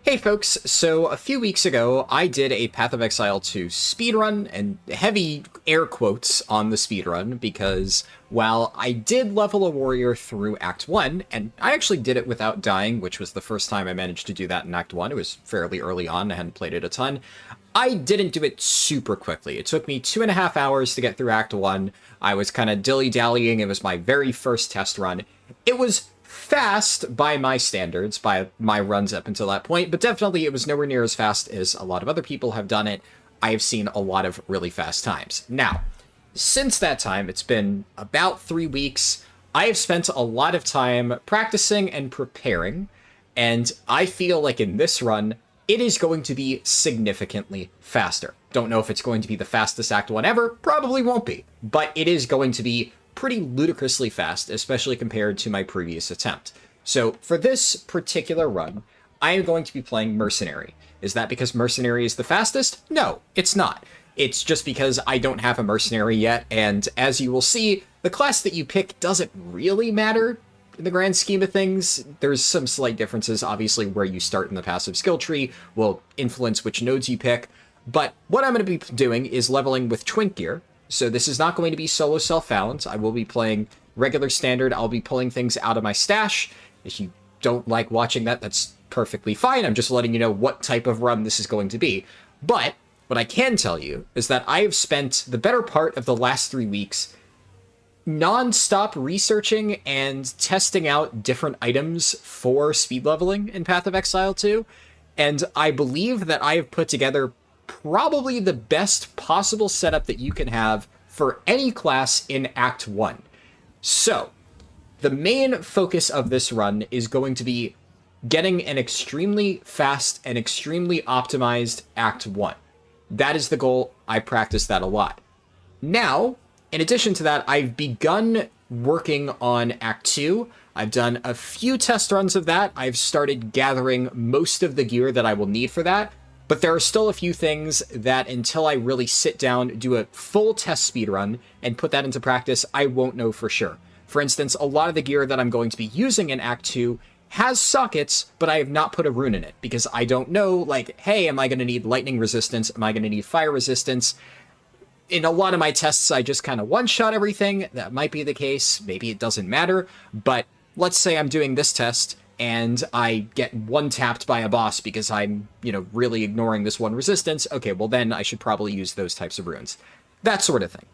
Hey folks, so a few weeks ago I did a Path of Exile 2 speedrun, and heavy air quotes on the speedrun, because while I did level a warrior through Act 1, and I actually did it without dying, which was the first time I managed to do that in Act 1, it was fairly early on, I hadn't played it a ton, I didn't do it super quickly. It took me 2.5 hours to get through Act 1, I was kind of dilly-dallying, it was my very first test run. It was fast by my standards, by my runs up until that point, but definitely it was nowhere near as fast as a lot of other people have done it. I have seen a lot of really fast times. Now, since that time, it's been about 3 weeks, I have spent a lot of time practicing and preparing, and I feel like in this run, it is going to be significantly faster. Don't know if it's going to be the fastest Act 1 ever, probably won't be, but it is going to be pretty ludicrously fast, especially compared to my previous attempt. So for this particular run, I am going to be playing Mercenary. Is that because Mercenary is the fastest? No, it's not. It's just because I don't have a Mercenary yet, and as you will see, the class that you pick doesn't really matter in the grand scheme of things. There's some slight differences, obviously, where you start in the passive skill tree will influence which nodes you pick, but what I'm going to be doing is leveling with Twink Gear. So this is not going to be solo self-found. I will be playing regular standard. I'll be pulling things out of my stash. If you don't like watching that, that's perfectly fine. I'm just letting you know what type of run this is going to be. But what I can tell you is that I have spent the better part of the last 3 weeks non-stop researching and testing out different items for speed leveling in Path of Exile 2. And I believe that I have put together probably the best possible setup that you can have for any class in Act 1. So, the main focus of this run is going to be getting an extremely fast and extremely optimized Act 1. That is the goal. I practice that a lot. Now, in addition to that, I've begun working on Act 2. I've done a few test runs of that. I've started gathering most of the gear that I will need for that. But there are still a few things that until I really sit down, do a full test speedrun, and put that into practice, I won't know for sure. For instance, a lot of the gear that I'm going to be using in Act 2 has sockets, but I have not put a rune in it, because I don't know, like, hey, am I going to need lightning resistance? Am I going to need fire resistance? In a lot of my tests, I just kind of one-shot everything. That might be the case. Maybe it doesn't matter. But let's say I'm doing this test, and I get one-tapped by a boss because I'm, really ignoring this one resistance, okay, well then I should probably use those types of runes. That sort of thing.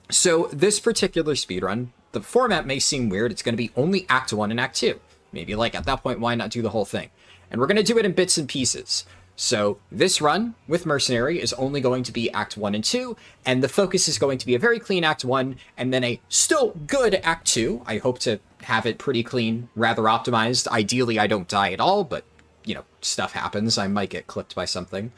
So this particular speedrun, the format may seem weird, it's going to be only Act 1 and Act 2. Maybe, at that point, why not do the whole thing? And we're going to do it in bits and pieces. So this run with Mercenary is only going to be Act 1 and 2, and the focus is going to be a very clean Act 1, and then a still good Act 2. I hope to have it pretty clean, rather optimized. Ideally, I don't die at all, but, stuff happens. I might get clipped by something.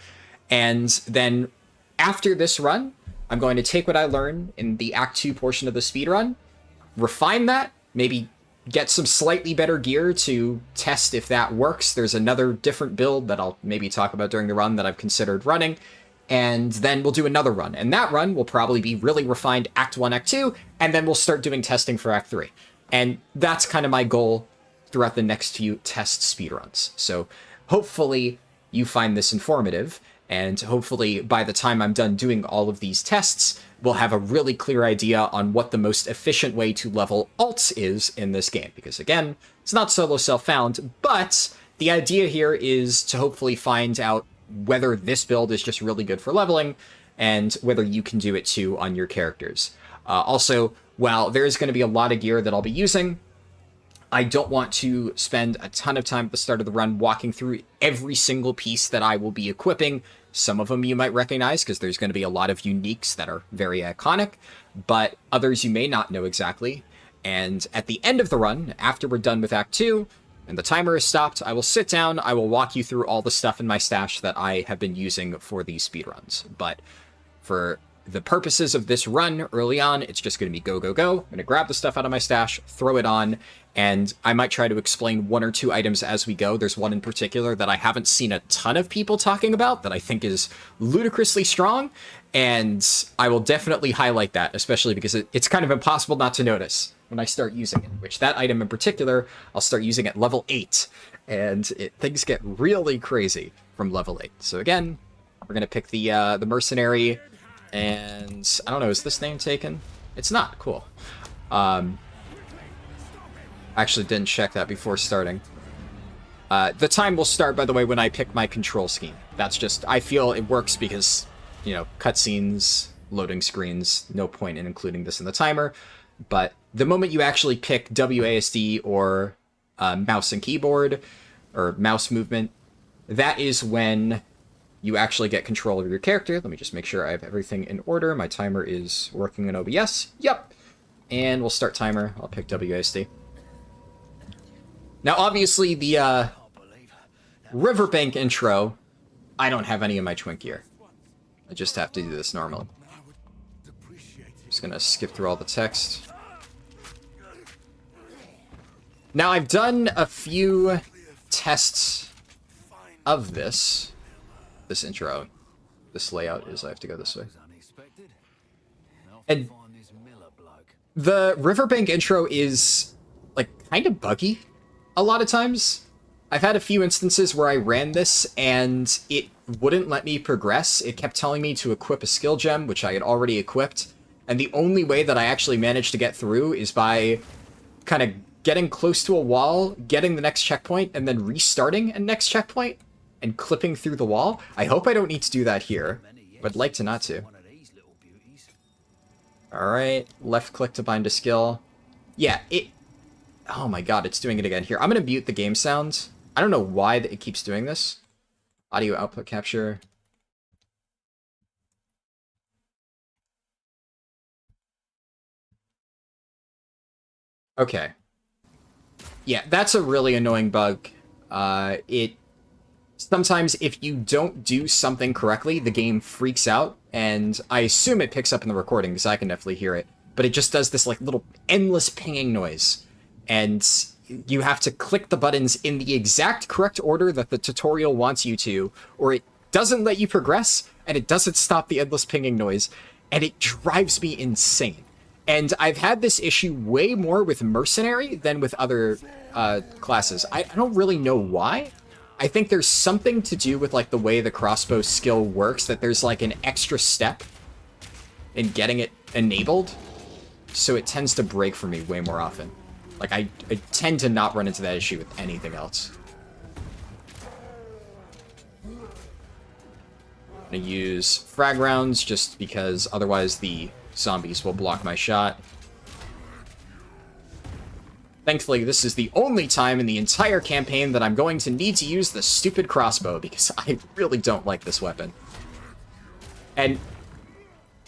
And then after this run, I'm going to take what I learn in the Act 2 portion of the speedrun, refine that, maybe get some slightly better gear to test if that works. There's another different build that I'll maybe talk about during the run that I've considered running, and then we'll do another run. And that run will probably be really refined Act 1, Act 2, and then we'll start doing testing for Act 3. And that's kind of my goal throughout the next few test speedruns. So hopefully you find this informative, and hopefully by the time I'm done doing all of these tests, we'll have a really clear idea on what the most efficient way to level alts is in this game. Because again, it's not solo self-found, but the idea here is to hopefully find out whether this build is just really good for leveling, and whether you can do it too on your characters. Also, while there is going to be a lot of gear that I'll be using, I don't want to spend a ton of time at the start of the run walking through every single piece that I will be equipping. Some of them you might recognize because there's going to be a lot of uniques that are very iconic, but others you may not know exactly. And at the end of the run, after we're done with Act 2, and the timer is stopped, I will sit down, I will walk you through all the stuff in my stash that I have been using for these speedruns. But for the purposes of this run early on, it's just going to be go, go, go. I'm going to grab the stuff out of my stash, throw it on, and I might try to explain one or two items as we go. There's one in particular that I haven't seen a ton of people talking about that I think is ludicrously strong, and I will definitely highlight that, especially because it's kind of impossible not to notice when I start using it, which that item in particular, I'll start using at level 8. and things get really crazy from level 8. So again, we're gonna pick the Mercenary, and I don't know, is this name taken? It's not. Cool. Actually didn't check that before starting. The time will start, by the way, when I pick my control scheme. That's just, I feel it works because, you know, cutscenes, loading screens, no point in including this in the timer. But the moment you actually pick WASD or mouse and keyboard, or mouse movement, that is when you actually get control of your character. Let me just make sure I have everything in order. My timer is working in OBS. Yep. And we'll start timer. I'll pick WASD. Now, obviously, the Riverbank intro, I don't have any of my Twink gear. I just have to do this normally. Just gonna skip through all the text. Now, I've done a few tests of this intro. This layout is I have to go this way. And the Riverbank intro is, like, kind of buggy a lot of times. I've had a few instances where I ran this and it wouldn't let me progress. It kept telling me to equip a skill gem, which I had already equipped. And the only way that I actually managed to get through is by kind of getting close to a wall, getting the next checkpoint, and then restarting a next checkpoint and clipping through the wall. I hope I don't need to do that here, but I'd like to not to. Alright, left click to bind a skill. Yeah, oh my god, it's doing it again here. I'm going to mute the game sounds. I don't know why it keeps doing this. Audio output capture. Okay. Yeah, that's a really annoying bug. Sometimes if you don't do something correctly, the game freaks out, and I assume it picks up in the recording because I can definitely hear it, but it just does this like little endless pinging noise, and you have to click the buttons in the exact correct order that the tutorial wants you to, or it doesn't let you progress, and it doesn't stop the endless pinging noise, and it drives me insane. And I've had this issue way more with Mercenary than with other classes. I don't really know why. I think there's something to do with like the way the crossbow skill works, that there's like an extra step in getting it enabled, so it tends to break for me way more often. Like, I tend to not run into that issue with anything else. I'm gonna use frag rounds just because otherwise the zombies will block my shot. Thankfully, this is the only time in the entire campaign that I'm going to need to use the stupid crossbow, because I really don't like this weapon. And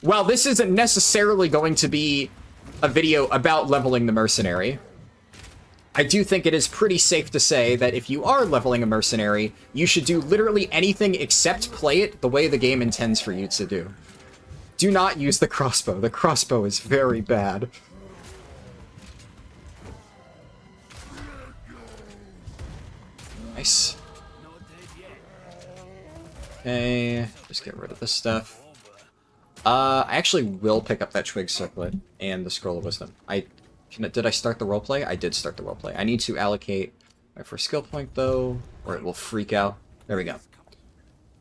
while this isn't necessarily going to be a video about leveling the Mercenary, I do think it is pretty safe to say that if you are leveling a Mercenary, you should do literally anything except play it the way the game intends for you to do. Do not use the crossbow. The crossbow is very bad. Nice. Okay, just get rid of this stuff. I actually will pick up that Twig Circlet and the Scroll of Wisdom. Did I start the roleplay? I did start the roleplay. I need to allocate my first skill point, though, or it will freak out. There we go.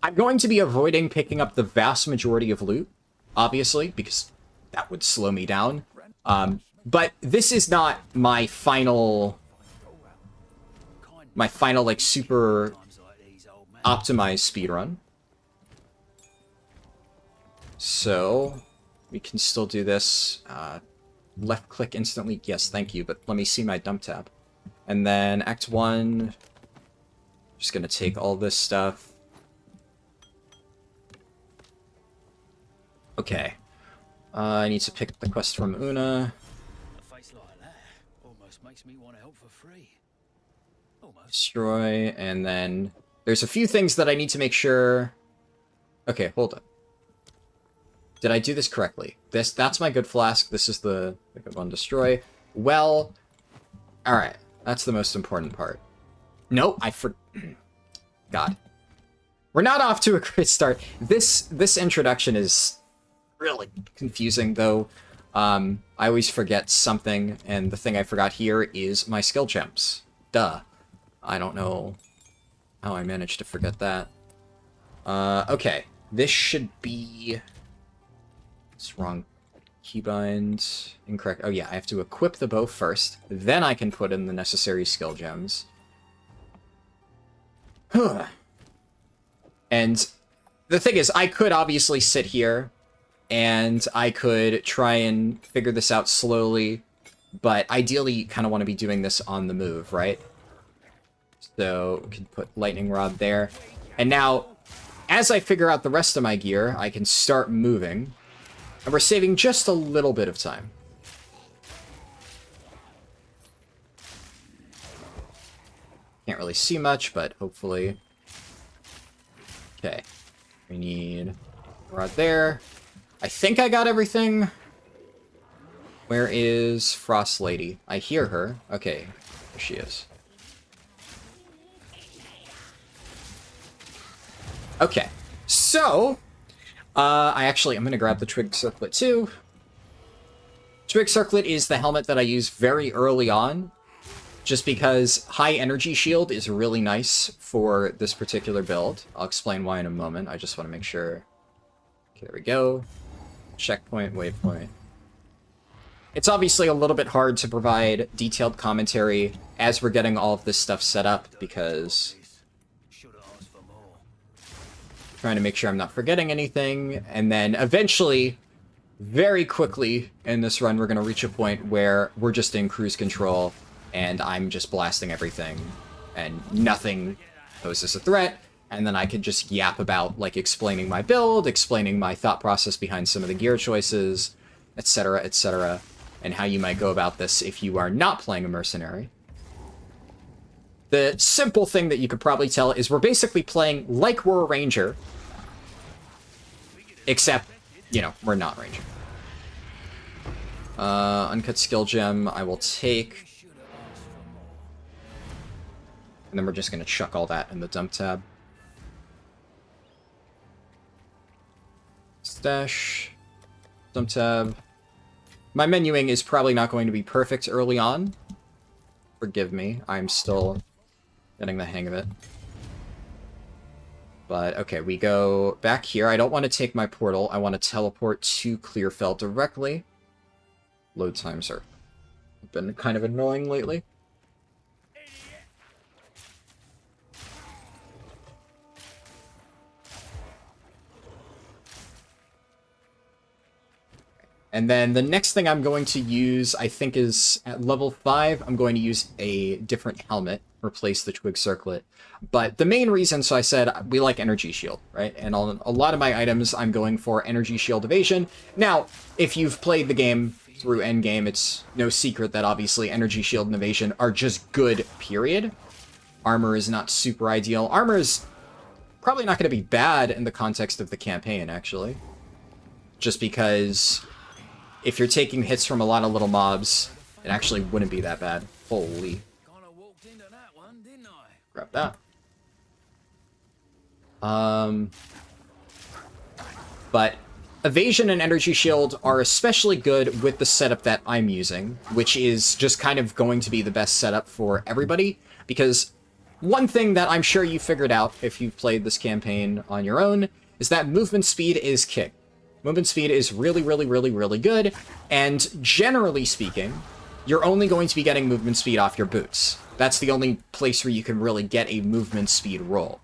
I'm going to be avoiding picking up the vast majority of loot, obviously, because that would slow me down. But this is not my final, like, super optimized speedrun. So, we can still do this. Left click instantly. Yes, thank you, but let me see my dump tab. And then Act 1. Just gonna take all this stuff. Okay. I need to pick up the quest from Una. A face like that almost makes me want to help for free. Almost. Destroy, and then there's a few things that I need to make sure. Okay, hold on. Did I do this correctly? That's my good flask. This is the good one. Destroy. Well, alright. That's the most important part. No, God. We're not off to a great start. This introduction is really confusing, though. I always forget something, and the thing I forgot here is my skill gems. Duh. I don't know how I managed to forget that. Okay. This should be... It's wrong. Keybind. Incorrect. Oh yeah, I have to equip the bow first. Then I can put in the necessary skill gems. And the thing is, I could obviously sit here and I could try and figure this out slowly, but ideally you kind of want to be doing this on the move, right? So we can put lightning rod there. And now, as I figure out the rest of my gear, I can start moving. And we're saving just a little bit of time. Can't really see much, but hopefully... Okay. We need rod there. I think I got everything. Where is Frost Lady? I hear her. Okay, there she is. Okay, so... I'm going to grab the Twig Circlet too. Twig Circlet is the helmet that I use very early on, just because high energy shield is really nice for this particular build. I'll explain why in a moment. I just want to make sure. Okay, there we go. Checkpoint, waypoint. It's obviously a little bit hard to provide detailed commentary as we're getting all of this stuff set up, because... trying to make sure I'm not forgetting anything, and then eventually, very quickly in this run, we're going to reach a point where we're just in cruise control, and I'm just blasting everything, and nothing poses a threat, and then I can just yap about, like, explaining my build, explaining my thought process behind some of the gear choices, etc., and how you might go about this if you are not playing a mercenary. The simple thing that you could probably tell is we're basically playing like we're a ranger, except, you know, we're not ranger. Uncut skill gem I will take. And then we're just going to chuck all that in the dump tab. Stash. Dump tab. My menuing is probably not going to be perfect early on. Forgive me, I'm still getting the hang of it. But, okay, we go back here. I don't want to take my portal. I want to teleport to Clearfell directly. Load times are been kind of annoying lately. And then the next thing I'm going to use, I think, is at level 5, I'm going to use a different helmet, replace the Twig Circlet. But the main reason, so I said, we like Energy Shield, right? And on a lot of my items, I'm going for Energy Shield Evasion. Now, if you've played the game through Endgame, it's no secret that obviously Energy Shield and Evasion are just good, period. Armor is not super ideal. Armor is probably not going to be bad in the context of the campaign, actually. Just because... if you're taking hits from a lot of little mobs, it actually wouldn't be that bad. Holy. Grab that. But Evasion and Energy Shield are especially good with the setup that I'm using, which is just kind of going to be the best setup for everybody, because one thing that I'm sure you figured out if you've played this campaign on your own is that movement speed is king. Movement speed is really, really, really, really good, and generally speaking, you're only going to be getting movement speed off your boots. That's the only place where you can really get a movement speed roll.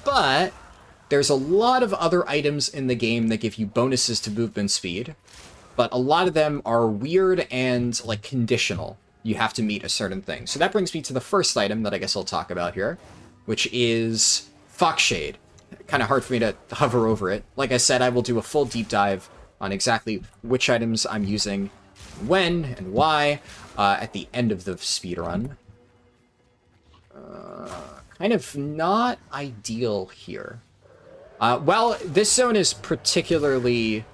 But there's a lot of other items in the game that give you bonuses to movement speed, but a lot of them are weird and, like, conditional. You have to meet a certain thing. So that brings me to the first item that I guess I'll talk about here, which is Foxshade. Kind of hard for me to hover over it. Like I said, I will do a full deep dive on exactly which items I'm using, when, and why, at the end of the speedrun. Kind of not ideal here. Well, this zone is particularly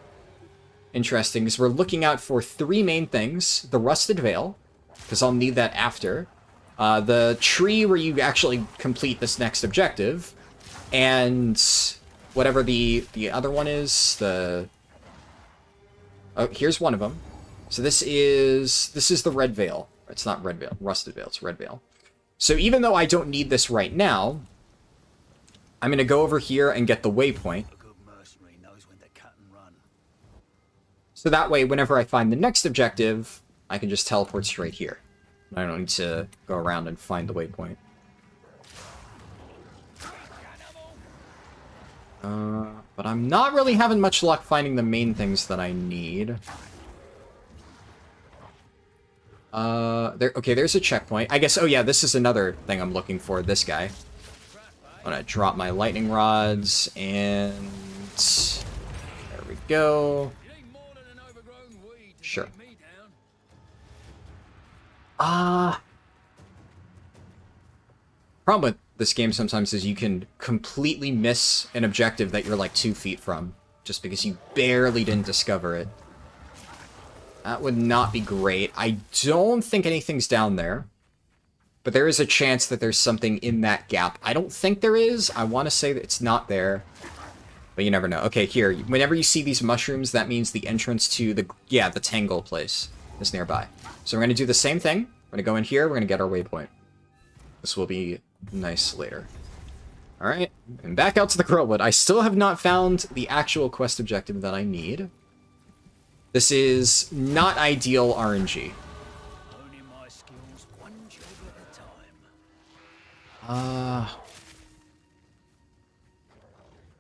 interesting because we're looking out for 3 main things. The Rusted Veil, because I'll need that after. The tree where you actually complete this next objective. And whatever the other one is, the... oh, here's one of them. So this is the Red Veil. It's not Red Veil, Rusted Veil, it's Red Veil. So even though I don't need this right now, I'm going to go over here and get the waypoint. A good mercenary knows when to cut and run. So that way, whenever I find the next objective, I can just teleport straight here. I don't need to go around and find the waypoint. But I'm not really having much luck finding the main things that I need. Okay, there's a checkpoint. I guess, oh yeah, this is another thing I'm looking for, this guy. I'm gonna drop my lightning rods, and... there we go. Sure. Problem with this game sometimes is you can completely miss an objective that you're like 2 feet from, just because you barely didn't discover it. That would not be great. I don't think anything's down there, but there is a chance that there's something in that gap. I don't think there is. I want to say that it's not there, but you never know. Okay, here, whenever you see these mushrooms, that means the entrance to the Tangle place is nearby. So we're going to do the same thing. We're going to go in here. We're going to get our waypoint. This will be nice later. Alright, and back out to the Grillwood. I still have not found the actual quest objective that I need. This is not ideal RNG. Only my skills, one job at a time.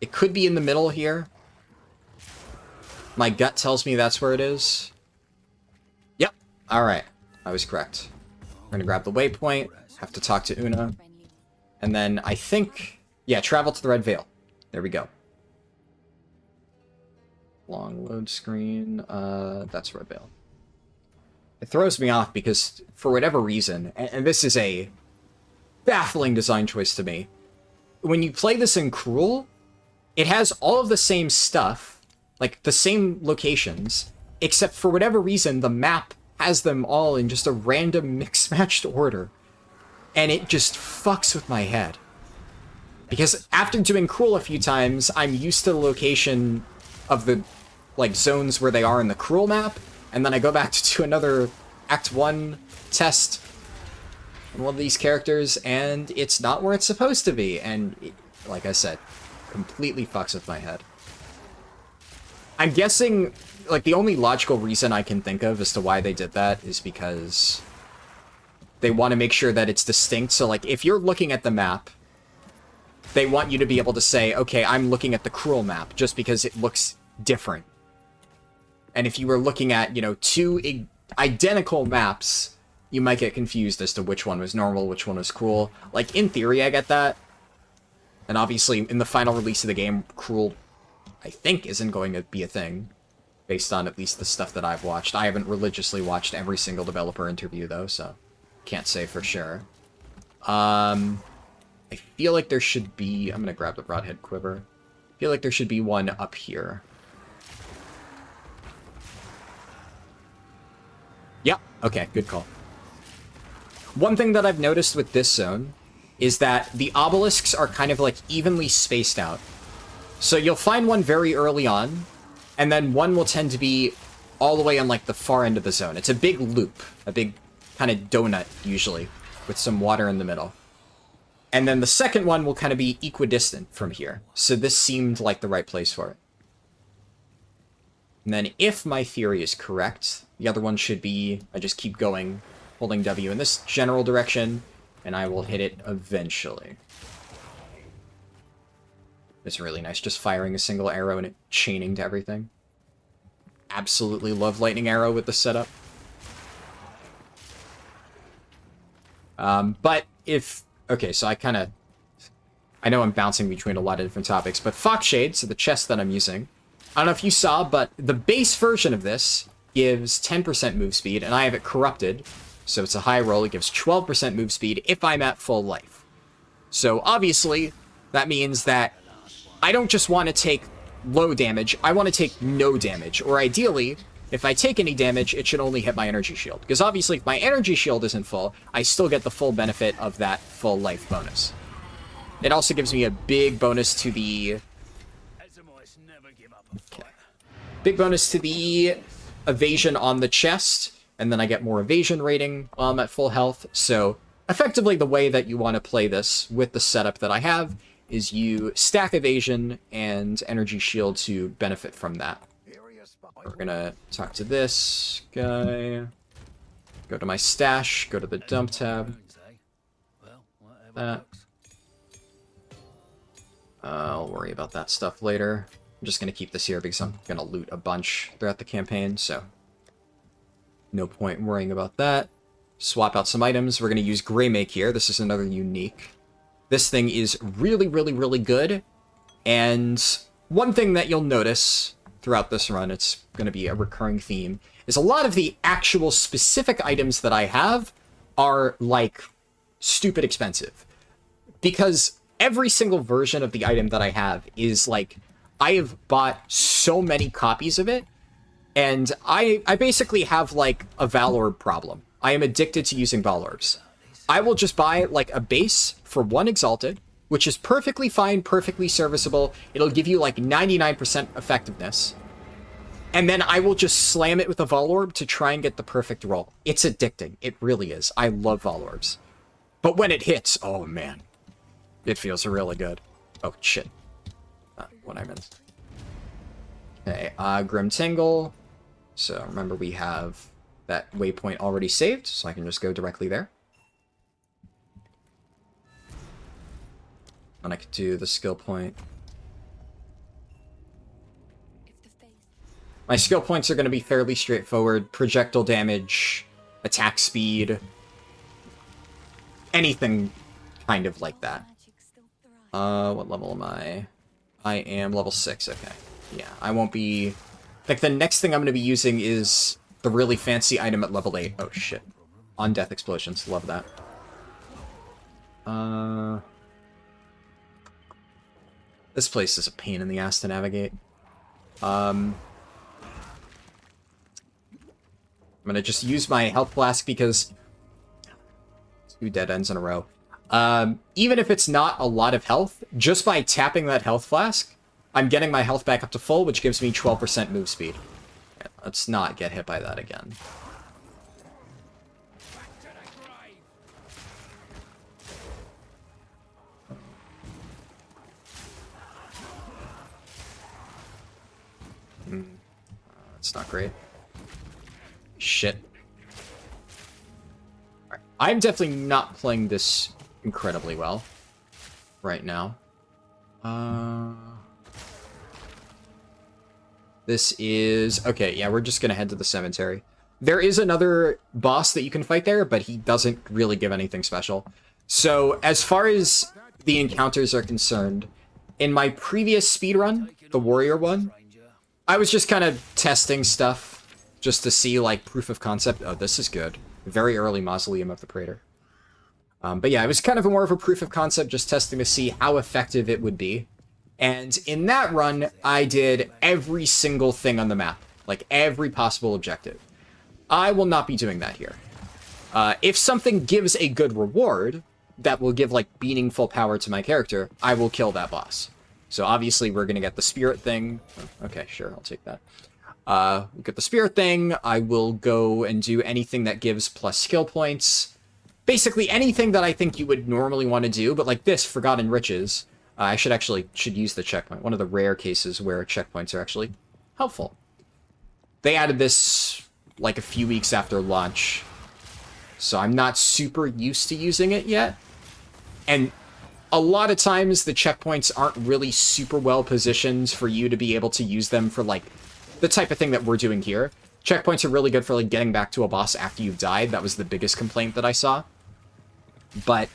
It could be in the middle here. My gut tells me that's where it is. Yep. Alright. I was correct. We're gonna grab the waypoint. Have to talk to Una. And then I think... yeah, travel to the Red Veil. There we go. Long load screen. That's Red Veil. It throws me off because, for whatever reason, and this is a baffling design choice to me, when you play this in Cruel, it has all of the same stuff, like the same locations, except for whatever reason, the map has them all in just a random mixed-matched order. And it just fucks with my head. Because after doing Cruel a few times, I'm used to the location of the, like, zones where they are in the Cruel map, and then I go back to do another Act 1 test on one of these characters, and it's not where it's supposed to be, and, it, like I said, completely fucks with my head. I'm guessing, like, the only logical reason I can think of as to why they did that is because they want to make sure that it's distinct. So, like, if you're looking at the map, they want you to be able to say, okay, I'm looking at the Cruel map, just because it looks different. And if you were looking at, you know, 2 identical maps, you might get confused as to which one was normal, which one was Cruel. Like, in theory, I get that. And obviously, in the final release of the game, Cruel, I think, isn't going to be a thing, based on at least the stuff that I've watched. I haven't religiously watched every single developer interview, though, so can't say for sure. I feel like there should be... I'm gonna grab the Broadhead Quiver. I feel like there should be one up here. Yep, okay, good call. One thing that I've noticed with this zone is that the obelisks are kind of like evenly spaced out. So you'll find one very early on, and then one will tend to be all the way on like the far end of the zone. It's a big loop, a big kind of donut usually, with some water in the middle. And then the second one will kind of be equidistant from here. So this seemed like the right place for it. And then if my theory is correct, the other one should be, I just keep going, holding W in this general direction, and I will hit it eventually. It's really nice, just firing a single arrow and it chaining to everything. Absolutely love Lightning Arrow with the setup. But if... okay, so I know I'm bouncing between a lot of different topics, but Foxshade, so the chest that I'm using, I don't know if you saw, but the base version of this gives 10% move speed, and I have it corrupted, so it's a high roll. It gives 12% move speed if I'm at full life. So obviously, that means that I don't just want to take low damage, I want to take no damage, or ideally, if I take any damage, it should only hit my energy shield. Because obviously, if my energy shield isn't full, I still get the full benefit of that full life bonus. It also gives me a big bonus to the... okay. Big bonus to the evasion on the chest, and then I get more evasion rating while I'm at full health. So, effectively, the way that you want to play this with the setup that I have is you stack evasion and energy shield to benefit from that. We're gonna talk to this guy, go to my stash, go to the dump tab. That. I'll worry about that stuff later. I'm just gonna keep this here because I'm gonna loot a bunch throughout the campaign, so no point worrying about that. Swap out some items. We're gonna use Grey Make here. This is another unique. This thing is really, really, really good. And one thing that you'll notice throughout this run, it's going to be a recurring theme, is a lot of the actual specific items that I have are, like, stupid expensive. Because every single version of the item that I have is, like, I have bought so many copies of it, and I basically have, like, a Valorb problem. I am addicted to using Valorbs. I will just buy, like, a base for one Exalted, which is perfectly fine, perfectly serviceable. It'll give you like 99% effectiveness. And then I will just slam it with a Volorb to try and get the perfect roll. It's addicting. It really is. I love Volorbs. But when it hits, oh man, it feels really good. Oh shit. What I meant. Okay, Grim Tingle. So remember we have that waypoint already saved, so I can just go directly there. And I could do the skill point. My skill points are going to be fairly straightforward. Projectile damage, attack speed, anything kind of like that. What level am I? I am level 6, okay. Yeah, I won't be... Like, the next thing I'm going to be using is the really fancy item at level 8. Oh, shit. On Death Explosions, love that. This place is a pain in the ass to navigate. I'm gonna just use my health flask because 2 dead ends in a row. Even if it's not a lot of health, just by tapping that health flask, I'm getting my health back up to full, which gives me 12% move speed. Yeah, let's not get hit by that again. That's not great. Shit. Alright. I'm definitely not playing this incredibly well right now. This is... Okay, yeah, we're just gonna head to the cemetery. There is another boss that you can fight there, but he doesn't really give anything special. So, as far as the encounters are concerned, in my previous speedrun, the warrior one, I was just kind of testing stuff just to see, like, proof of concept. Oh, this is good. Very early Mausoleum of the Praetor. But yeah, it was kind of more of a proof of concept, just testing to see how effective it would be. And in that run, I did every single thing on the map. Like, every possible objective. I will not be doing that here. If something gives a good reward that will give, like, meaningful power to my character, I will kill that boss. So obviously we're going to get the spirit thing. Okay, sure, I'll take that. We'll get the spirit thing. I will go and do anything that gives plus skill points. Basically anything that I think you would normally want to do, but like this, Forgotten Riches, I should use the checkpoint. One of the rare cases where checkpoints are actually helpful. They added this like a few weeks after launch, so I'm not super used to using it yet. And a lot of times the checkpoints aren't really super well positioned for you to be able to use them for like the type of thing that we're doing here. Checkpoints are really good for like getting back to a boss after you've died. That was the biggest complaint that I saw. But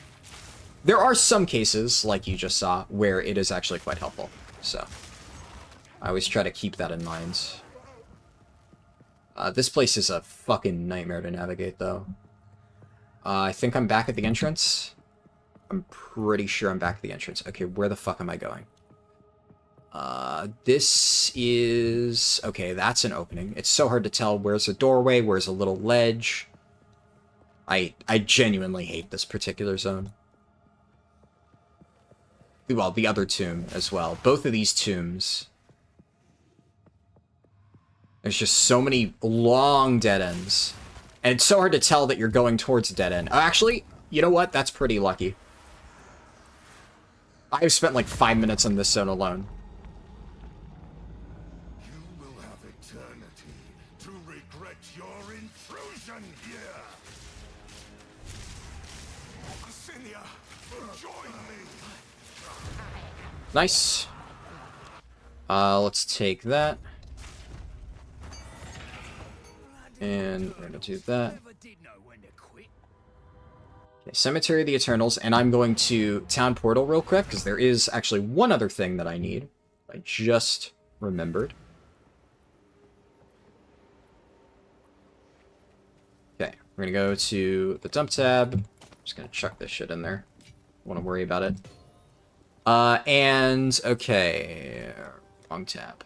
there are some cases, like you just saw, where it is actually quite helpful. So I always try to keep that in mind. This place is a fucking nightmare to navigate, though. I think I'm back at the entrance. I'm pretty sure I'm back at the entrance. Okay, where the fuck am I going? This is... Okay, that's an opening. It's so hard to tell where's a doorway, where's a little ledge. I genuinely hate this particular zone. Well, the other tomb as well. Both of these tombs. There's just so many long dead ends. And it's so hard to tell that you're going towards a dead end. Oh, actually, You know what? That's pretty lucky. I've spent like 5 minutes on this zone alone. You will have eternity to regret your intrusion here. Assinia, join me. Nice. Let's take that. And we're gonna do that. Never did know when to quit. Okay, Cemetery of the Eternals, and I'm going to Town Portal real quick, because there is actually one other thing that I need. I just remembered. Okay, we're gonna go to the dump tab. I'm just gonna chuck this shit in there. Don't want to worry about it. And, okay, wrong tab.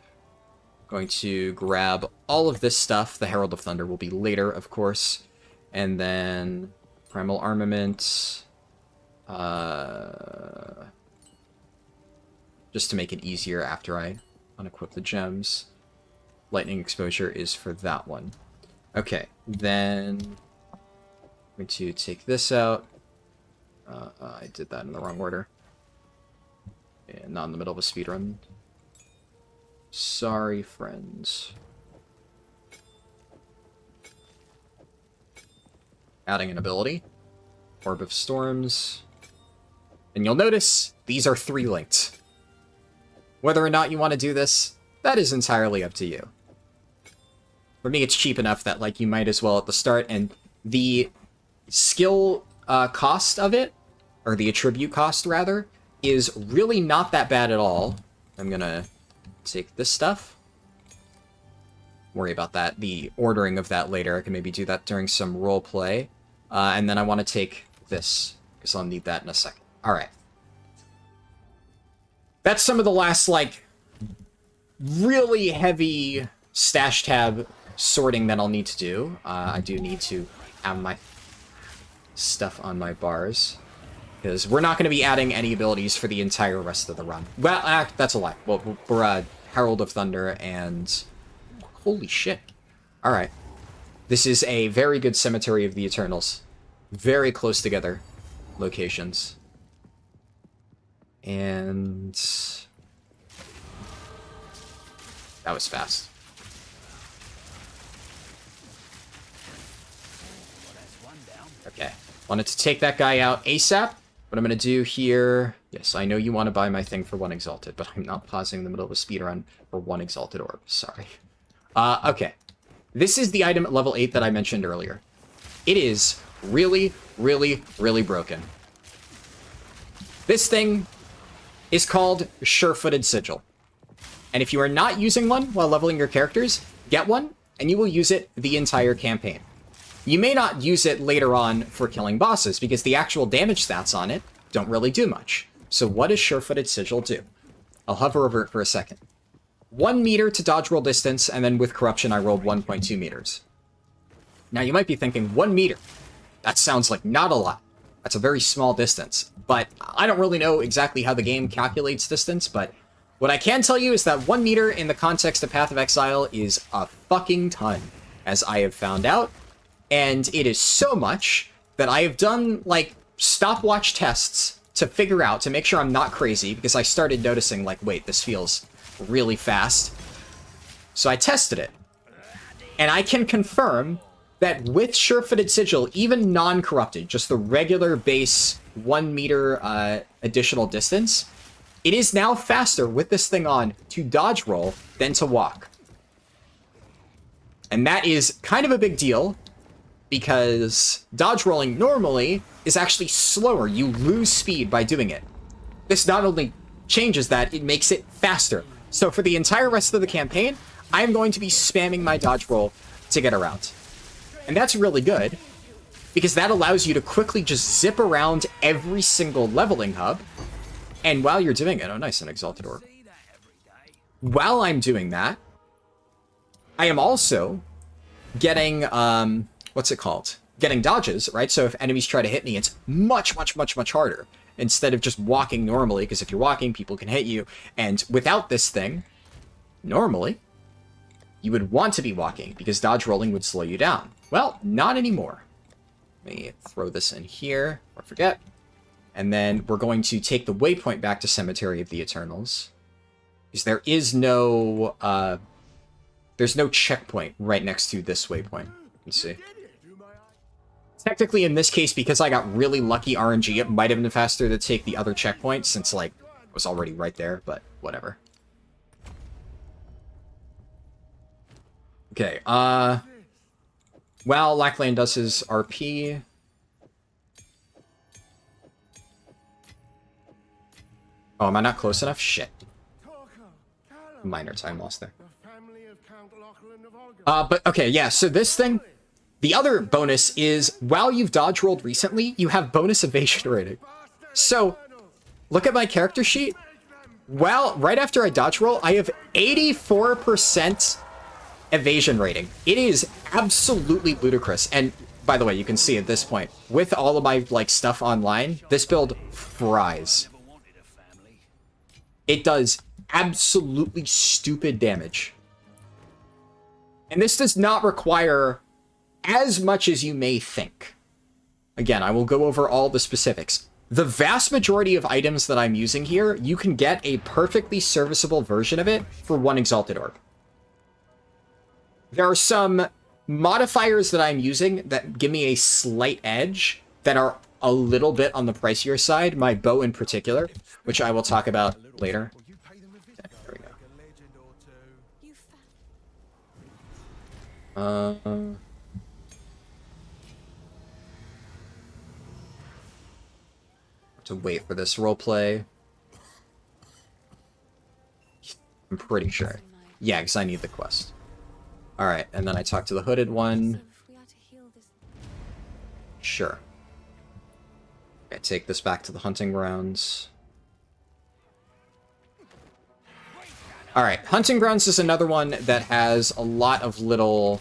Going to grab all of this stuff. The Herald of Thunder will be later, of course. And then Primal Armament. Just to make it easier after I unequip the gems. Lightning Exposure is for that one. Okay, then I'm going to take this out. I did that in the wrong order. And not in the middle of a speedrun. Sorry, friends. Adding an ability. Orb of Storms. And you'll notice, these are 3 linked. Whether or not you want to do this, that is entirely up to you. For me, it's cheap enough that, like, you might as well at the start, and the skill cost of it, or the attribute cost, rather, is really not that bad at all. I'm gonna take this stuff. Worry about that. The ordering of that later. I can maybe do that during some role play. And then I want to take this, because I'll need that in a second. Alright. That's some of the last, like, really heavy stash tab sorting that I'll need to do. I do need to have my stuff on my bars. Because we're not going to be adding any abilities for the entire rest of the run. Well, that's a lie. Well, we're Herald of Thunder and... Holy shit. Alright. This is a very good Cemetery of the Eternals. Very close together locations. And... that was fast. Okay. Wanted to take that guy out ASAP. What I'm going to do here... Yes, I know you want to buy my thing for 1 Exalted, but I'm not pausing in the middle of a speedrun for 1 Exalted Orb. Sorry. Okay. This is the item at level 8 that I mentioned earlier. It is really, really, really broken. This thing is called Sure-Footed Sigil. And if you are not using one while leveling your characters, get one, and you will use it the entire campaign. You may not use it later on for killing bosses, because the actual damage stats on it don't really do much. So what does Sure-Footed Sigil do? I'll hover over it for a second. 1 meter to dodge roll distance, and then with Corruption I rolled 1.2 meters. Now you might be thinking, 1 meter? That sounds like not a lot. That's a very small distance. But I don't really know exactly how the game calculates distance, but what I can tell you is that 1 meter in the context of Path of Exile is a fucking ton, as I have found out. And it is so much that I have done, like, stopwatch tests to figure out, to make sure I'm not crazy, because I started noticing, like, wait, this feels really fast. So I tested it. And I can confirm that with Sure-Footed Sigil, even non-corrupted, just the regular base 1 meter additional distance, it is now faster with this thing on to dodge roll than to walk. And that is kind of a big deal, because dodge rolling normally is actually slower. You lose speed by doing it. This not only changes that, it makes it faster. So for the entire rest of the campaign, I'm going to be spamming my dodge roll to get around. And that's really good, because that allows you to quickly just zip around every single leveling hub. And while you're doing it, oh nice, an Exalted Orb. While I'm doing that, I am also getting, what's it called? Getting dodges, right? So if enemies try to hit me, it's much, much, much, much harder. Instead of just walking normally, because if you're walking, people can hit you. And without this thing, normally, you would want to be walking, because dodge rolling would slow you down. Well, not anymore. Let me throw this in here, or forget. And then we're going to take the waypoint back to Cemetery of the Eternals. Because there is no, there's no checkpoint right next to this waypoint. Let's see. Technically, in this case, because I got really lucky RNG, it might have been faster to take the other checkpoint, since, like, it was already right there, but whatever. Okay, while Lackland does his RP... Oh, am I not close enough? Shit. Minor time loss there. But okay, yeah, so this thing... The other bonus is, while you've dodge rolled recently, you have bonus evasion rating. So, look at my character sheet. Well, right after I dodge roll, I have 84% evasion rating. It is absolutely ludicrous. And, by the way, you can see at this point, with all of my, like, stuff online, this build fries. It does absolutely stupid damage. And this does not require as much as you may think. Again, I will go over all the specifics. The vast majority of items that I'm using here, you can get a perfectly serviceable version of it for 1 Exalted Orb. There are some modifiers that I'm using that give me a slight edge that are a little bit on the pricier side, my bow in particular, which I will talk about later. Okay, there we go. To wait for this roleplay. I'm pretty sure. Yeah, because I need the quest. Alright, and then I talk to the hooded one. Sure. Okay, take this back to the hunting grounds. Alright, hunting grounds is another one that has a lot of little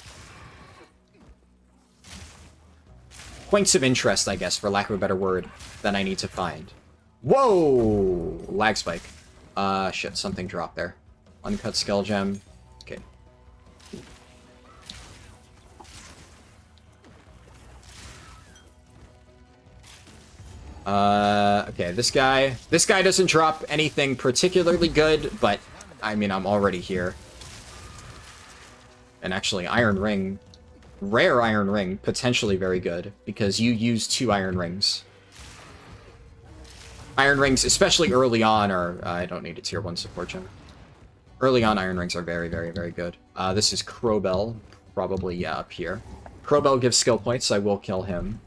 points of interest, I guess, for lack of a better word, that I need to find. Whoa! Lag spike. Shit, something dropped there. Uncut skull gem. Okay. Okay, this guy doesn't drop anything particularly good, but, I mean, I'm already here. And actually, Iron Ring, rare Iron Ring, potentially very good, because you use 2 Iron Rings. Iron Rings, especially early on, are... I don't need a tier 1 support gem. Early on, Iron Rings are very, very, very good. This is Crowbell, probably, yeah, up here. Crowbell gives skill points, so I will kill him.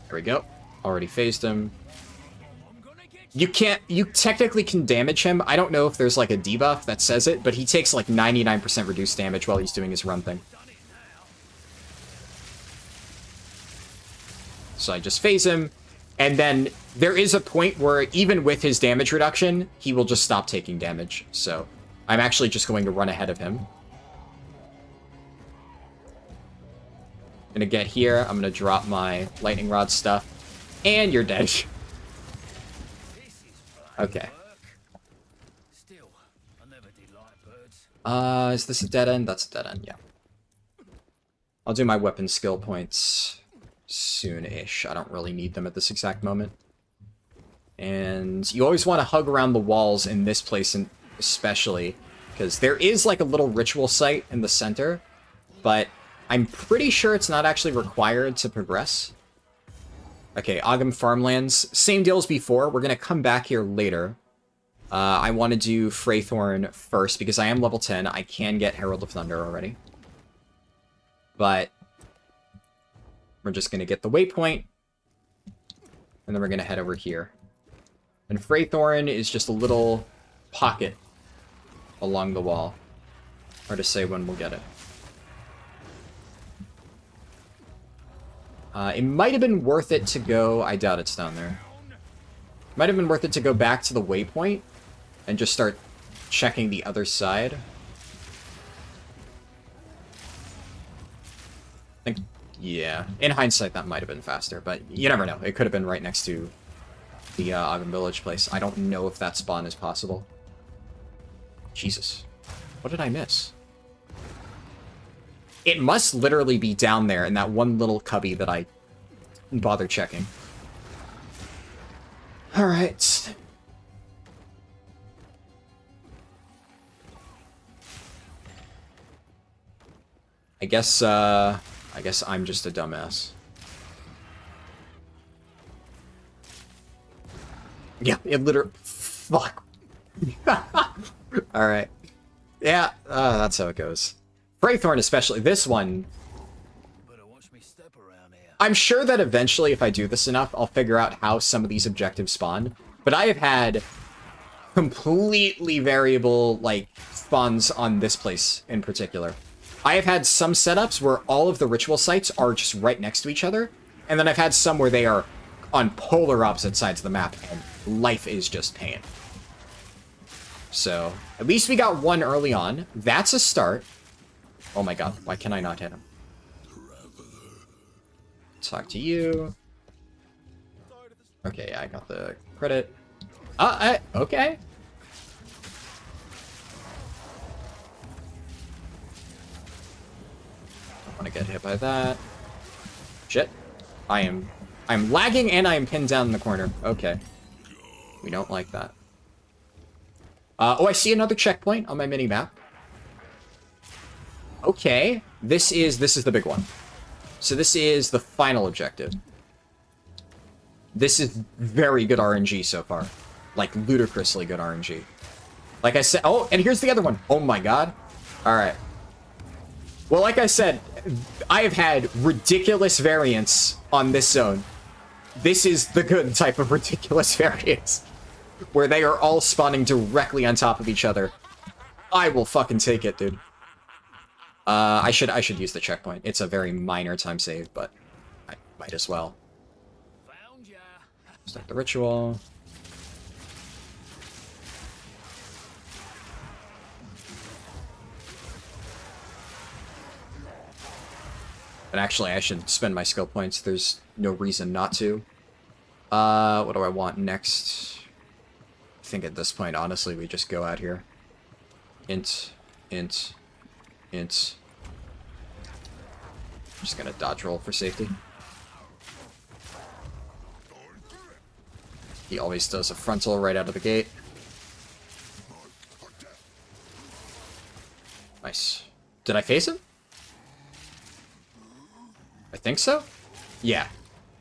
There we go. Already phased him. You technically can damage him. I don't know if there's like a debuff that says it, but he takes like 99% reduced damage while he's doing his run thing. So I just phase him, and then there is a point where even with his damage reduction, he will just stop taking damage. So I'm actually just going to run ahead of him. Gonna get here, I'm gonna drop my lightning rod stuff, and you're dead. Okay. Is this a dead end? That's a dead end, yeah. I'll do my weapon skill points soon-ish. I don't really need them at this exact moment. And you always want to hug around the walls in this place, especially, because there is like a little ritual site in the center, but I'm pretty sure it's not actually required to progress. Okay, Ogham Farmlands. Same deal as before. We're going to come back here later. I want to do Freythorn first, because I am level 10. I can get Herald of Thunder already. But we're just going to get the waypoint, and then we're going to head over here. And Freythorn is just a little pocket along the wall. Hard to say when we'll get it. It might have been worth it to go... I doubt it's down there. Might have been worth it to go back to the waypoint and just start checking the other side. I think, yeah. In hindsight, that might have been faster, but you never know. It could have been right next to the Ogden Village place. I don't know if that spawn is possible. Jesus. What did I miss? It must literally be down there in that one little cubby that I didn't bother checking. Alright. I guess I'm just a dumbass. Yeah, it literally... Fuck. Alright. Yeah, that's how it goes. Fraythorn especially, this one... Better watch me step around here. I'm sure that eventually, if I do this enough, I'll figure out how some of these objectives spawn. But I have had completely variable, like, spawns on this place in particular. I have had some setups where all of the ritual sites are just right next to each other, and then I've had some where they are on polar opposite sides of the map, and life is just pain. So, at least we got one early on. That's a start. Oh my god, why can I not hit him? Talk to you. Okay, yeah, I got the credit. Okay. Don't want to get hit by that. Shit. I'm lagging and I am pinned down in the corner. Okay. We don't like that. Oh, I see another checkpoint on my mini-map. Okay. This is the big one. So this is the final objective. This is very good RNG so far. Like, ludicrously good RNG. Like I said... Oh, and here's the other one. Oh my god. Alright. Well, like I said, I have had ridiculous variance on this zone. This is the good type of ridiculous variance. Where they are all spawning directly on top of each other. I will fucking take it, dude. I should use the checkpoint. It's a very minor time save, but I might as well. Found ya. Start the ritual. And actually, I should spend my skill points. There's no reason not to. What do I want next? I think at this point, honestly, we just go out here. Int. I'm just gonna dodge roll for safety. He always does a frontal right out of the gate. Nice. Did I face him? I think so? Yeah.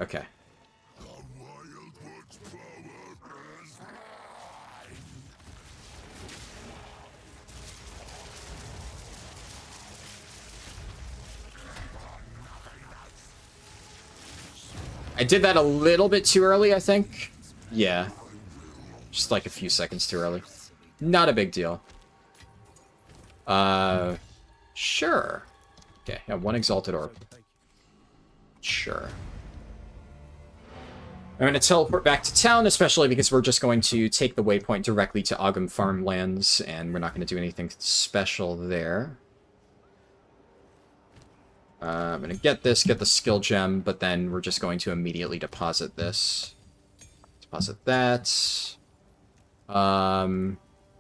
Okay. I did that a little bit too early, I think. Yeah. Just like a few seconds too early. Not a big deal. Sure. Okay, yeah, one Exalted Orb. Sure. I'm going to teleport back to town, especially because we're just going to take the waypoint directly to Ogum Farmlands, and we're not going to do anything special there. I'm going to get this, get the skill gem, but then we're just going to immediately deposit this. Deposit that. And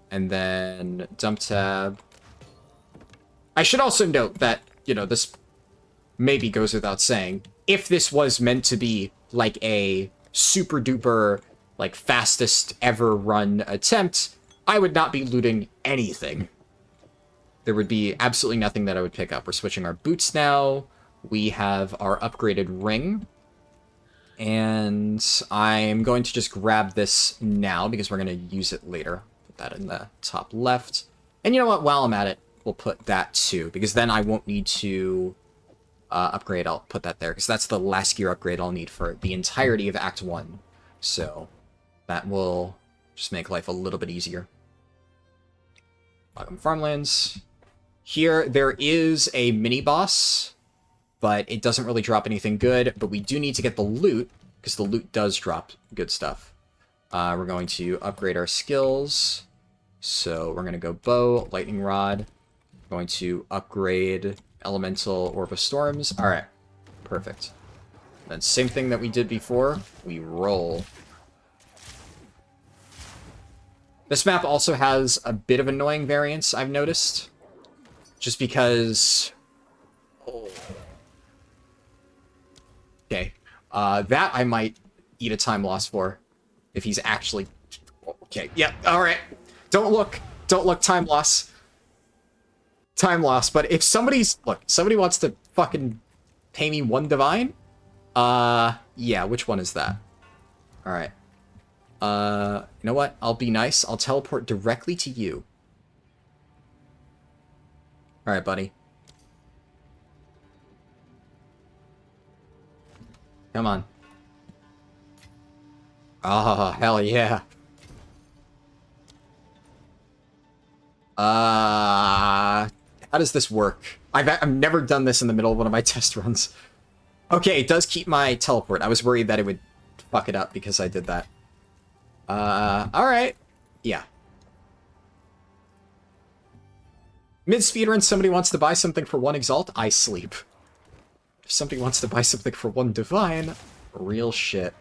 then dump tab. I should also note that, you know, this maybe goes without saying. If this was meant to be like a super duper, like fastest ever run attempt, I would not be looting anything. There would be absolutely nothing that I would pick up. We're switching our boots now. We have our upgraded ring. And I'm going to just grab this now because we're going to use it later. Put that in the top left. And you know what? While I'm at it, we'll put that too. Because then I won't need to upgrade. I'll put that there. Because that's the last gear upgrade I'll need for the entirety of Act 1. So that will just make life a little bit easier. Bottom Farmlands. Here, there is a mini-boss, but it doesn't really drop anything good, but we do need to get the loot, because the loot does drop good stuff. We're going to upgrade our skills, so we're going to go Bow, Lightning Rod, going to upgrade Elemental Orb of Storms. Alright, perfect. Then same thing that we did before, we roll. This map also has a bit of annoying variance, I've noticed. Just because... Oh. Okay. That I might eat a time loss for. If he's actually... Okay, yeah, alright. Don't look. Don't look, time loss. Time loss, but if somebody's... Look, somebody wants to fucking pay me 1 divine? Yeah, which one is that? Alright. You know what? I'll be nice. I'll teleport directly to you. Alright, buddy. Come on. Oh, hell yeah. How does this work? I've never done this in the middle of one of my test runs. Okay, it does keep my teleport. I was worried that it would fuck it up because I did that. Alright. Yeah. Mid-speedrun, somebody wants to buy something for 1 exalt, I sleep. If somebody wants to buy something for 1 divine, real shit.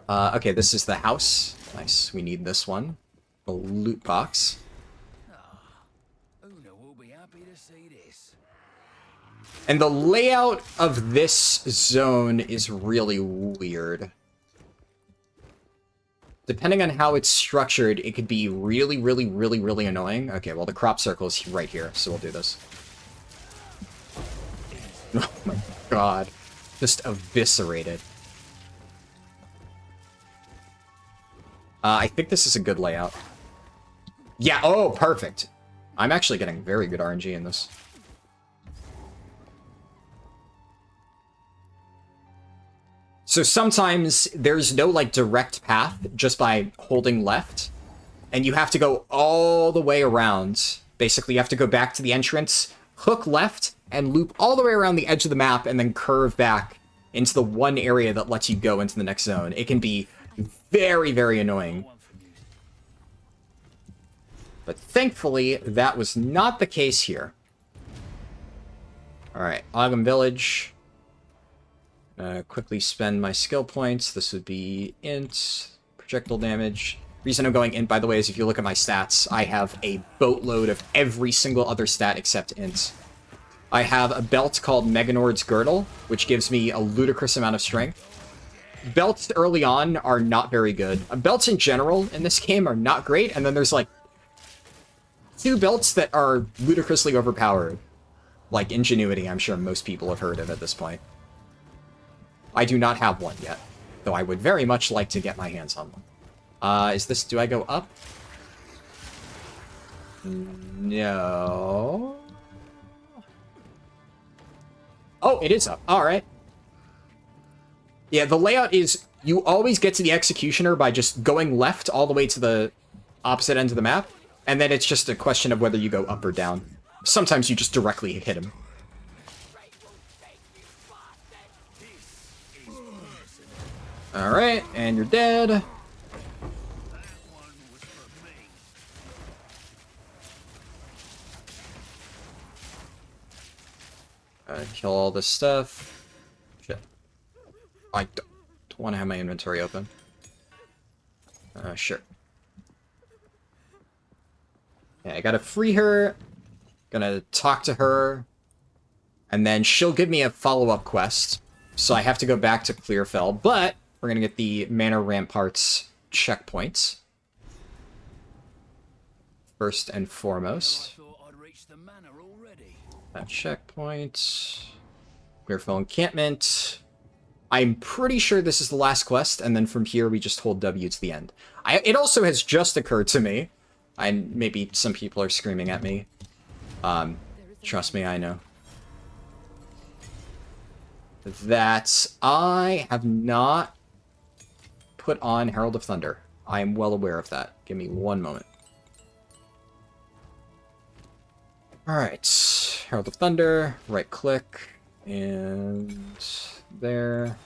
Okay, this is the house. Nice, we need this one. A loot box. Una will be happy to see this. And the layout of this zone is really weird. Depending on how it's structured, it could be really, really, really, really annoying. Okay, well, the crop circle is right here, so we'll do this. Oh my god. Just eviscerated. I think this is a good layout. Yeah, oh, perfect. I'm actually getting very good RNG in this. So sometimes there's no, like, direct path just by holding left. And you have to go all the way around. Basically, you have to go back to the entrance, hook left, and loop all the way around the edge of the map, and then curve back into the one area that lets you go into the next zone. It can be very, very annoying. But thankfully, that was not the case here. Alright, Ogum Village. Quickly spend my skill points. This would be int, projectile damage. Reason I'm going int, by the way, is if you look at my stats, I have a boatload of every single other stat except int. I have a belt called Meganord's Girdle, which gives me a ludicrous amount of strength. Belts early on are not very good. Belts in general in this game are not great, and then there's like 2 belts that are ludicrously overpowered. Like Ingenuity, I'm sure most people have heard of at this point. I do not have one yet, though I would very much like to get my hands on one. Is this... do I go up? No... Oh, it is up. Alright. Yeah, the layout is you always get to the Executioner by just going left all the way to the opposite end of the map, and then it's just a question of whether you go up or down. Sometimes you just directly hit him. Alright, and you're dead. Kill all this stuff. Shit. I don't want to have my inventory open. Sure. Yeah, I gotta free her. Gonna talk to her. And then she'll give me a follow-up quest. So I have to go back to Clearfell, but we're gonna get the Manor Ramparts checkpoints. First and foremost. That checkpoint. Clearfell encampment. I'm pretty sure this is the last quest, and then from here we just hold W to the end. It also has just occurred to me, and maybe some people are screaming at me. Trust me, I know. That I have not put on Herald of Thunder. I am well aware of that. Give me one moment. Alright, Herald of Thunder, right click, and there.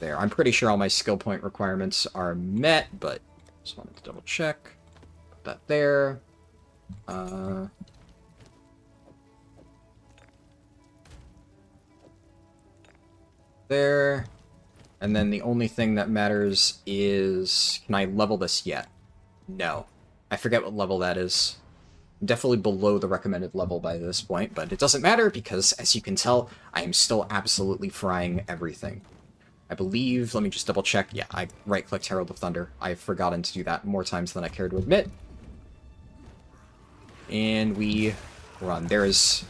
I'm pretty sure all my skill point requirements are met, but just wanted to double check. Put that there. There. And then the only thing that matters is, can I level this yet? No. I forget what level that is. I'm definitely below the recommended level by this point, but it doesn't matter because, as you can tell, I am still absolutely frying everything. I believe, let me just double check. Yeah, I right-clicked Herald of Thunder. I've forgotten to do that more times than I care to admit. And we run. There is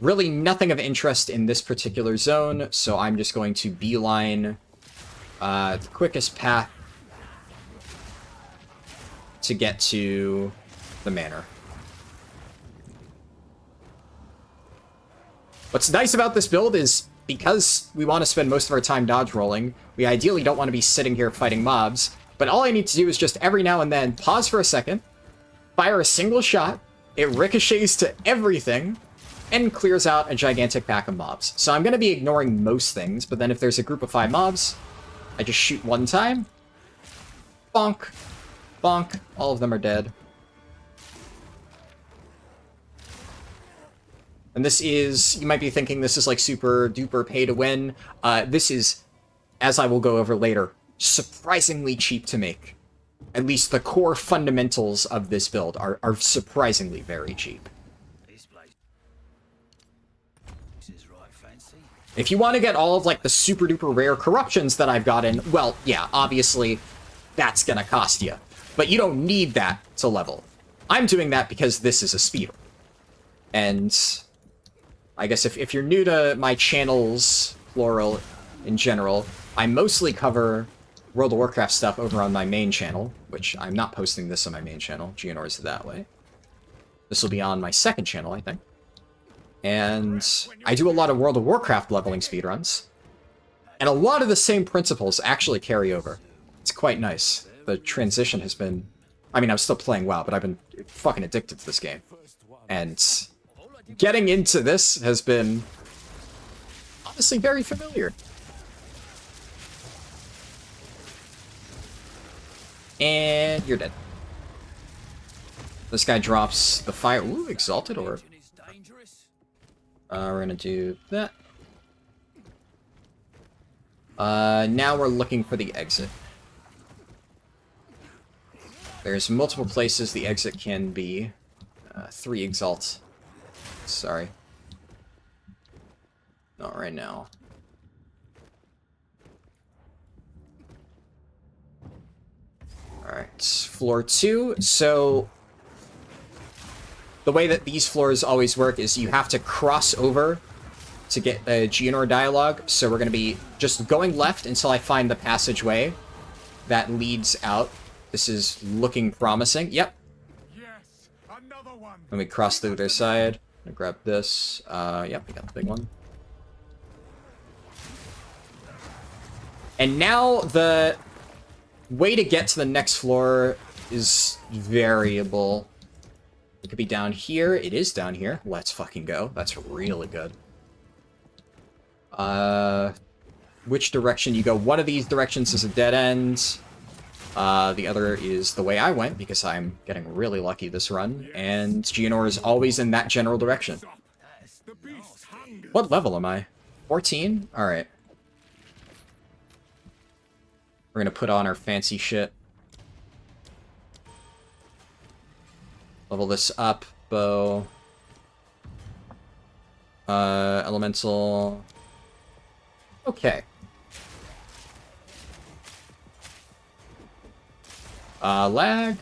really nothing of interest in this particular zone, so I'm just going to beeline the quickest path to get to the manor. What's nice about this build is, because we want to spend most of our time dodge rolling, we ideally don't want to be sitting here fighting mobs, but all I need to do is just every now and then pause for a second, fire a single shot, it ricochets to everything, and clears out a gigantic pack of mobs. So I'm going to be ignoring most things, but then if there's a group of 5 mobs, I just shoot one time, bonk, bonk, all of them are dead. And this is, you might be thinking this is like super duper pay to win. This is, as I will go over later, surprisingly cheap to make. At least the core fundamentals of this build are surprisingly very cheap. If you want to get all of like the super duper rare corruptions that I've gotten, well, yeah, obviously that's gonna cost you. But you don't need that to level. I'm doing that because this is a speedrun. And I guess if you're new to my channels, plural, in general, I mostly cover World of Warcraft stuff over on my main channel, which I'm not posting this on my main channel. Geonor's that way. This will be on my second channel, I think. And I do a lot of World of Warcraft leveling speedruns. And a lot of the same principles actually carry over. It's quite nice. The transition has been... I mean, I'm still playing WoW, but I've been fucking addicted to this game. And getting into this has been honestly very familiar. And you're dead. This guy drops the fire. Ooh, Exalted Orb. We're gonna do that. Now we're looking for the exit. There's multiple places the exit can be. 3 Exalt. Sorry. Not right now. Alright, floor 2. So, the way that these floors always work is you have to cross over to get a Geonor dialogue. So we're going to be just going left until I find the passageway that leads out. This is looking promising. Yep. Yes, another one. Let me cross the other side. I'm gonna grab this. Yep, we got the big one. And now the way to get to the next floor is variable. It could be down here. It is down here. Let's fucking go. That's really good. Which direction you go? One of these directions is a dead end. The other is the way I went, because I'm getting really lucky this run, and Geonor is always in that general direction. What level am I? 14? Alright. We're gonna put on our fancy shit. Level this up, bow. Elemental. Okay. Lag.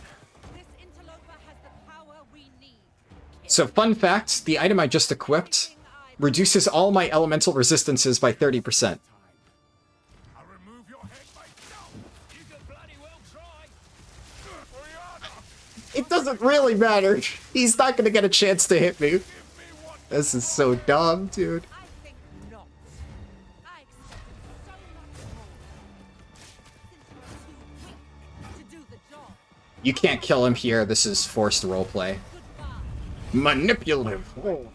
So, fun fact, the item I just equipped reduces all my elemental resistances by 30%. It doesn't really matter. He's not gonna get a chance to hit me. This is so dumb, dude. You can't kill him here. This is forced roleplay. Manipulative. Oh.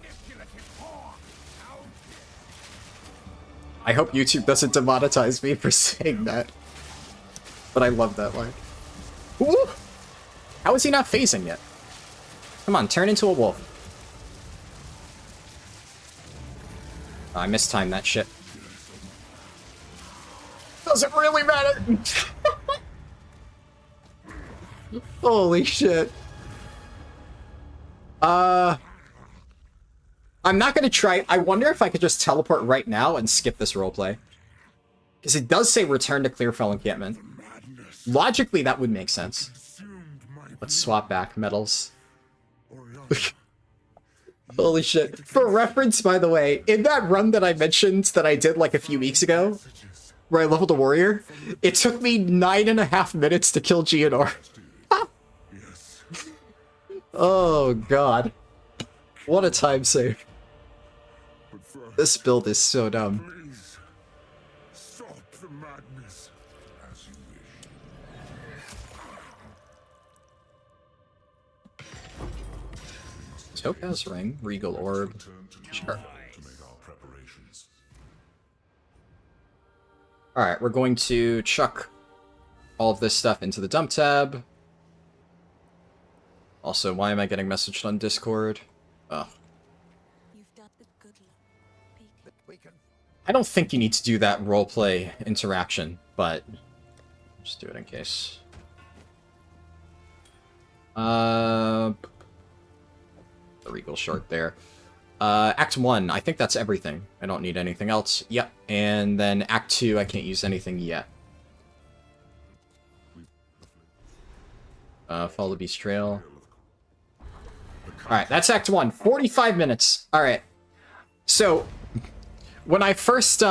I hope YouTube doesn't demonetize me for saying that. But I love that line. Ooh! How is he not phasing yet? Come on, turn into a wolf. Oh, I mistimed that shit. Does it really matter? Holy shit. I'm not gonna try. I wonder if I could just teleport right now and skip this roleplay. Because it does say return to Clearfell encampment. Logically, that would make sense. Let's swap back metals. Holy shit. For reference, by the way, in that run that I mentioned that I did like a few weeks ago, where I leveled a warrior, it took me 9.5 minutes to kill Geonor. Oh god. What a time save. This build is so dumb. Stop the madness. As you wish. Topaz ring, regal orb. Sure. Alright, we're going to chuck all of this stuff into the dump tab. Also, why am I getting messaged on Discord? Oh. I don't think you need to do that roleplay interaction, but just do it in case. The regal short there. Act 1, I think that's everything. I don't need anything else. Yep. And then Act 2, I can't use anything yet. Follow the beast trail. Alright, that's Act 1. 45 minutes. Alright. So, when I first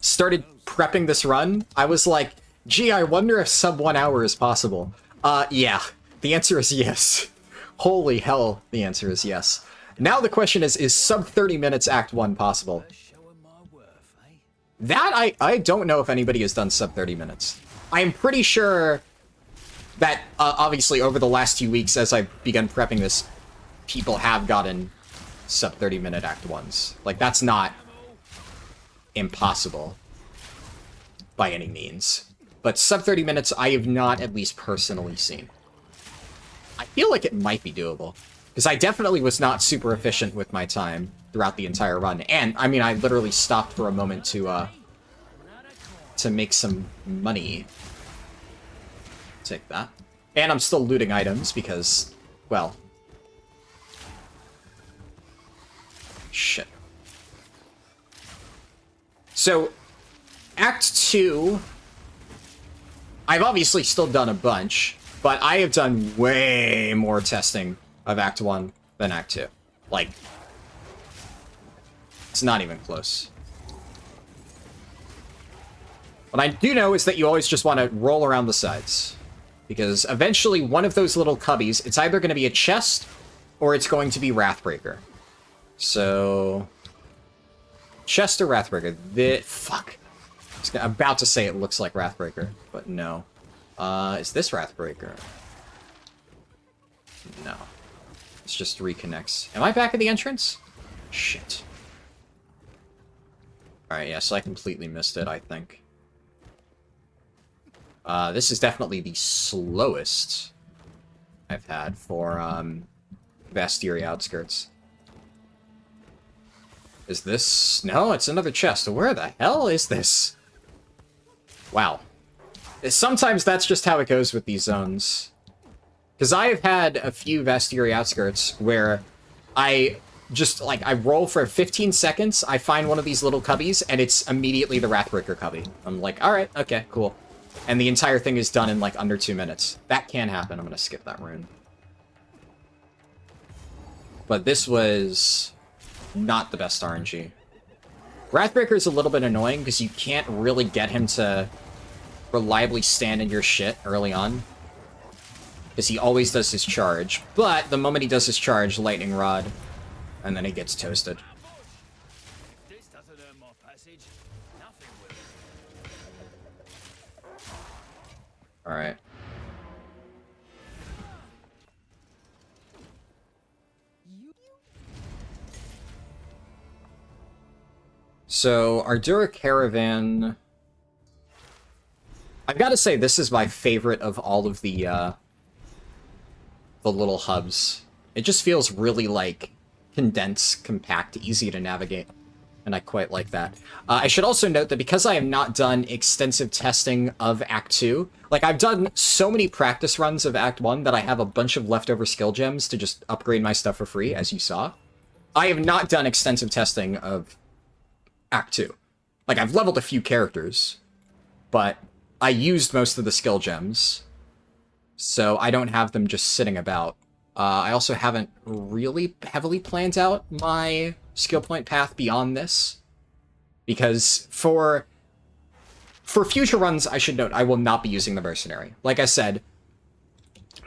started prepping this run, I was like, gee, I wonder if sub 1 hour is possible. Yeah. The answer is yes. Holy hell, the answer is yes. Now the question is sub 30 minutes Act 1 possible? That, I don't know if anybody has done sub 30 minutes. I'm pretty sure that, obviously, over the last few weeks, as I've begun prepping this, people have gotten sub 30-minute Act 1s. Like, that's not impossible by any means. But sub 30 minutes, I have not at least personally seen. I feel like it might be doable. Because I definitely was not super efficient with my time throughout the entire run. And, I mean, I literally stopped for a moment to make some money. Take that. And I'm still looting items because, well... Shit. So, Act 2... I've obviously still done a bunch, but I have done way more testing of Act 1 than Act 2. Like, it's not even close. What I do know is that you always just want to roll around the sides. Because eventually one of those little cubbies, it's either going to be a chest, or it's going to be Wrathbreaker. So... Chest or Wrathbreaker? Fuck. I'm about to say it looks like Wrathbreaker, but no. Is this Wrathbreaker? No. It's just reconnects. Am I back at the entrance? Shit. Alright, yeah, so I completely missed it, I think. This is definitely the slowest I've had for, Vastiri Outskirts. Is this... No, it's another chest. Where the hell is this? Wow. Sometimes that's just how it goes with these zones. Because I have had a few Vastiri Outskirts where I just, like, I roll for 15 seconds, I find one of these little cubbies, and it's immediately the Wrathbreaker cubby. I'm like, alright, okay, cool. And the entire thing is done in, like, under 2 minutes. That can happen. I'm gonna skip that rune. But this was not the best RNG. Wrathbreaker is a little bit annoying because you can't really get him to reliably stand in your shit early on. Because he always does his charge. But the moment he does his charge, Lightning Rod, and then he gets toasted. This doesn't earn my passage. Nothing will. Alright. So, Ardura Caravan... I've got to say, this is my favorite of all of the little hubs. It just feels really, like, condensed, compact, easy to navigate. and I quite like that. I should also note that because I have not done extensive testing of Act 2, like, I've done so many practice runs of Act 1 that I have a bunch of leftover skill gems to just upgrade my stuff for free, as you saw. I have not done extensive testing of Act 2. Like, I've leveled a few characters, but I used most of the skill gems, so I don't have them just sitting about. I also haven't really heavily planned out my skill point path beyond this, because for future runs, I should note, I will not be using the Mercenary. Like I said,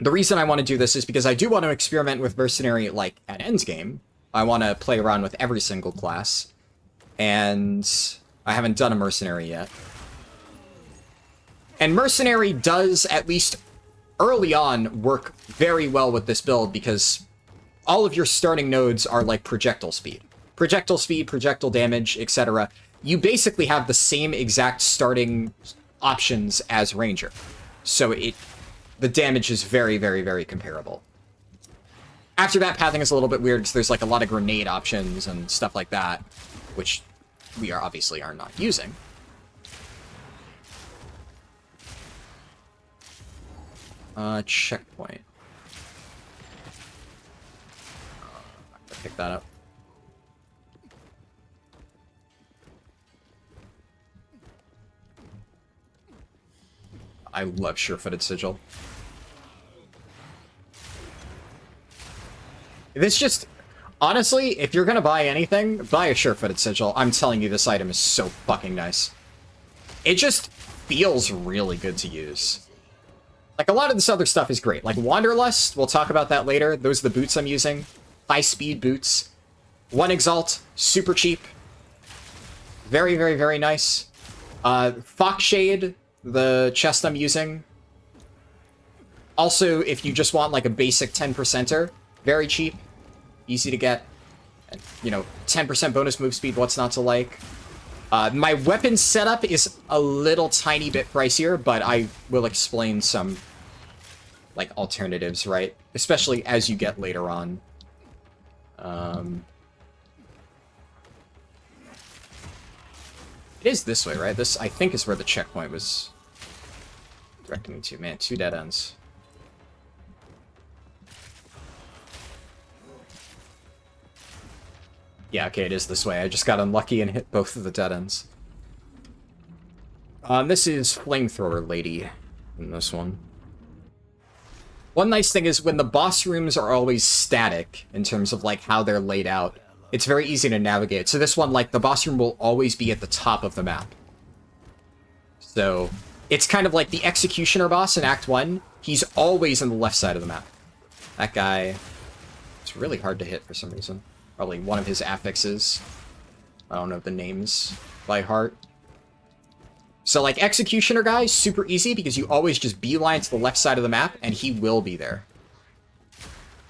the reason I want to do this is because I do want to experiment with Mercenary, like, at endgame. I want to play around with every single class, and I haven't done a Mercenary yet. And Mercenary does, at least early on, work very well with this build, because all of your starting nodes are like projectile speed, projectile damage, etc. You basically have the same exact starting options as Ranger. So the damage is very, very, very comparable. After that, pathing is a little bit weird, because there's like a lot of grenade options and stuff like that, which we obviously are not using. Checkpoint. Pick that up. I love sure-footed sigil. This just... Honestly, if you're gonna buy anything, buy a sure-footed sigil. I'm telling you, this item is so fucking nice. It just feels really good to use. Like, a lot of this other stuff is great. Like, Wanderlust, we'll talk about that later. Those are the boots I'm using. High-speed boots. 1 Exalt, super cheap. Very, very, very nice. Foxshade, the chest I'm using. Also, if you just want, like, a basic 10%er, very cheap. Easy to get. And, you know, 10% bonus move speed, what's not to like? My weapon setup is a little tiny bit pricier, but I will explain some, like, alternatives, right? Especially as you get later on. It is this way, right? This, I think, is where the checkpoint was directing me to. Man, 2 dead ends. Yeah, okay, it is this way. I just got unlucky and hit both of the dead ends. This is Flamethrower Lady in this one. One nice thing is when the boss rooms are always static in terms of, like, how they're laid out, it's very easy to navigate. So this one, like, the boss room will always be at the top of the map. So it's kind of like the Executioner boss in Act 1. He's always on the left side of the map. That guy, it's really hard to hit for some reason. Probably one of his affixes. I don't know the names by heart. So, like, Executioner guy, super easy because you always just beeline to the left side of the map and he will be there.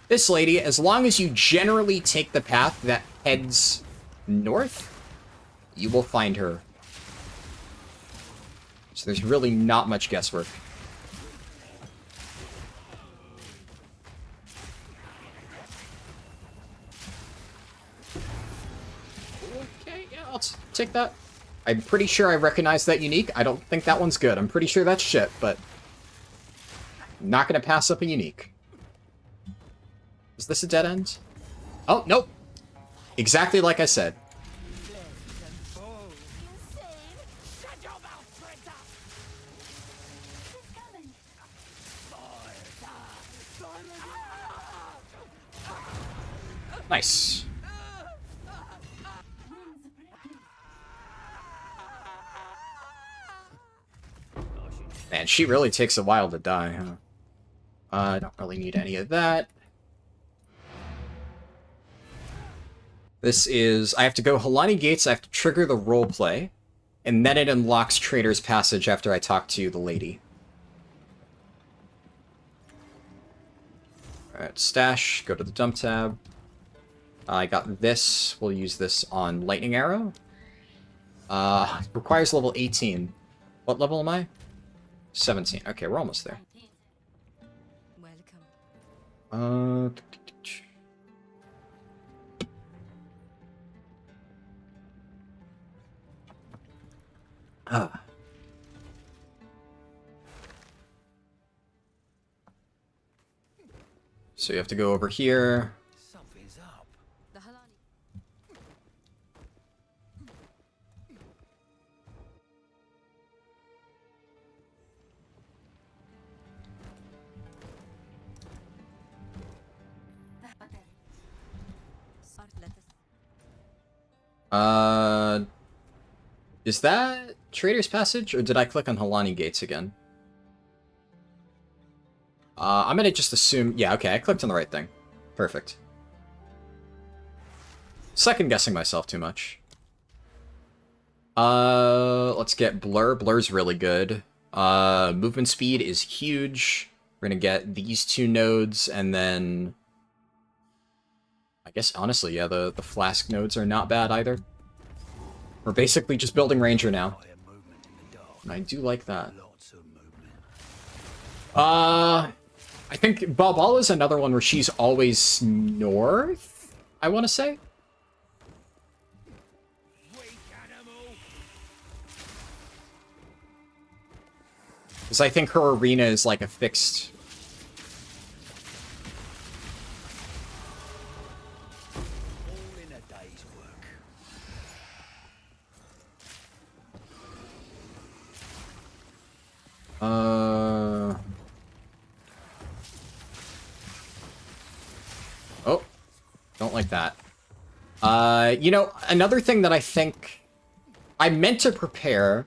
This lady, as long as you generally take the path that heads north, you will find her. So there's really not much guesswork. Okay, yeah, I'll take that. I'm pretty sure I recognize that unique. I don't think that one's good. I'm pretty sure that's shit, but I'm not going to pass up a unique. Is this a dead end? Oh, nope. Exactly like I said. Nice. Man, she really takes a while to die, huh? I don't really need any of that. This is... I have to go Helani Gates, I have to trigger the roleplay, and then it unlocks Trader's Passage after I talk to the lady. Alright, stash, go to the dump tab. I got this. We'll use this on Lightning Arrow. Requires level 18. What level am I? 17. Okay, we're almost there. Ah. So you have to go over here. Something's up. The Halani. Is that Trader's Passage, or did I click on Halani Gates again? I'm gonna just assume... Yeah, okay, I clicked on the right thing. Perfect. Second guessing myself too much. Let's get Blur. Blur's really good. Movement speed is huge. We're gonna get these two nodes, and then... I guess, honestly, yeah, the Flask nodes are not bad either. We're basically just building Ranger now. Quiet movement in the dark. And I do like that. Lots of movement. I think Balbala is another one where she's always north, I want to say. Weak animal. Because I think her arena is like a fixed... All in a day's work. Oh, don't like that. You know, another thing that I think I meant to prepare,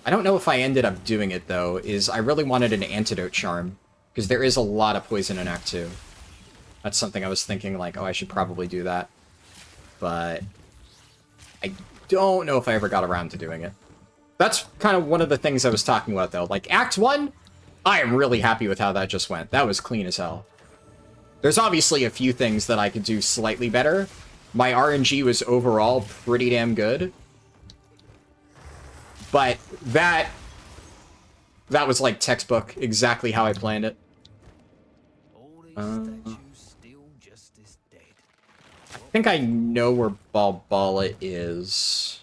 I don't know if I ended up doing it though, is I really wanted an antidote charm, because there is a lot of poison in Act 2. That's something I was thinking like, oh, I should probably do that. But I don't know if I ever got around to doing it. That's kind of one of the things I was talking about though. Like Act 1, I am really happy with how that just went. That was clean as hell. There's obviously a few things that I could do slightly better. My RNG was overall pretty damn good. But that was like textbook, exactly how I planned it. All these statues still just as dead. I think I know where Balbala is.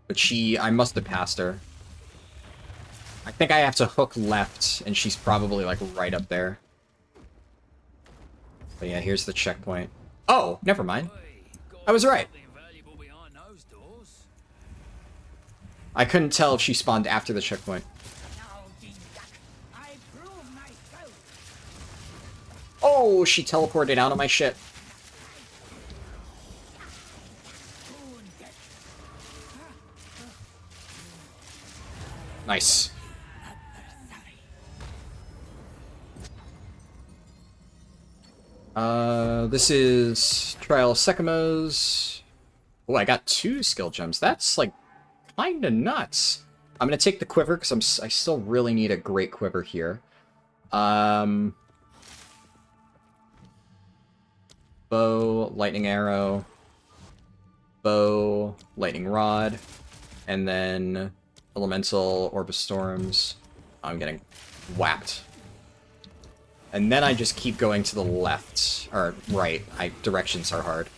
But I must have passed her. I think I have to hook left, and she's probably like right up there. But yeah, here's the checkpoint. Oh, never mind. I was right. Something valuable behind those doors. I couldn't tell if she spawned after the checkpoint. I prove myself. Oh, she teleported out of my shit. Nice. This is Trial of Sekimo's. Oh, I got 2 skill gems. That's, like, kinda nuts. I'm gonna take the quiver, because I still really need a great quiver here. Bow, lightning arrow, bow, lightning rod, and then elemental orb of storms. I'm getting whacked. And then I just keep going to the left, or right. Directions are hard.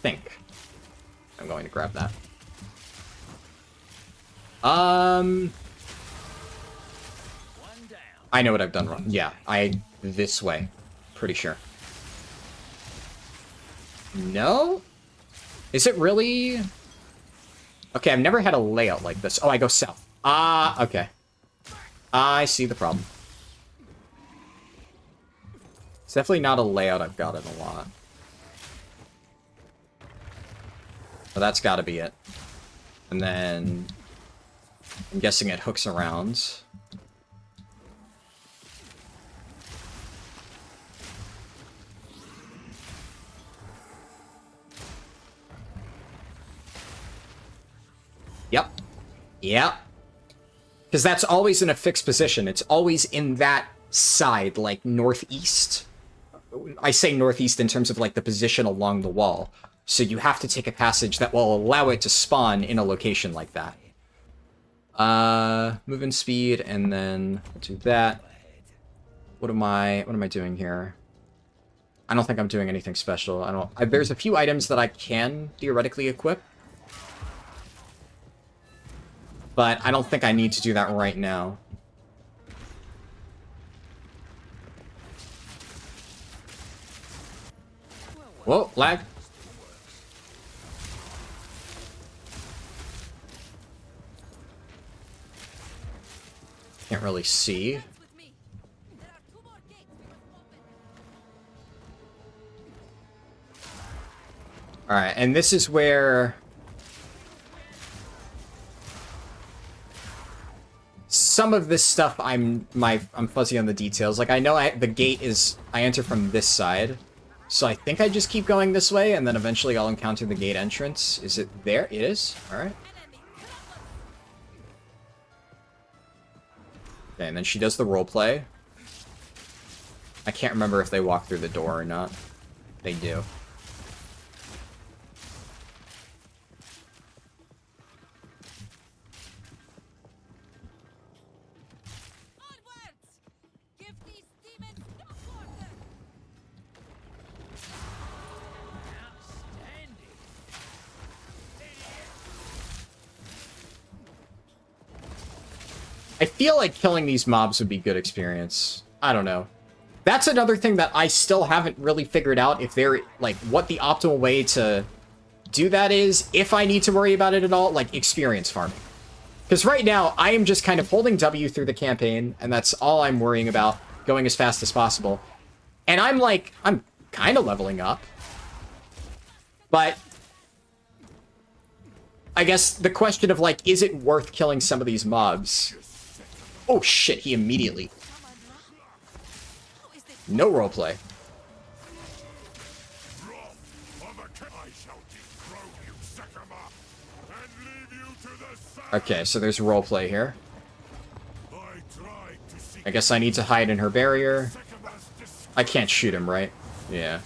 Think. I'm going to grab that. One down. I know what I've done wrong. Yeah, this way. Pretty sure. No? Is it really? Okay, I've never had a layout like this. Oh, I go south. Ah, okay. I see the problem. It's definitely not a layout I've got in a lot. But that's gotta be it. And then... I'm guessing it hooks around. Yep. Yep. Because that's always in a fixed position. It's always in that side, like northeast. I say northeast in terms of like the position along the wall. So you have to take a passage that will allow it to spawn in a location like that. Movement speed, and then we'll do that. What am I doing here? I don't think I'm doing anything special. There's a few items that I can theoretically equip. But I don't think I need to do that right now. Whoa, lag. Can't really see. Alright, and this is where some of this stuff I'm fuzzy on the details. Like I know the gate is I enter from this side. So I think I just keep going this way and then eventually I'll encounter the gate entrance. Is it there? It is. Alright. Okay, and then she does the roleplay. I can't remember if they walk through the door or not. They do. I feel like killing these mobs would be good experience. I don't know. That's another thing that I still haven't really figured out if they're, like, what the optimal way to do that is, if I need to worry about it at all, like, experience farming. Because right now, I am just kind of holding W through the campaign, and that's all I'm worrying about, going as fast as possible. And I'm kind of leveling up. But I guess the question of, like, is it worth killing some of these mobs? Oh shit, he immediately... No roleplay. Okay, so there's roleplay here. I guess I need to hide in her barrier. I can't shoot him, right? Yeah.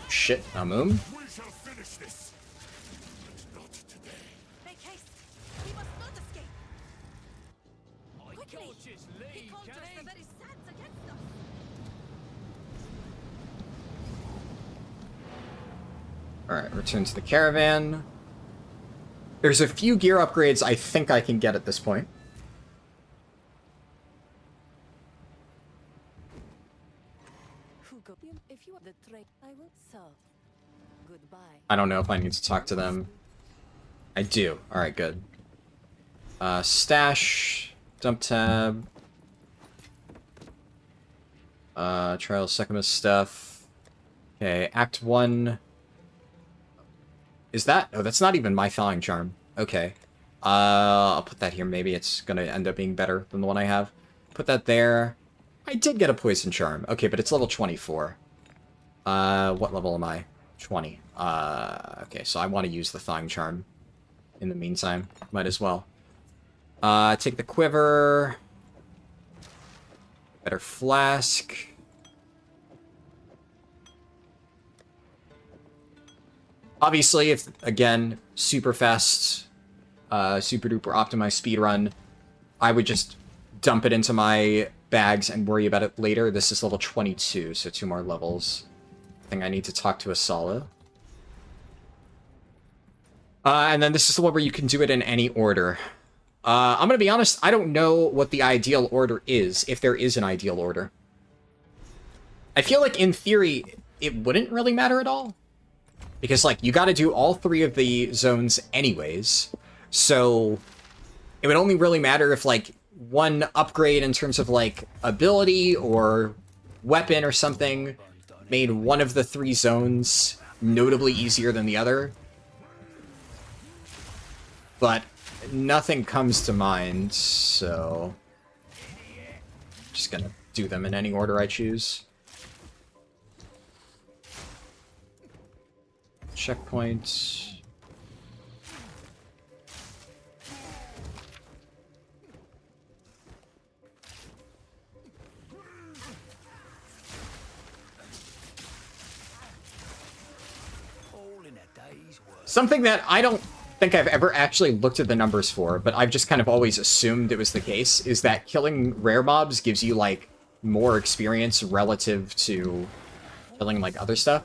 Shit, Amum. Alright, return to the caravan. There's a few gear upgrades I think I can get at this point. I don't know if I need to talk to them. I do. Alright, good. Stash. Dump tab. Trial Secumus stuff. Okay, Act 1. Is that? Oh, that's not even my Thawing Charm. Okay. I'll put that here. Maybe it's gonna end up being better than the one I have. Put that there. I did get a Poison Charm. Okay, but it's level 24. What level am I? 20. Okay, so I want to use the Thawing Charm. In the meantime, might as well. Take the Quiver. Better Flask. Obviously, if, again, super fast, super duper optimized speedrun, I would just dump it into my bags and worry about it later. This is level 22, so 2 more levels. I think I need to talk to Asala. And then this is the one where you can do it in any order. I'm gonna be honest, I don't know what the ideal order is, if there is an ideal order. I feel like, in theory, it wouldn't really matter at all. Because, like, you gotta do all 3 of the zones anyways. So, it would only really matter if, like, one upgrade in terms of, like, ability or weapon or something made one of the 3 zones notably easier than the other. But nothing comes to mind, so... just gonna do them in any order I choose. Checkpoint. All in a day's Something that I don't think I've ever actually looked at the numbers for, but I've just kind of always assumed it was the case, is that killing rare mobs gives you, like, more experience relative to killing, like, other stuff.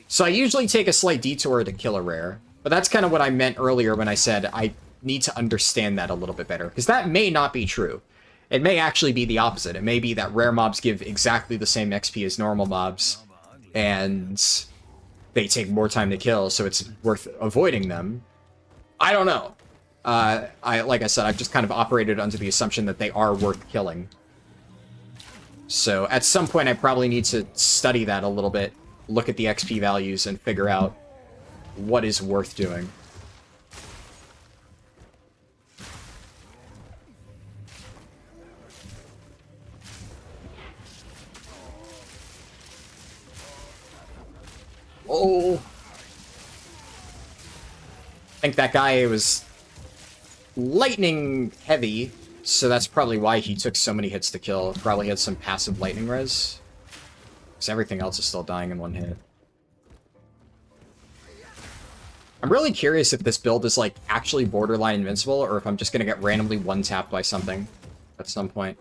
So I usually take a slight detour to kill a rare, but that's kind of what I meant earlier when I said I need to understand that a little bit better, because that may not be true. It may actually be the opposite. It may be that rare mobs give exactly the same XP as normal mobs, and they take more time to kill, so it's worth avoiding them. I don't know. Like I said, I've just kind of operated under the assumption that they are worth killing. So at some point, I probably need to study that a little bit, look at the XP values, and figure out what is worth doing. Oh! I think that guy was lightning heavy, so that's probably why he took so many hits to kill. Probably had some passive lightning res. Because everything else is still dying in one hit. I'm really curious if this build is, like, actually borderline invincible, or if I'm just gonna get randomly one-tapped by something at some point.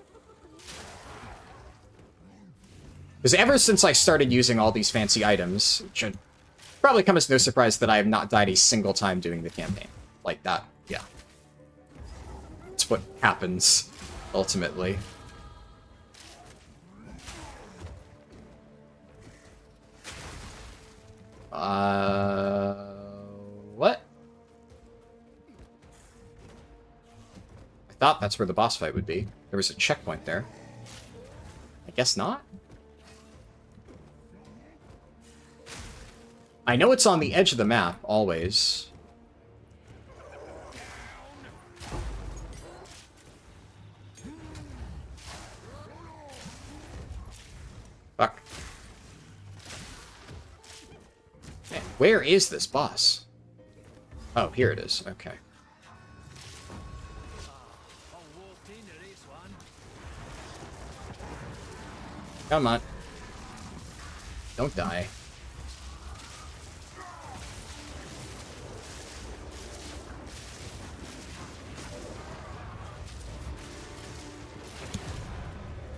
Because ever since I started using all these fancy items, it should probably come as no surprise that I have not died a single time doing the campaign. Like that, yeah. It's what happens, ultimately. What? I thought that's where the boss fight would be. There was a checkpoint there. I guess not? I know it's on the edge of the map, always. Fuck. Man, where is this boss? Oh, here it is. Okay. Come on. Don't die.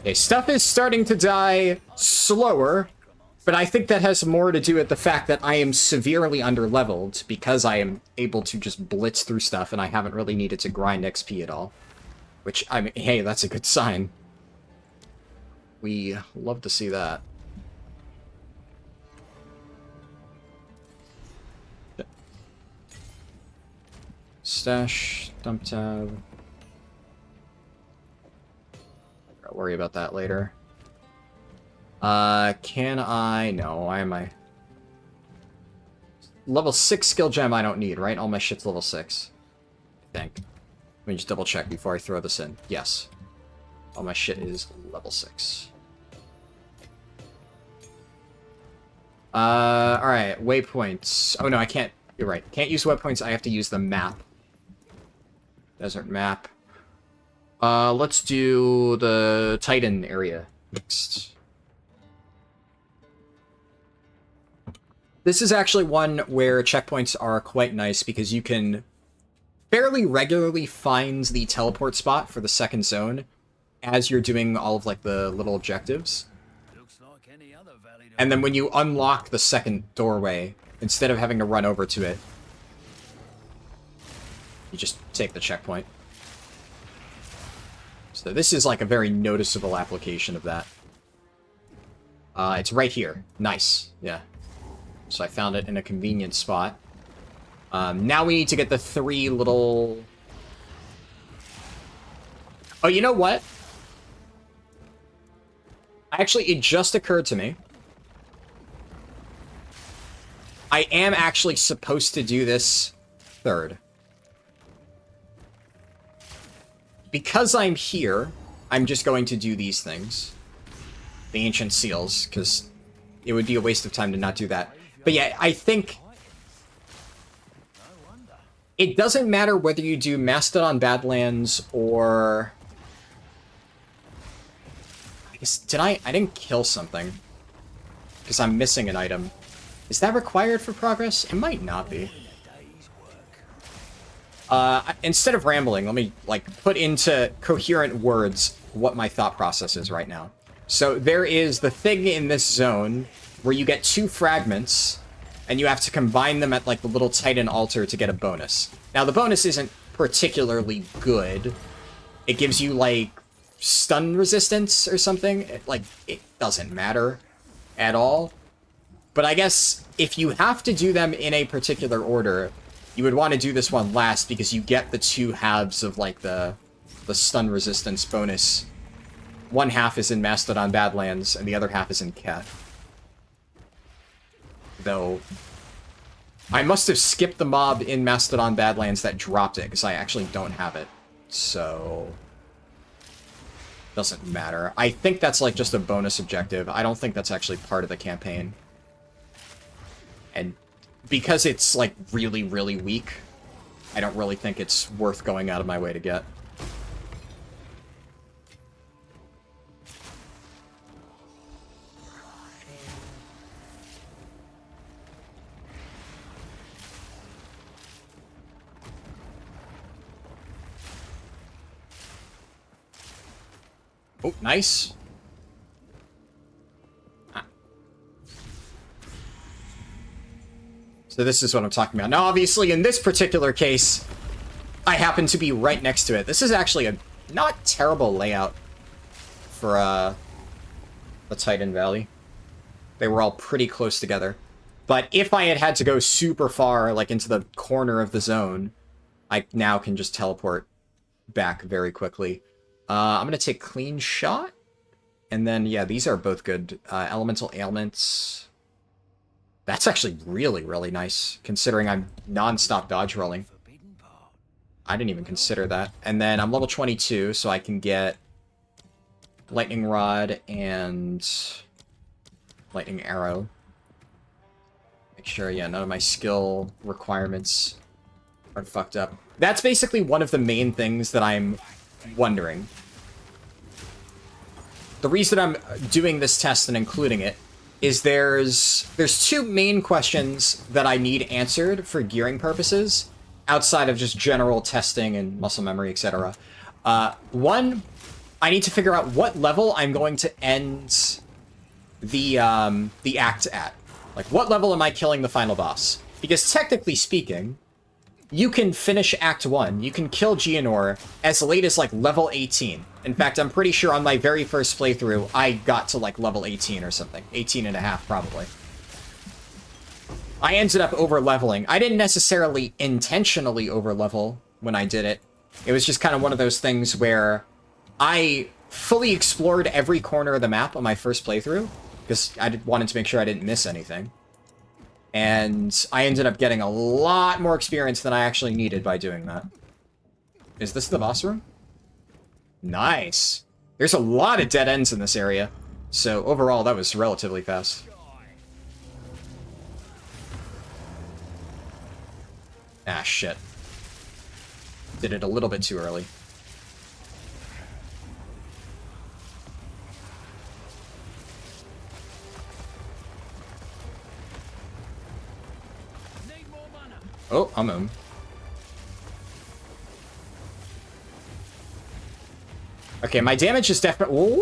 Okay, stuff is starting to die slower, but I think that has more to do with the fact that I am severely underleveled because I am able to just blitz through stuff and I haven't really needed to grind XP at all. Which, I mean, hey, that's a good sign. We love to see that. Stash, dump tab. I'll worry about that later. Can I? No, why am I? Level 6 skill gem I don't need, right? All my shit's level 6. I think. Let me just double check before I throw this in. Yes. All my shit is level 6. Alright, waypoints. Oh no, I can't. You're right. Can't use waypoints, I have to use the map. Desert map. Let's do the Titan area next. This is actually one where checkpoints are quite nice because you can fairly regularly find the teleport spot for the second zone as you're doing all of like the little objectives. And then when you unlock the second doorway, instead of having to run over to it, you just take the checkpoint. So this is like a very noticeable application of that. It's right here. Nice. Yeah. So I found it in a convenient spot. Now we need to get the 3 little... Oh, you know what? Actually, it just occurred to me. I am actually supposed to do this third. Because I'm here, I'm just going to do these things. The Ancient Seals, because it would be a waste of time to not do that. But yeah, I think... It doesn't matter whether you do Mastodon Badlands or... I guess, I didn't kill something. Because I'm missing an item. Is that required for progress? It might not be. Instead of rambling, let me, like, put into coherent words what my thought process is right now. So there is the thing in this zone where you get 2 fragments, and you have to combine them at, like, the little Titan altar to get a bonus. Now, the bonus isn't particularly good. It gives you, like, stun resistance or something. It doesn't matter at all. But I guess if you have to do them in a particular order, you would want to do this one last because you get the 2 halves of, like, the stun resistance bonus. One half is in Mastodon Badlands, and the other half is in Keth. Though, I must have skipped the mob in Mastodon Badlands that dropped it, because I actually don't have it. So, doesn't matter. I think that's, like, just a bonus objective. I don't think that's actually part of the campaign. And because it's, like, really, really weak, I don't really think it's worth going out of my way to get. Oh, nice. So this is what I'm talking about. Now, obviously, in this particular case, I happen to be right next to it. This is actually a not terrible layout for the Titan Valley. They were all pretty close together. But if I had to go super far, like into the corner of the zone, I now can just teleport back very quickly. I'm going to take Clean Shot. And then, yeah, these are both good. Elemental Ailments. That's actually really, really nice, considering I'm non-stop dodge rolling. I didn't even consider that. And then I'm level 22, so I can get Lightning Rod and Lightning Arrow. Make sure, yeah, none of my skill requirements are fucked up. That's basically one of the main things that I'm wondering. The reason I'm doing this test and including it is there's 2 main questions that I need answered for gearing purposes, outside of just general testing and muscle memory, etc. One, I need to figure out what level I'm going to end the act at. Like, what level am I killing the final boss? Because technically speaking, you can finish Act 1, you can kill Geonor as late as, like, level 18. In fact, I'm pretty sure on my very first playthrough, I got to, like, level 18 or something. 18 and a half, probably. I ended up over-leveling. I didn't necessarily intentionally over-level when I did it. It was just kind of one of those things where I fully explored every corner of the map on my first playthrough, because I wanted to make sure I didn't miss anything. And I ended up getting a lot more experience than I actually needed by doing that. Is this the boss room? Nice. There's a lot of dead ends in this area. So overall, that was relatively fast. Ah, shit. Did it a little bit too early. Oh, I'm in. Okay, my damage is definitely...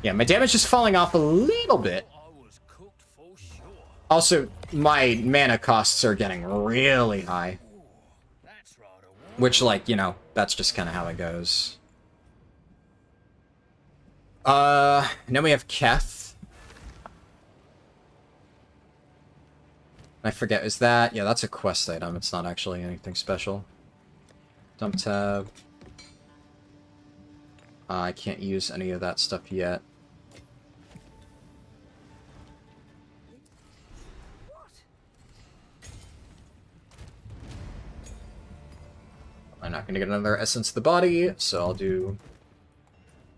Yeah, my damage is falling off a little bit. Also, my mana costs are getting really high. Which, like, you know, that's just kind of how it goes. And then we have Keth. I forget, is that... Yeah, that's a quest item. It's not actually anything special. Dump tab. I can't use any of that stuff yet. I'm not going to get another Essence of the Body, so I'll do...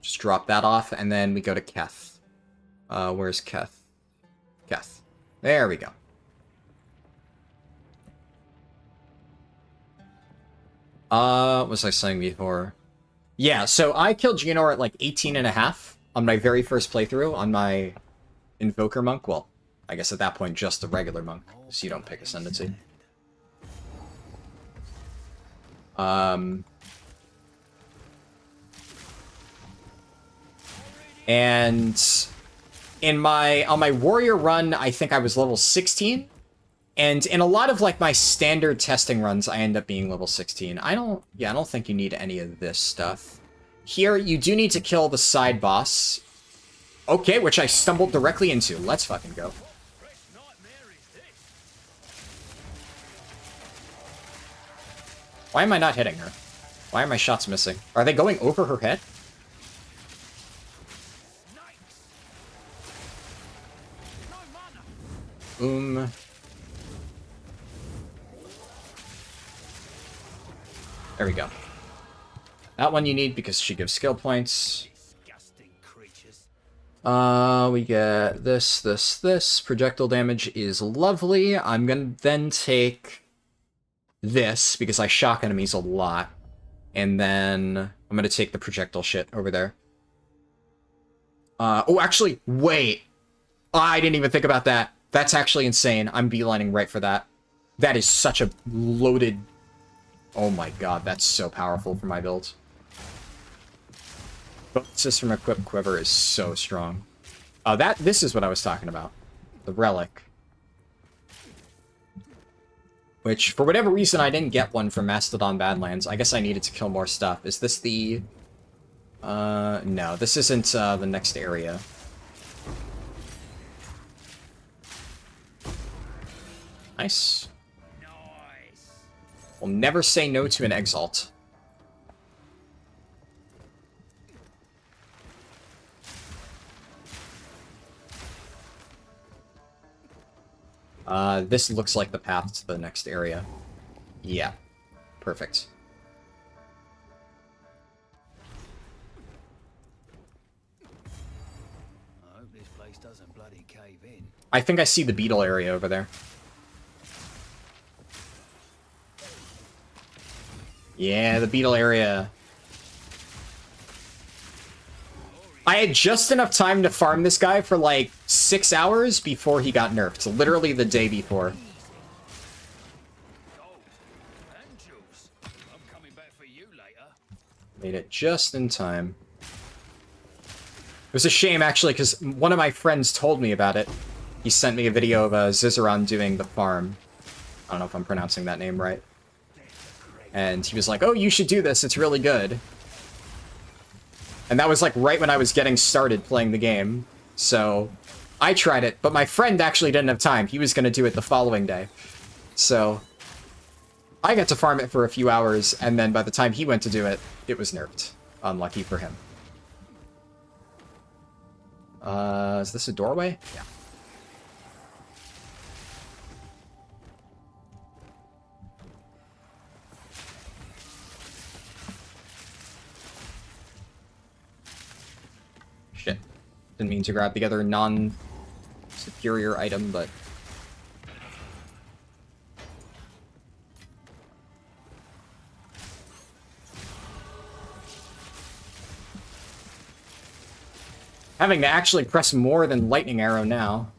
Just drop that off, and then we go to Keth. Where's Keth? Keth. There we go. What was I saying before? Yeah, so I killed Geonor at like 18 and a half on my very first playthrough on my Invoker Monk. Well, I guess at that point just the regular Monk, so you don't pick Ascendancy. And on my warrior run, I think I was level 16. And in a lot of like my standard testing runs, I end up being level 16. I don't think you need any of this stuff. Here, you do need to kill the side boss. Okay, which I stumbled directly into. Let's fucking go. Why am I not hitting her? Why are my shots missing? Are they going over her head? There we go. That one you need because she gives skill points. We get this. Projectile damage is lovely. I'm gonna then take this because I shock enemies a lot. And then I'm gonna take the projectile shit over there. Oh, actually, wait. I didn't even think about that. That's actually insane. I'm beelining right for that. That is such a loaded... Oh my god, that's so powerful for my build. Bonuses from Equip Quiver is so strong. This is what I was talking about. The Relic. Which, for whatever reason, I didn't get one from Mastodon Badlands. I guess I needed to kill more stuff. Is this the... no, this isn't, the next area. Nice. We'll never say no to an Exalt. This looks like the path to the next area. Yeah. Perfect. I hope this place doesn't bloody cave in. I think I see the beetle area over there. Yeah, the beetle area. I had just enough time to farm this guy for like 6 hours before he got nerfed. Literally the day before. Made it just in time. It was a shame, actually, because one of my friends told me about it. He sent me a video of Zizaron doing the farm. I don't know if I'm pronouncing that name right. And he was like, oh, you should do this, it's really good. And that was like right when I was getting started playing the game. So I tried it, but my friend actually didn't have time. He was going to do it the following day. So I got to farm it for a few hours, and then by the time he went to do it, it was nerfed. Unlucky for him. Is this a doorway? Yeah. Shit. Didn't mean to grab the other non-superior item, but... Having to actually press more than lightning arrow now.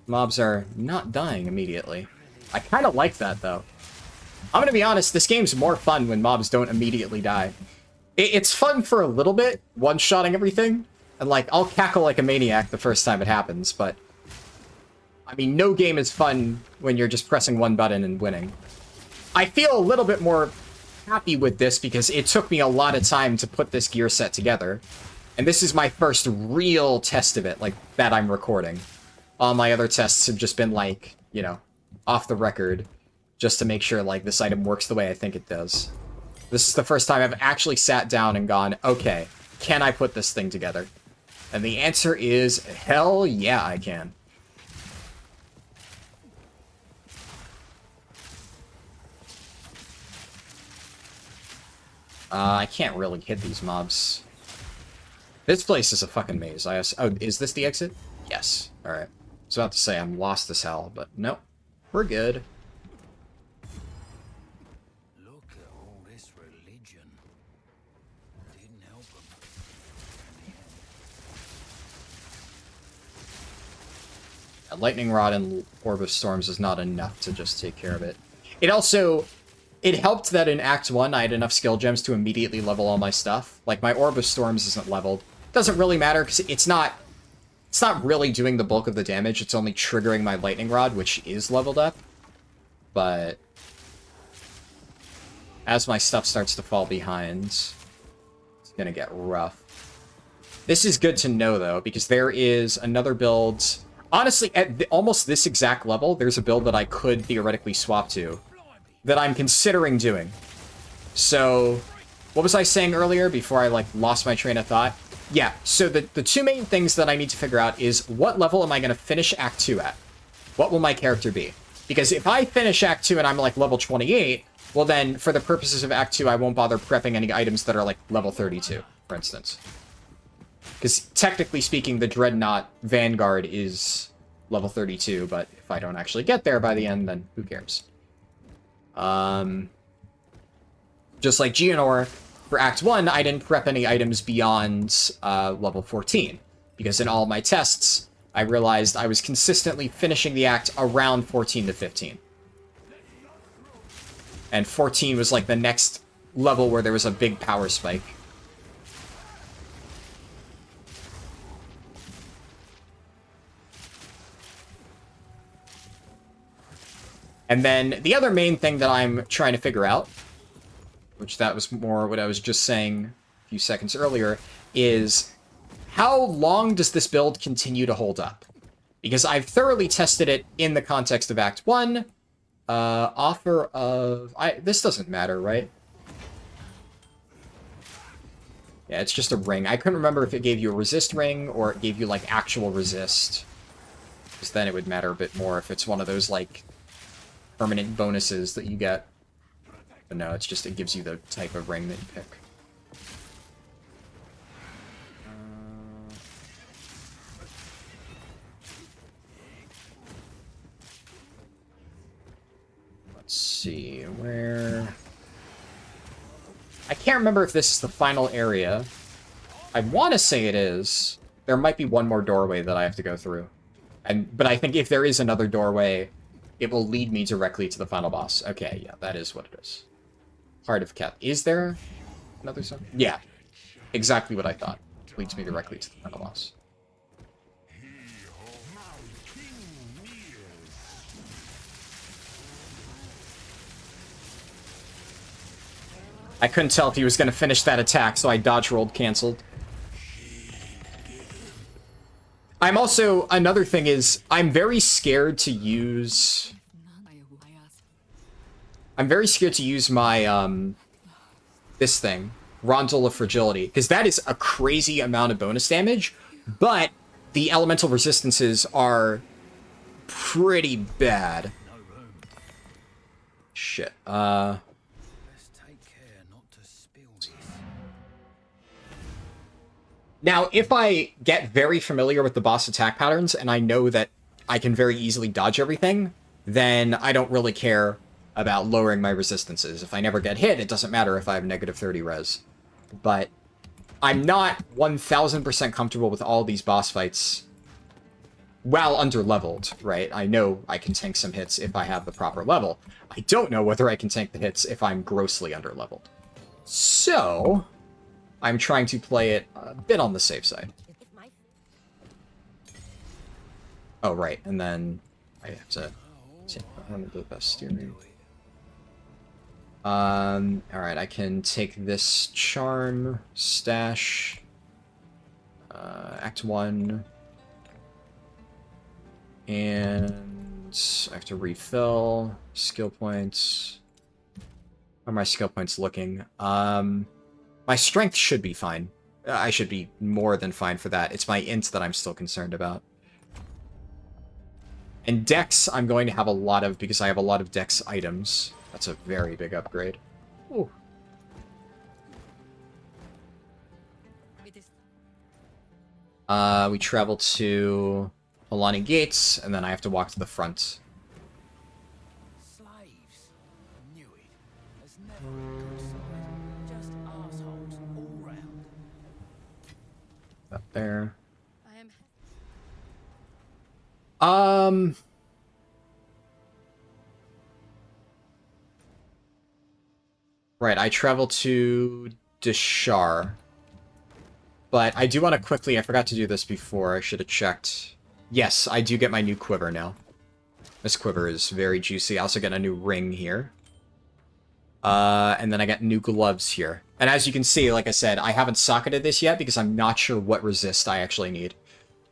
Mobs are not dying immediately. I kind of like that, though. I'm gonna be honest, this game's more fun when mobs don't immediately die. It's fun for a little bit, one-shotting everything, and like, I'll cackle like a maniac the first time it happens, but... I mean, no game is fun when you're just pressing one button and winning. I feel a little bit more happy with this because it took me a lot of time to put this gear set together. And this is my first real test of it, like, that I'm recording. All my other tests have just been, like, you know, off the record, just to make sure, like, this item works the way I think it does. This is the first time I've actually sat down and gone, okay, can I put this thing together? And the answer is, hell yeah, I can. I can't really hit these mobs. This place is a fucking maze. Oh, is this the exit? Yes. Alright. I was about to say I'm lost as hell, but nope. We're good. Look at all this religion. Didn't help them. A lightning rod and orb of storms is not enough to just take care of it. It also... It helped that in Act 1 I had enough skill gems to immediately level all my stuff. Like, my Orb of Storms isn't leveled. Doesn't really matter, because it's not really doing the bulk of the damage, it's only triggering my Lightning Rod, which is leveled up. But as my stuff starts to fall behind, it's gonna get rough. This is good to know, though, because there is another build. Honestly, at almost this exact level, there's a build that I could theoretically swap to that I'm considering doing. So, what was I saying earlier before I, like, lost my train of thought? Yeah, so the two main things that I need to figure out is what level am I going to finish Act 2 at? What will my character be? Because if I finish Act 2 and I'm, like, level 28, well then, for the purposes of Act 2, I won't bother prepping any items that are, like, level 32, for instance. Because, technically speaking, the Dreadnought Vanguard is level 32, but if I don't actually get there by the end, then who cares? Just like Geonor, for Act 1, I didn't prep any items beyond level 14, because in all my tests, I realized I was consistently finishing the act around 14 to 15. And 14 was like the next level where there was a big power spike. And then the other main thing that I'm trying to figure out, which that was more what I was just saying a few seconds earlier, is how long does this build continue to hold up? Because I've thoroughly tested it in the context of Act 1. Offer of... this doesn't matter, right? Yeah, it's just a ring. I couldn't remember if it gave you a resist ring or it gave you, like, actual resist. Because then it would matter a bit more if it's one of those, like, permanent bonuses that you get. But no, it's just, it gives you the type of ring that you pick. Let's see, where... I can't remember if this is the final area. I want to say it is. There might be one more doorway that I have to go through. But I think if there is another doorway, it will lead me directly to the final boss. Okay, yeah, that is what it is. Heart of Keth. Is there another zone? Yeah, exactly what I thought. Leads me directly to the final boss. I couldn't tell if he was going to finish that attack, so I dodge rolled canceled. I'm also... Another thing is, I'm very scared to use... I'm very scared to use my, this thing, Rondel of Fragility, because that is a crazy amount of bonus damage, but the elemental resistances are pretty bad. Shit, Let's take care not to spill this. Now, if I get very familiar with the boss attack patterns, and I know that I can very easily dodge everything, then I don't really care about lowering my resistances. If I never get hit, it doesn't matter if I have negative 30 res. But I'm not 1000% comfortable with all these boss fights while under-leveled, right? I know I can tank some hits if I have the proper level. I don't know whether I can tank the hits if I'm grossly under-leveled. So, I'm trying to play it a bit on the safe side. Oh, right, and then I have to take one of the best steering. Alright, I can take this charm, stash, Act 1, and I have to refill skill points. How are my skill points looking? My strength should be fine. I should be more than fine for that. It's my int that I'm still concerned about. And dex, I'm going to have a lot of, because I have a lot of dex items. That's a very big upgrade. Ooh. We travel to Alani Gates, and then I have to walk to the front. Slaves. Knew it. There's never a good side. Just assholes all round. Up there. I am. Right, I travel to Deshar. But I do want to quickly... I forgot to do this before. I should have checked. Yes, I do get my new quiver now. This quiver is very juicy. I also get a new ring here. And then I get new gloves here. And as you can see, like I said, I haven't socketed this yet because I'm not sure what resist I actually need.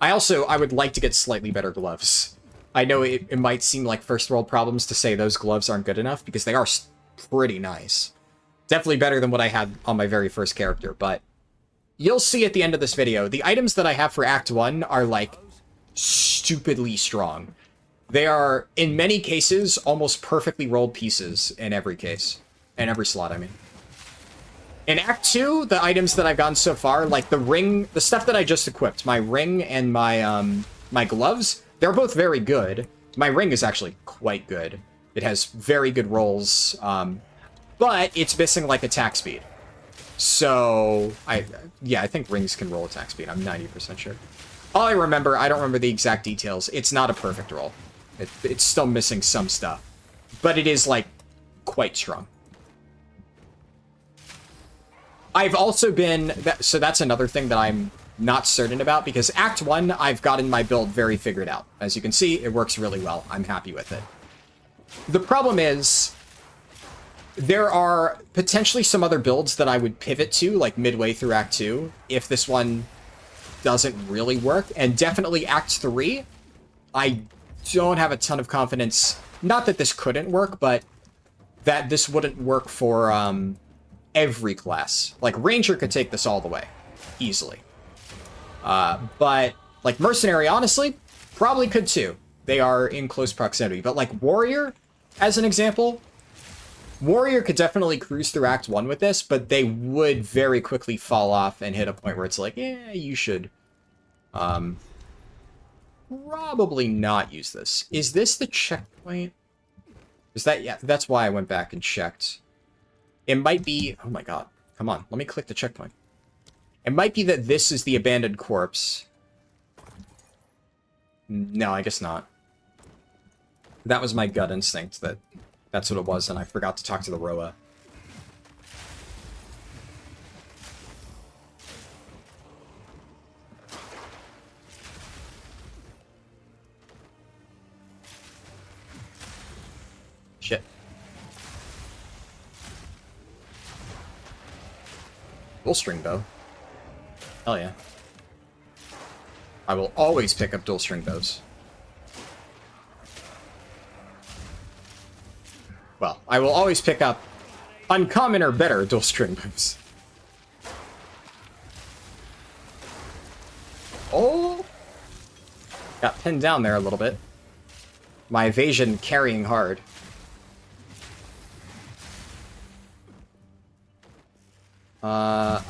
I would like to get slightly better gloves. I know it might seem like first world problems to say those gloves aren't good enough because they are pretty nice. Definitely better than what I had on my very first character, but you'll see at the end of this video, the items that I have for Act 1 are, like, stupidly strong. They are, in many cases, almost perfectly rolled pieces in every case. In every slot, I mean. In Act 2, the items that I've gotten so far, like the ring, the stuff that I just equipped, my ring and my gloves, they're both very good. My ring is actually quite good. It has very good rolls, but it's missing, like, attack speed. So, I think rings can roll attack speed. I'm 90% sure. All I don't remember the exact details. It's not a perfect roll. It's still missing some stuff. But it is, like, quite strong. I've also been... So that's another thing that I'm not certain about, because Act 1, I've gotten my build very figured out. As you can see, it works really well. I'm happy with it. The problem is... there are potentially some other builds that I would pivot to, like, midway through Act 2, if this one doesn't really work. And definitely Act 3, I don't have a ton of confidence. Not that this couldn't work, but that this wouldn't work for every class. Like, Ranger could take this all the way, easily. But, like, Mercenary, honestly, probably could too. They are in close proximity. But, like, Warrior, as an example... Warrior could definitely cruise through Act 1 with this, but they would very quickly fall off and hit a point where it's like, yeah, you should probably not use this. Is this the checkpoint? Is that... yeah, that's why I went back and checked. It might be... oh my god. Come on, let me click the checkpoint. It might be that this is the abandoned corpse. No, I guess not. That was my gut instinct that... that's what it was, and I forgot to talk to the Roa. Shit. Dual string bow. Hell yeah. I will always pick up dual string bows. Well, I will always pick up uncommon or better dual string bows. Oh! Got pinned down there a little bit. My evasion carrying hard.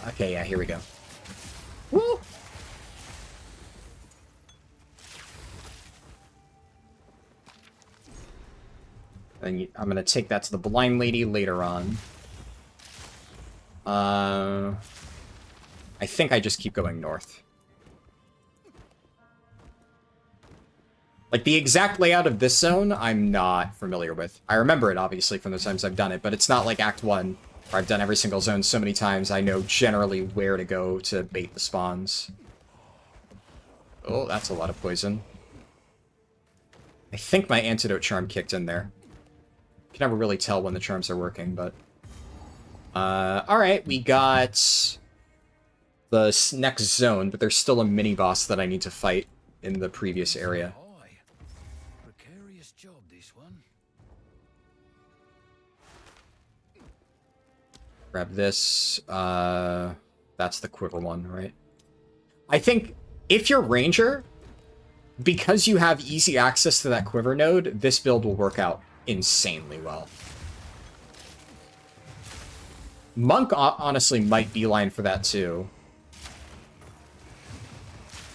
Okay, yeah, here we go. Woo! And I'm gonna take that to the blind lady later on. I think I just keep going north. Like, the exact layout of this zone, I'm not familiar with. I remember it, obviously, from the times I've done it, but it's not like Act 1, where I've done every single zone so many times, I know generally where to go to bait the spawns. Oh, that's a lot of poison. I think my antidote charm kicked in there. You can never really tell when the charms are working, but... alright, we got the next zone, but there's still a mini-boss that I need to fight in the previous area. Precarious job, this one. Grab this. That's the quiver one, right? I think if you're Ranger, because you have easy access to that quiver node, this build will work out insanely well. Monk honestly might beeline for that too.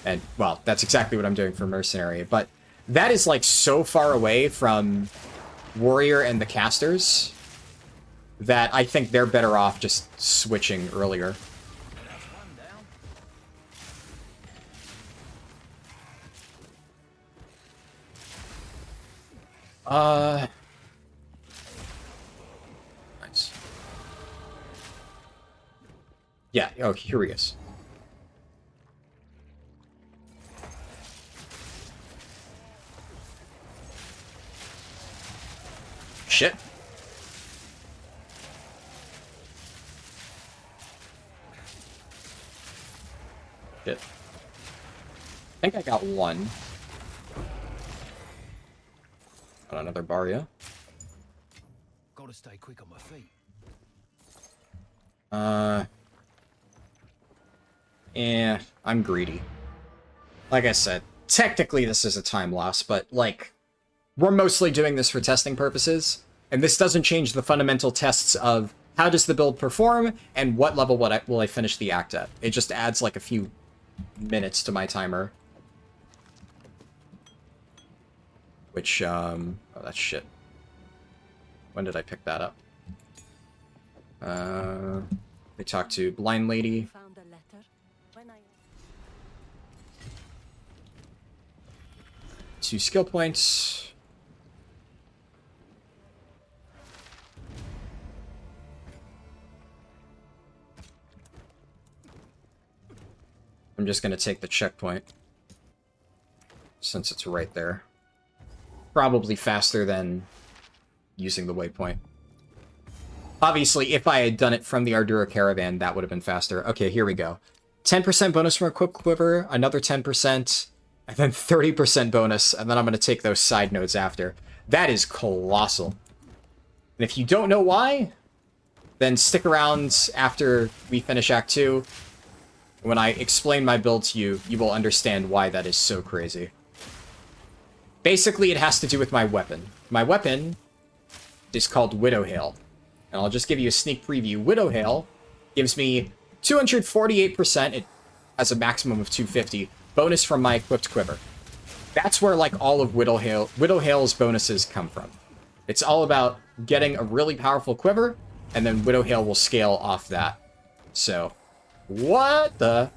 And, well, that's exactly what I'm doing for Mercenary, but that is, like, so far away from Warrior and the casters that I think they're better off just switching earlier. Nice. Yeah, oh, here he is. Shit. Shit. I think I got one. Got another Barya. Gotta stay quick on my feet. Yeah, I'm greedy. Like I said, technically this is a time loss, but, like, we're mostly doing this for testing purposes, and this doesn't change the fundamental tests of how does the build perform, and what level will I finish the act at. It just adds, like, a few minutes to my timer. Which, oh, that's shit. When did I pick that up? They talked to Blind Lady. Found a letter. When I 2 skill points. I'm just gonna take the checkpoint, since it's right there. Probably faster than using the waypoint. Obviously, if I had done it from the Ardura Caravan, that would have been faster. Okay, here we go. 10% bonus from Equip Quiver, another 10%, and then 30% bonus, and then I'm going to take those side nodes after. That is colossal. And if you don't know why, then stick around after we finish Act 2. When I explain my build to you, you will understand why that is so crazy. Basically, it has to do with my weapon. My weapon is called Widow Hail. And I'll just give you a sneak preview. Widow Hail gives me 248%. It has a maximum of 250. Bonus from my equipped quiver. That's where, like, all of Widow Hail's bonuses come from. It's all about getting a really powerful quiver, and then Widow Hail will scale off that. So, what the...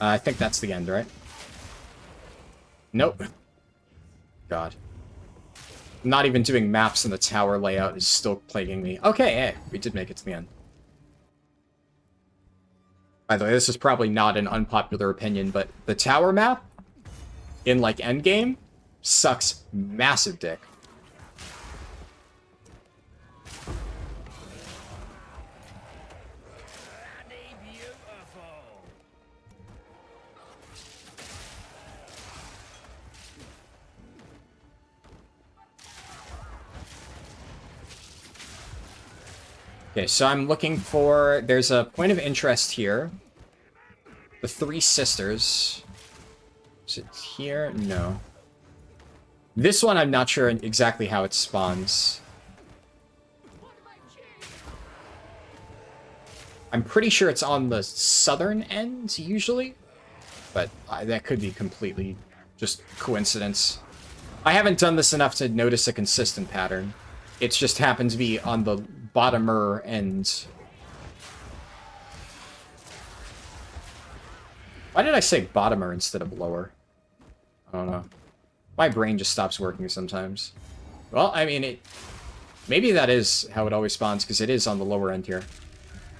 I think that's the end, right? Nope. God. Not even doing maps in the tower layout is still plaguing me. Okay, hey, we did make it to the end. By the way, this is probably not an unpopular opinion, but the tower map in, like, endgame sucks massive dick. Okay, so I'm looking for... There's a point of interest here. The Three Sisters. Is it here? No. This one, I'm not sure exactly how it spawns. I'm pretty sure it's on the southern end, usually. But that could be completely just coincidence. I haven't done this enough to notice a consistent pattern. It's just happened to be on the bottomer end. Why did I say bottomer instead of lower? I don't know. My brain just stops working sometimes. Well, I mean, maybe that is how it always spawns, because it is on the lower end here.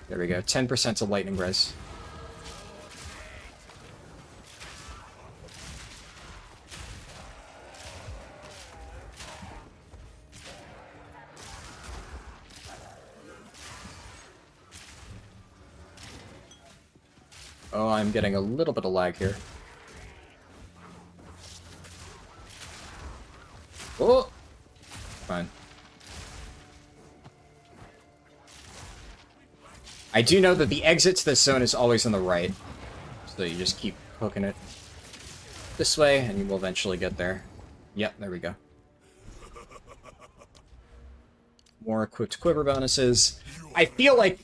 There we go. 10% to lightning res. Oh, I'm getting a little bit of lag here. Oh! Fine. I do know that the exit to this zone is always on the right. So you just keep hooking it this way, and you will eventually get there. Yep, there we go. More equipped quiver bonuses. I feel like...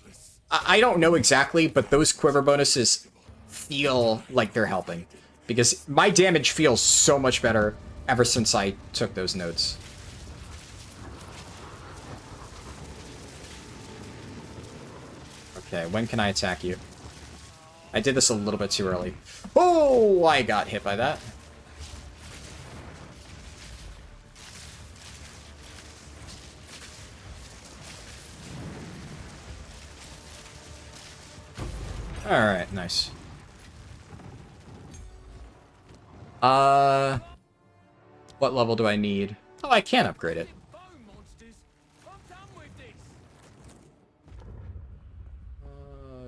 I don't know exactly, but those quiver bonuses feel like they're helping. Because my damage feels so much better ever since I took those nodes. Okay, when can I attack you? I did this a little bit too early. Oh, I got hit by that. Alright, nice. What level do I need? Oh, I can upgrade it.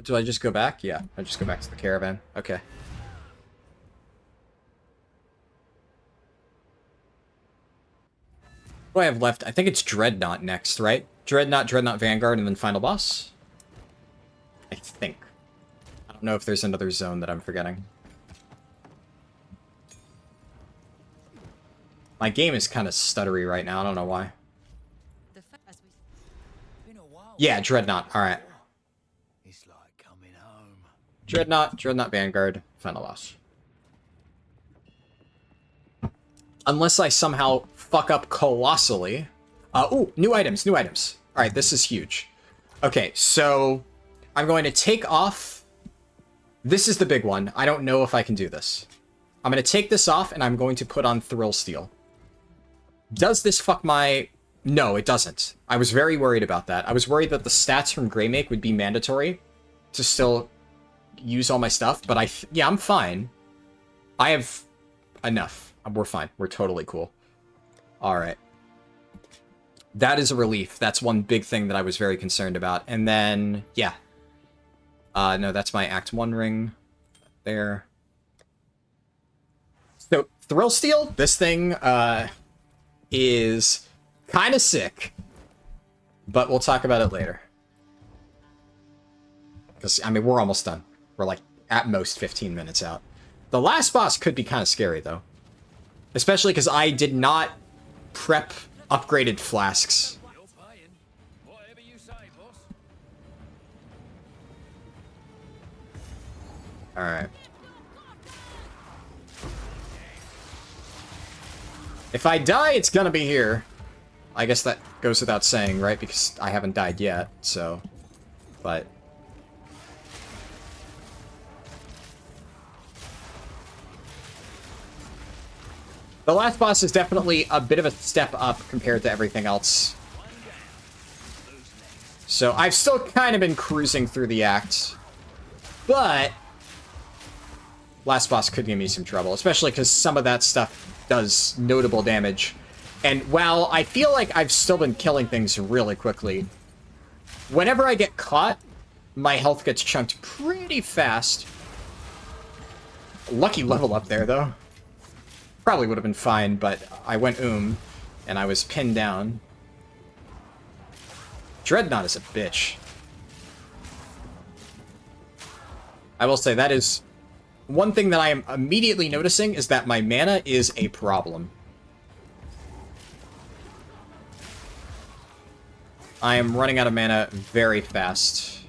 Do I just go back? Yeah, I just go back to the caravan. Okay. What do I have left? I think it's Dreadnought next, right? Dreadnought, Dreadnought Vanguard, and then final boss? I think. I don't know if there's another zone that I'm forgetting. My game is kind of stuttery right now. I don't know why. Yeah, Dreadnought. Alright. It's like coming home. Dreadnought, Dreadnought Vanguard, final boss. Unless I somehow fuck up colossally. Ooh, new items, new items. Alright, this is huge. Okay, so I'm going to take off. This is the big one. I don't know if I can do this. I'm going to take this off and I'm going to put on Thrill Steel. Does this fuck my... No, it doesn't. I was very worried about that. I was worried that the stats from Greymake would be mandatory to still use all my stuff, but yeah, I'm fine. I have enough. We're fine. We're totally cool. Alright. That is a relief. That's one big thing that I was very concerned about. And then, yeah. No, that's my Act 1 ring. There. So, Thrill Steel, this thing, is kind of sick. But we'll talk about it later. Because, I mean, we're almost done. We're, like, at most 15 minutes out. The last boss could be kind of scary, though. Especially because I did not prep upgraded flasks. Whatever you say, boss. Alright. If I die, it's gonna be here. I guess that goes without saying, right? Because I haven't died yet, so... But... The last boss is definitely a bit of a step up compared to everything else. So I've still kind of been cruising through the act. But... Last boss could give me some trouble, especially because some of that stuff does notable damage. And while I feel like I've still been killing things really quickly, whenever I get caught, my health gets chunked pretty fast. Lucky level up there, though. Probably would have been fine, but I went and I was pinned down. Dreadnought is a bitch. I will say that is... One thing that I am immediately noticing is that my mana is a problem. I am running out of mana very fast.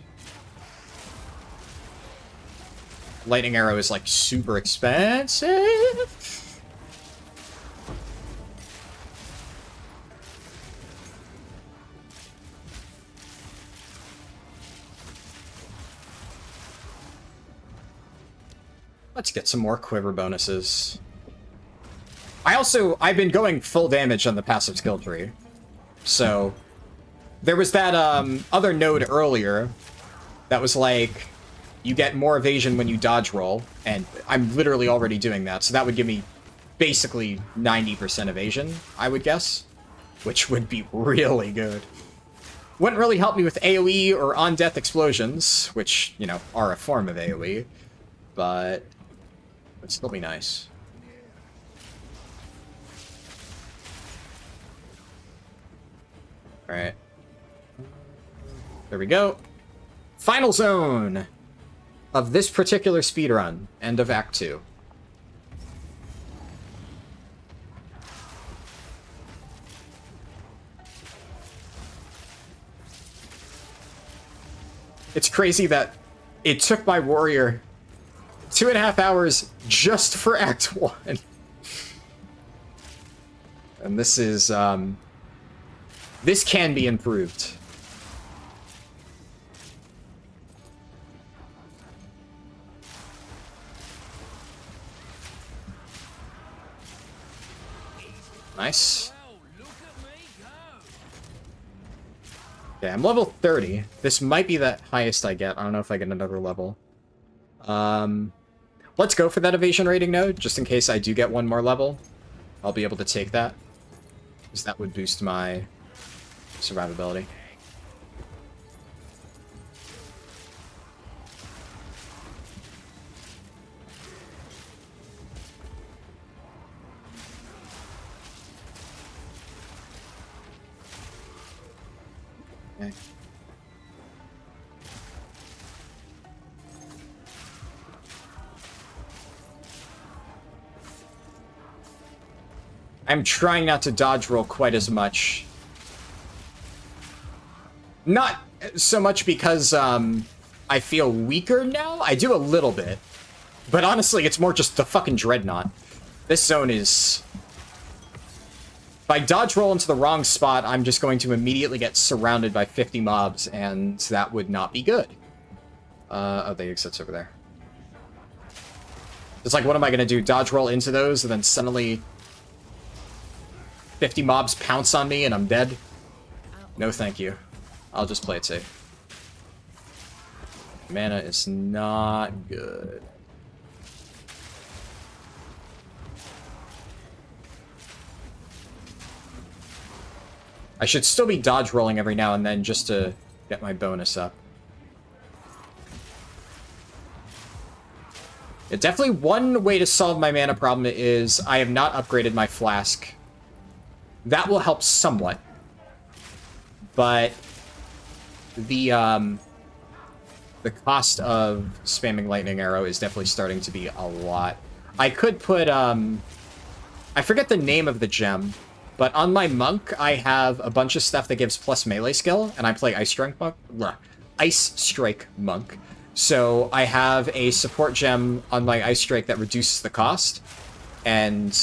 Lightning Arrow is, like, super expensive. Let's get some more quiver bonuses. I've been going full damage on the passive skill tree. So, there was that other node earlier that was like, you get more evasion when you dodge roll, and I'm literally already doing that, so that would give me basically 90% evasion, I would guess, which would be really good. Wouldn't really help me with AoE or on-death explosions, which, you know, are a form of AoE, but would still be nice. Alright. There we go. Final zone of this particular speedrun. End of Act 2. It's crazy that it took my warrior 2.5 hours just for Act 1. And this is, this can be improved. Nice. Well, look at me go. Yeah, I'm level 30. This might be the highest I get. I don't know if I get another level. Let's go for that evasion rating node, just in case I do get one more level. I'll be able to take that, because that would boost my survivability. Okay. I'm trying not to dodge roll quite as much. Not so much because I feel weaker now. I do a little bit. But honestly, it's more just the fucking dreadnought. This zone is... If I dodge roll into the wrong spot, I'm just going to immediately get surrounded by 50 mobs, and that would not be good. Oh, the exit's over there. It's like, what am I going to do? Dodge roll into those, and then suddenly 50 mobs pounce on me, and I'm dead? No, thank you. I'll just play it safe. Mana is not good. I should still be dodge rolling every now and then just to get my bonus up. Yeah, definitely one way to solve my mana problem is I have not upgraded my flask. That will help somewhat. But the cost of spamming lightning arrow is definitely starting to be a lot. I could put I forget the name of the gem, but on my monk I have a bunch of stuff that gives plus melee skill, and I play Ice Strike monk. So I have a support gem on my Ice Strike that reduces the cost, and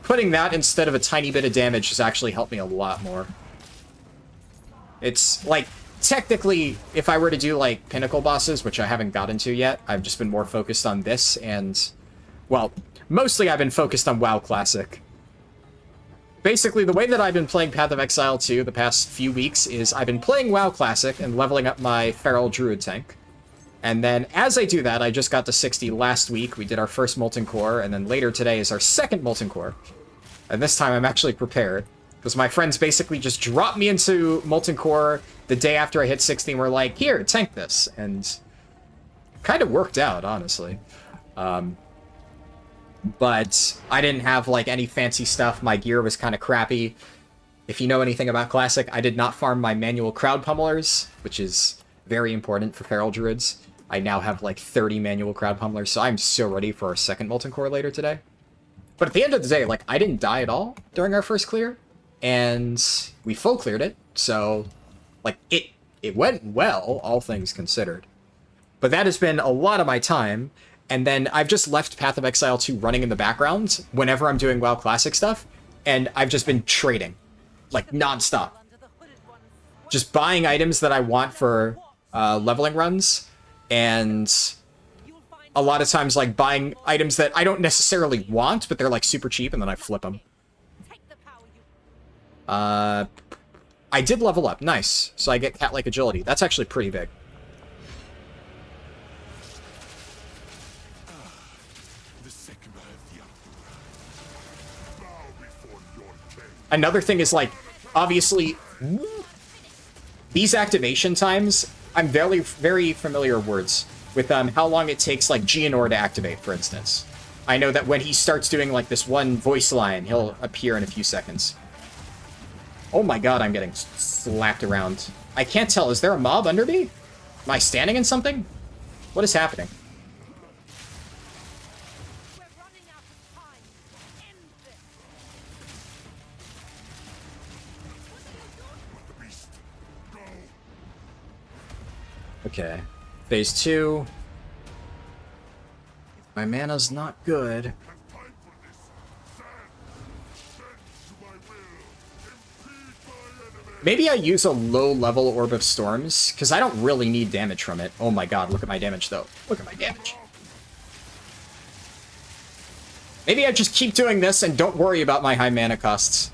putting that instead of a tiny bit of damage has actually helped me a lot more. It's like, technically, if I were to do like pinnacle bosses, which I haven't gotten to yet, I've just been more focused on this, and, well, mostly I've been focused on WoW Classic. Basically, the way that I've been playing Path of Exile 2 the past few weeks is I've been playing WoW Classic and leveling up my Feral Druid tank. And then, as I do that, I just got to 60 last week. We did our first Molten Core, and then later today is our second Molten Core. And this time I'm actually prepared, because my friends basically just dropped me into Molten Core the day after I hit 60 and were like, here, tank this. And kind of worked out, honestly. But I didn't have, like, any fancy stuff. My gear was kind of crappy. If you know anything about Classic, I did not farm my manual crowd pummelers, which is very important for Feral Druids. I now have, like, 30 manual crowd pummelers, so I'm so ready for our second Molten Core later today. But at the end of the day, like, I didn't die at all during our first clear, and we full cleared it, so, like, it went well, all things considered. But that has been a lot of my time, and then I've just left Path of Exile 2 running in the background whenever I'm doing WoW Classic stuff, and I've just been trading, like, nonstop. Just buying items that I want for leveling runs, and a lot of times, like, buying items that I don't necessarily want, but they're, like, super cheap, and then I flip them. I did level up. Nice. So I get cat-like agility. That's actually pretty big. Another thing is, like, obviously, these activation times, I'm very, very familiar words with how long it takes, like, Gianor to activate, for instance. I know that when he starts doing, like, this one voice line, he'll appear in a few seconds. Oh my god, I'm getting slapped around. I can't tell. Is there a mob under me? Am I standing in something? What is happening? Okay. Phase 2. My mana's not good. Maybe I use a low-level Orb of Storms, because I don't really need damage from it. Oh my god, look at my damage, though. Look at my damage. Maybe I just keep doing this and don't worry about my high mana costs.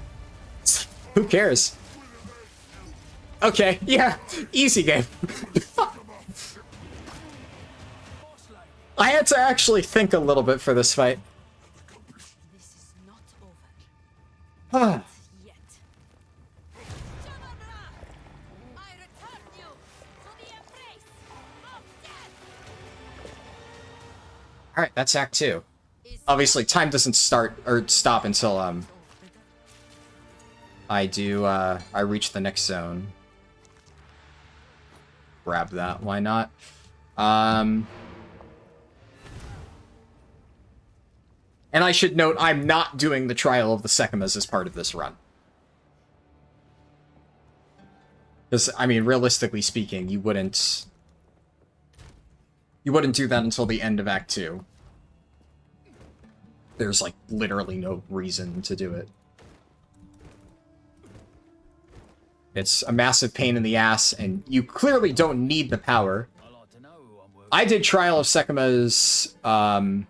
Who cares? Okay, yeah, easy game. I had to actually think a little bit for this fight. This is not over yet. I return you to the embrace of death. Alright, that's Act 2. Obviously, time doesn't start or stop until I reach the next zone. Grab that, why not? And I should note, I'm not doing the Trial of the Sekimas as part of this run. Because, I mean, realistically speaking, you wouldn't do that until the end of Act 2. There's, like, literally no reason to do it. It's a massive pain in the ass, and you clearly don't need the power. I did Trial of Sekima's, I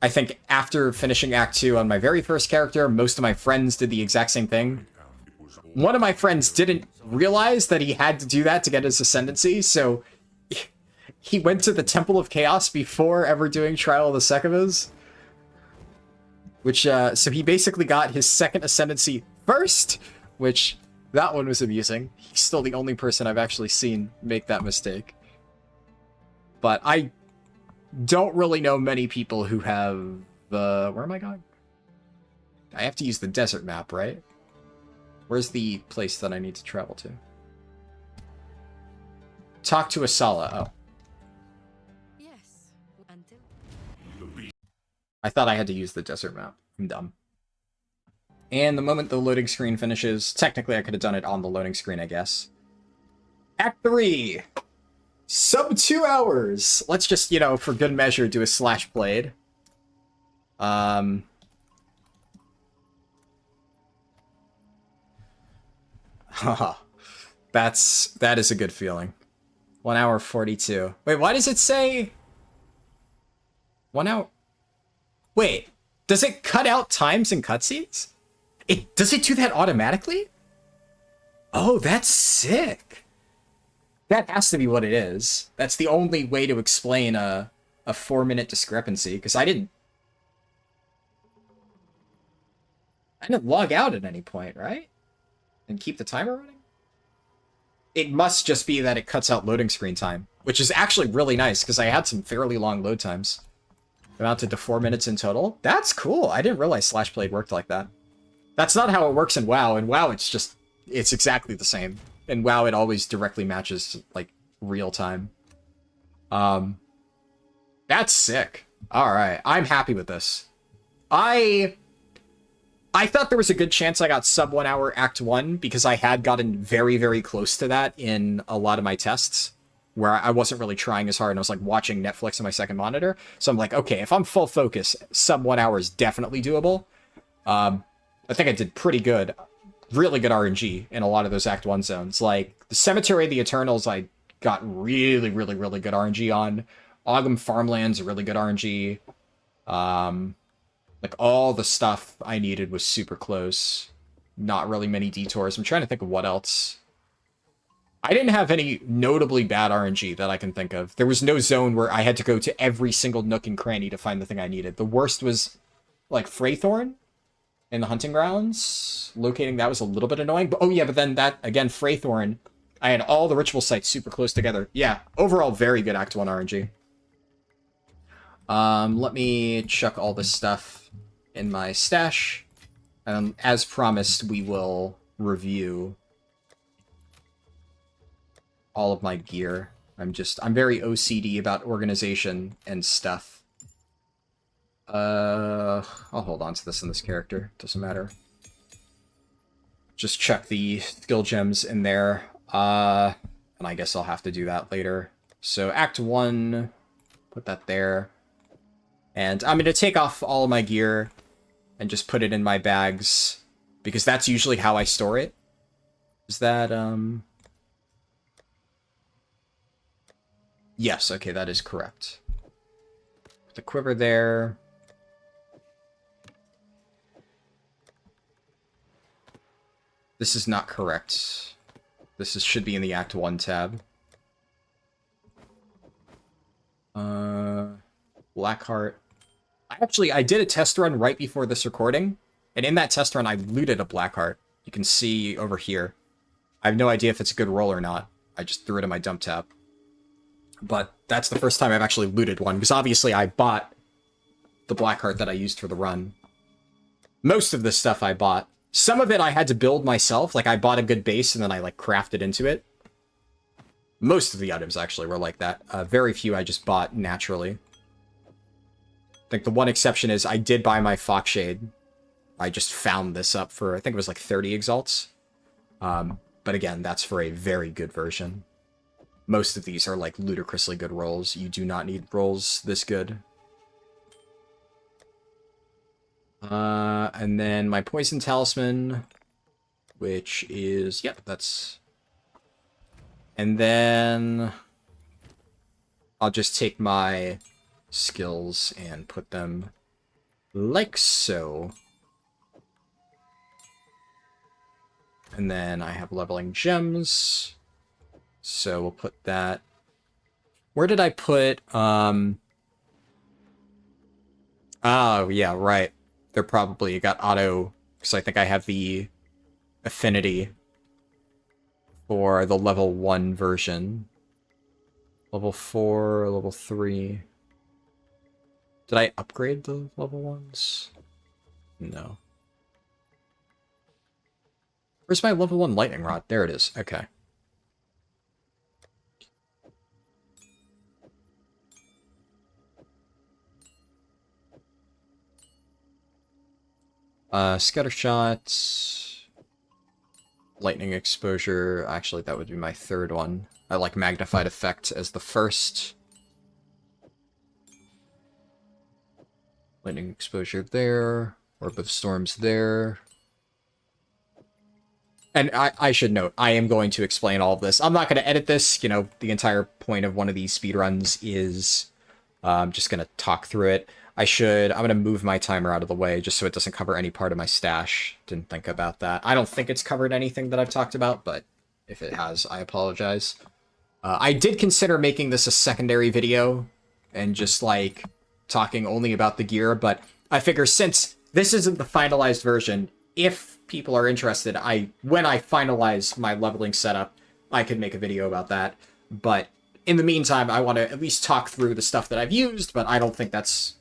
think after finishing Act 2 on my very first character, most of my friends did the exact same thing. One of my friends didn't realize that he had to do that to get his ascendancy, so he went to the Temple of Chaos before ever doing Trial of the Sekimas. Which, so he basically got his second ascendancy first, which, that one was amusing. He's still the only person I've actually seen make that mistake. But I don't really know many people who have, where am I going? I have to use the desert map, right? Where's the place that I need to travel to? Talk to Asala, oh. Yes, until I thought I had to use the desert map. I'm dumb. And the moment the loading screen finishes, technically I could have done it on the loading screen, I guess. Act 3! Sub 2 hours! Let's just, you know, for good measure, do a slash played. That is a good feeling. 1 hour 42. Wait, why does it say 1 hour? Wait, does it cut out times and cutscenes? Does it do that automatically? Oh, that's sick. That has to be what it is. That's the only way to explain a 4-minute discrepancy, because I didn't log out at any point, right? And keep the timer running? It must just be that it cuts out loading screen time, which is actually really nice, because I had some fairly long load times. Amounted to 4 minutes in total. That's cool. I didn't realize Slash Blade worked like that. That's not how it works in WoW. In WoW, it's exactly the same. In WoW, it always directly matches, like, real time. That's sick. Alright, I'm happy with this. I thought there was a good chance I got sub 1 hour Act 1, because I had gotten very, very close to that in a lot of my tests, where I wasn't really trying as hard, and I was, like, watching Netflix on my second monitor. So I'm like, okay, if I'm full focus, sub 1 hour is definitely doable. I think I did pretty good. Really good RNG in a lot of those Act 1 zones. Like, the Cemetery of the Eternals, I got really, really, really good RNG on. Ogum Farmlands, really good RNG. Like, all the stuff I needed was super close. Not really many detours. I'm trying to think of what else. I didn't have any notably bad RNG that I can think of. There was no zone where I had to go to every single nook and cranny to find the thing I needed. The worst was, like, Freythorn in the hunting grounds. Locating that was a little bit annoying. But, oh yeah, but then that, again, Freythorn, I had all the ritual sites super close together. Yeah, overall, very good Act 1 RNG. Let me chuck all this stuff in my stash. As promised, we will review all of my gear. I'm very OCD about organization and stuff. I'll hold on to this in this character. Doesn't matter. Just chuck the skill gems in there. And I guess I'll have to do that later. So Act 1, put that there. And I'm going to take off all of my gear and just put it in my bags, because that's usually how I store it. Is that, Yes, okay, that is correct. Put the quiver there. This is not correct. Should be in the Act 1 tab. Blackheart. I did a test run right before this recording, and in that test run, I looted a Blackheart. You can see over here. I have no idea if it's a good roll or not. I just threw it in my dump tab. But that's the first time I've actually looted one, because obviously I bought the Blackheart that I used for the run. Most of this stuff I bought. Some of it I had to build myself, like I bought a good base and then I like crafted into it. Most of the items actually were like that. Very few I just bought naturally. I think the one exception is I did buy my Foxshade. I just found this up for, I think it was like 30 exalts. But again, that's for a very good version. Most of these are like ludicrously good rolls. You do not need rolls this good. And then my Poison Talisman, which is, yep, that's... And then I'll just take my skills and put them like so. And then I have leveling gems. So we'll put that... Where did I put, Oh, yeah, right. They're probably got auto, because I think I have the affinity for the level 1 version. Level 4, level 3. Did I upgrade the level 1s? No. Where's my level 1 lightning rod? There it is. Okay. Scatter shots, lightning exposure. Actually, that would be my third one. I like magnified effect as the first. Lightning exposure there. Orb of storms there. And I should note, I am going to explain all of this. I'm not going to edit this. You know, the entire point of one of these speedruns is just going to talk through it. I'm going to move my timer out of the way just so it doesn't cover any part of my stash. Didn't think about that. I don't think it's covered anything that I've talked about, but if it has, I apologize. I did consider making this a secondary video and just, like, talking only about the gear, but I figure since this isn't the finalized version, if people are interested, when I finalize my leveling setup, I could make a video about that. But in the meantime, I want to at least talk through the stuff that I've used, but I don't think that's,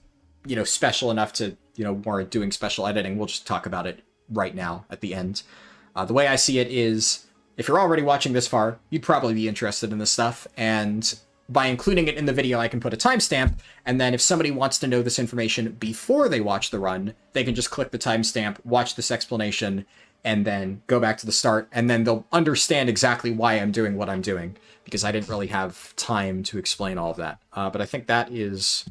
you know, special enough to, you know, warrant doing special editing. We'll just talk about it right now at the end. The way I see it is, if you're already watching this far, you'd probably be interested in this stuff, and by including it in the video, I can put a timestamp, and then if somebody wants to know this information before they watch the run, they can just click the timestamp, watch this explanation, and then go back to the start, and then they'll understand exactly why I'm doing what I'm doing, because I didn't really have time to explain all of that. But I think that is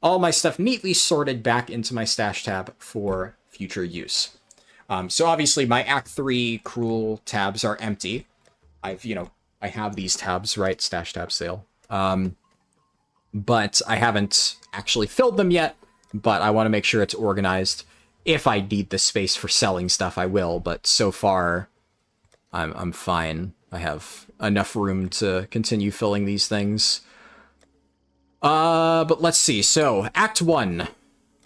all my stuff neatly sorted back into my stash tab for future use. So obviously my Act 3 Cruel tabs are empty. I have these tabs, right? Stash tab sale. But I haven't actually filled them yet, but I want to make sure it's organized. If I need the space for selling stuff, I will, but so far, I'm fine. I have enough room to continue filling these things. But let's see. So, Act 1.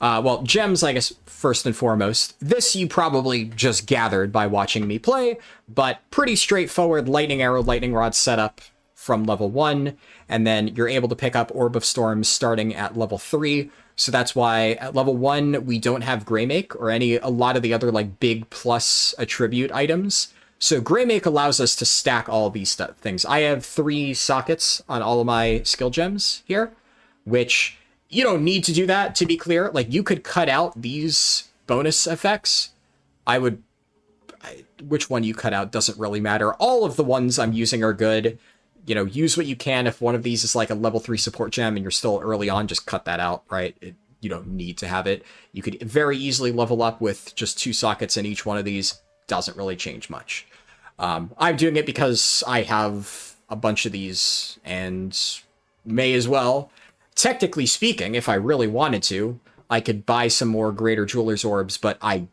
Well, gems, I guess, first and foremost. This you probably just gathered by watching me play, but pretty straightforward lightning arrow, lightning rod setup from level 1, and then you're able to pick up Orb of Storms starting at level 3. So that's why at level 1 we don't have Greymake or a lot of the other like big plus attribute items. So Greymake allows us to stack all of these things. I have 3 sockets on all of my skill gems here, which you don't need to do that, to be clear. Like, you could cut out these bonus effects. Which one you cut out doesn't really matter. All of the ones I'm using are good. You know, use what you can. If one of these is like a level 3 support gem and you're still early on, just cut that out, right? You don't need to have it. You could very easily level up with just 2 sockets in each one of these. Doesn't really change much. I'm doing it because I have a bunch of these and may as well. Technically speaking, if I really wanted to, I could buy some more Greater Jeweler's Orbs, but I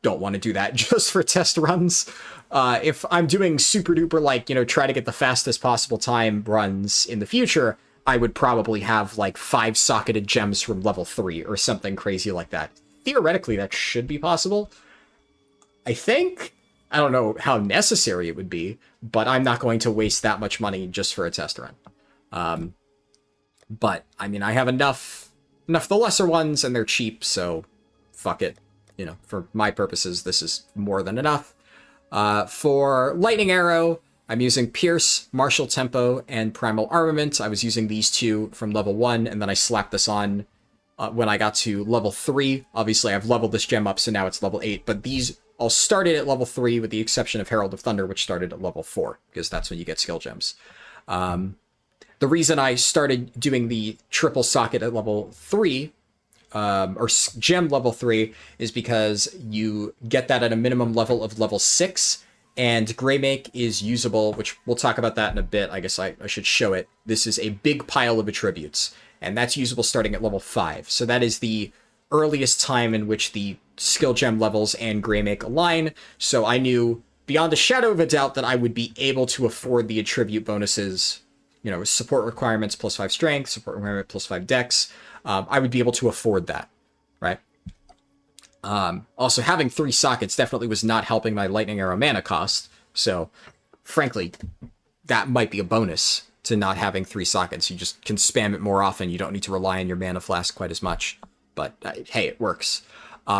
don't want to do that just for test runs. If I'm doing super duper, like, try to get the fastest possible time runs in the future, I would probably have like 5 socketed gems from level 3 or something crazy like that. Theoretically, that should be possible. I think. I don't know how necessary it would be, but I'm not going to waste that much money just for a test run. But, I mean, I have enough of the lesser ones, and they're cheap, so fuck it. For my purposes, this is more than enough. For Lightning Arrow, I'm using Pierce, Martial Tempo, and Primal Armament. I was using these 2 from level 1, and then I slapped this on when I got to level 3. Obviously, I've leveled this gem up, so now it's level 8, but these all started at level 3, with the exception of Herald of Thunder, which started at level 4, because that's when you get skill gems. The reason I started doing the triple socket at level 3, or gem level 3, is because you get that at a minimum level of level 6, and Greymake is usable, which we'll talk about that in a bit. I guess I should show it. This is a big pile of attributes, and that's usable starting at level 5. So that is the earliest time in which the skill gem levels and Greymake align, so I knew beyond a shadow of a doubt that I would be able to afford the attribute bonuses, support requirements plus 5 strength, support requirement plus 5 dex. I would be able to afford that, right? Also, having 3 sockets definitely was not helping my Lightning Arrow mana cost, so frankly, that might be a bonus to not having 3 sockets. You just can spam it more often. You don't need to rely on your mana flask quite as much, but hey, it works.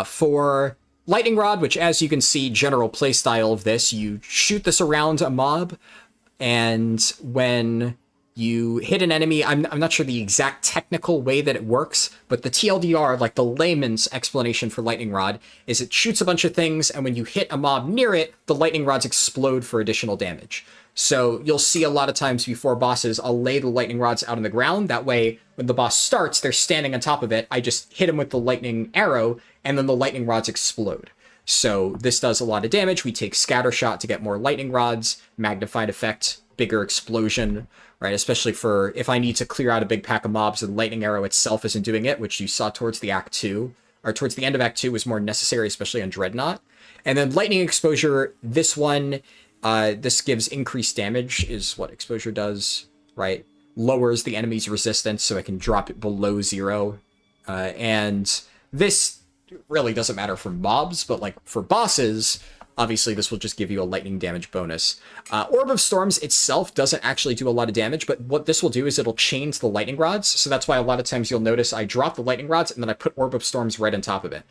For Lightning Rod, which, as you can see, general playstyle of this, you shoot this around a mob, and when you hit an enemy, I'm not sure the exact technical way that it works, but the TLDR, like the layman's explanation for Lightning Rod, is it shoots a bunch of things, and when you hit a mob near it, the lightning rods explode for additional damage. So you'll see a lot of times before bosses, I'll lay the lightning rods out on the ground. That way, when the boss starts, they're standing on top of it. I just hit him with the lightning arrow, and then the lightning rods explode. So this does a lot of damage. We take Scatter Shot to get more lightning rods, Magnified Effect, bigger explosion, right? Especially for if I need to clear out a big pack of mobs and Lightning Arrow itself isn't doing it, which you saw towards the Act 2, or towards the end of Act 2 was more necessary, especially on Dreadnought. And then Lightning Exposure, this one, this gives increased damage, is what Exposure does, right? Lowers the enemy's resistance so it can drop it below 0. And this really doesn't matter for mobs, but like for bosses, obviously this will just give you a lightning damage bonus. Orb of Storms itself doesn't actually do a lot of damage, but what this will do is it'll chains the lightning rods. So that's why a lot of times you'll notice I drop the lightning rods and then I put Orb of Storms right on top of it.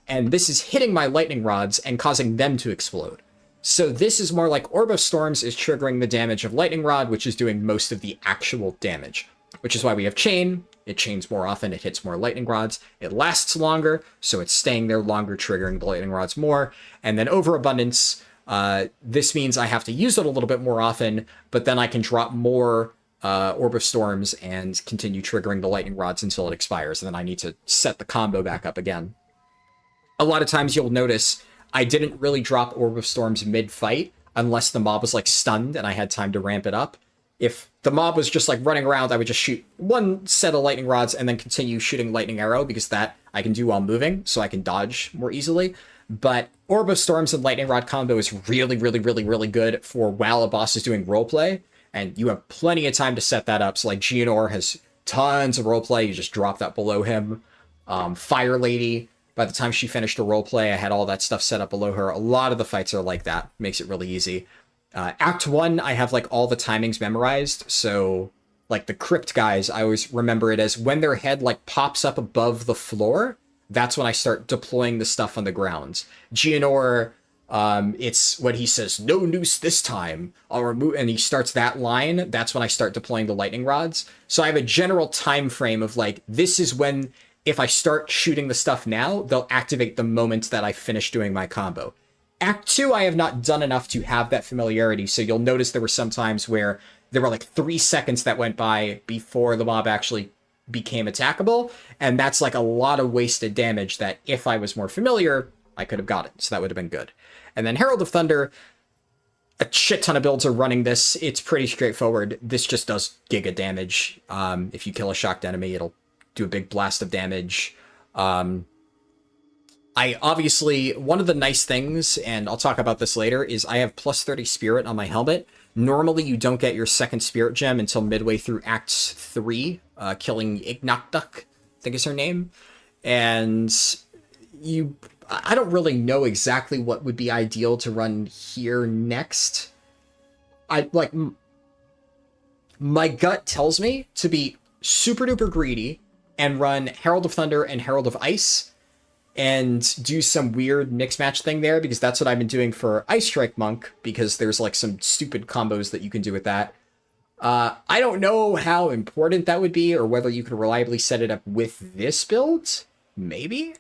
And this is hitting my lightning rods and causing them to explode. So this is more like Orb of Storms is triggering the damage of Lightning Rod, which is doing most of the actual damage. Which is why we have Chain. It chains more often, it hits more lightning rods. It lasts longer, so it's staying there longer, triggering the lightning rods more. And then Overabundance, this means I have to use it a little bit more often, but then I can drop more Orb of Storms and continue triggering the lightning rods until it expires. And then I need to set the combo back up again. A lot of times you'll notice I didn't really drop Orb of Storms mid-fight unless the mob was like stunned and I had time to ramp it up. If the mob was just like running around, I would just shoot one set of lightning rods and then continue shooting lightning arrow, because that I can do while moving, so I can dodge more easily. But Orb of Storms and lightning rod combo is really, really, really, really good for while a boss is doing roleplay, and you have plenty of time to set that up. So like Geonor has tons of roleplay, you just drop that below him. Fire Lady, by the time she finished her roleplay, I had all that stuff set up below her. A lot of the fights are like that, makes it really easy. Act 1, I have like all the timings memorized, so like the crypt guys, I always remember it as when their head like pops up above the floor, that's when I start deploying the stuff on the ground. Geonor, it's when he says, "No noose this time, I'll remove," and he starts that line, that's when I start deploying the lightning rods. So I have a general time frame of like, this is when, if I start shooting the stuff now, they'll activate the moment that I finish doing my combo. Act 2, I have not done enough to have that familiarity, so you'll notice there were some times where there were like 3 seconds that went by before the mob actually became attackable, and that's like a lot of wasted damage that if I was more familiar, I could have gotten, so that would have been good. And then Herald of Thunder, a shit ton of builds are running this. It's pretty straightforward. This just does giga damage. If you kill a shocked enemy, it'll do a big blast of damage. I obviously, one of the nice things, and I'll talk about this later, is I have plus 30 spirit on my helmet. Normally, you don't get your second spirit gem until midway through Act 3, killing Ignakduk, I think is her name. And I don't really know exactly what would be ideal to run here next. My gut tells me to be super duper greedy and run Herald of Thunder and Herald of Ice, and do some weird mix match thing there, because that's what I've been doing for Ice Strike Monk, because there's like some stupid combos that you can do with that. I don't know how important that would be, or whether you could reliably set it up with this build. Maybe.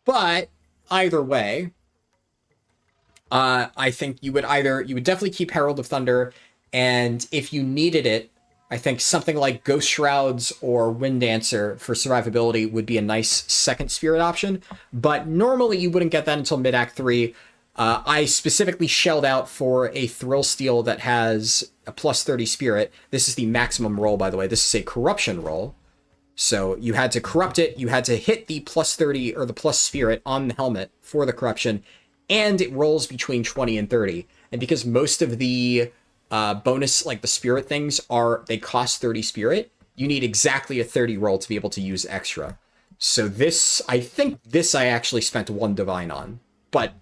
But either way, I think you would definitely keep Herald of Thunder, and if you needed it, I think something like Ghost Shrouds or Wind Dancer for survivability would be a nice second spirit option, but normally you wouldn't get that until mid-Act 3. I specifically shelled out for a Thrill Steel that has a plus 30 spirit. This is the maximum roll, by the way. This is a corruption roll. So you had to corrupt it, you had to hit the plus 30 or the plus spirit on the helmet for the corruption, and it rolls between 20 and 30. And because most of the bonus, like the spirit things, they cost 30 spirit, you need exactly a 30 roll to be able to use extra. So I think I actually spent 1 divine on. But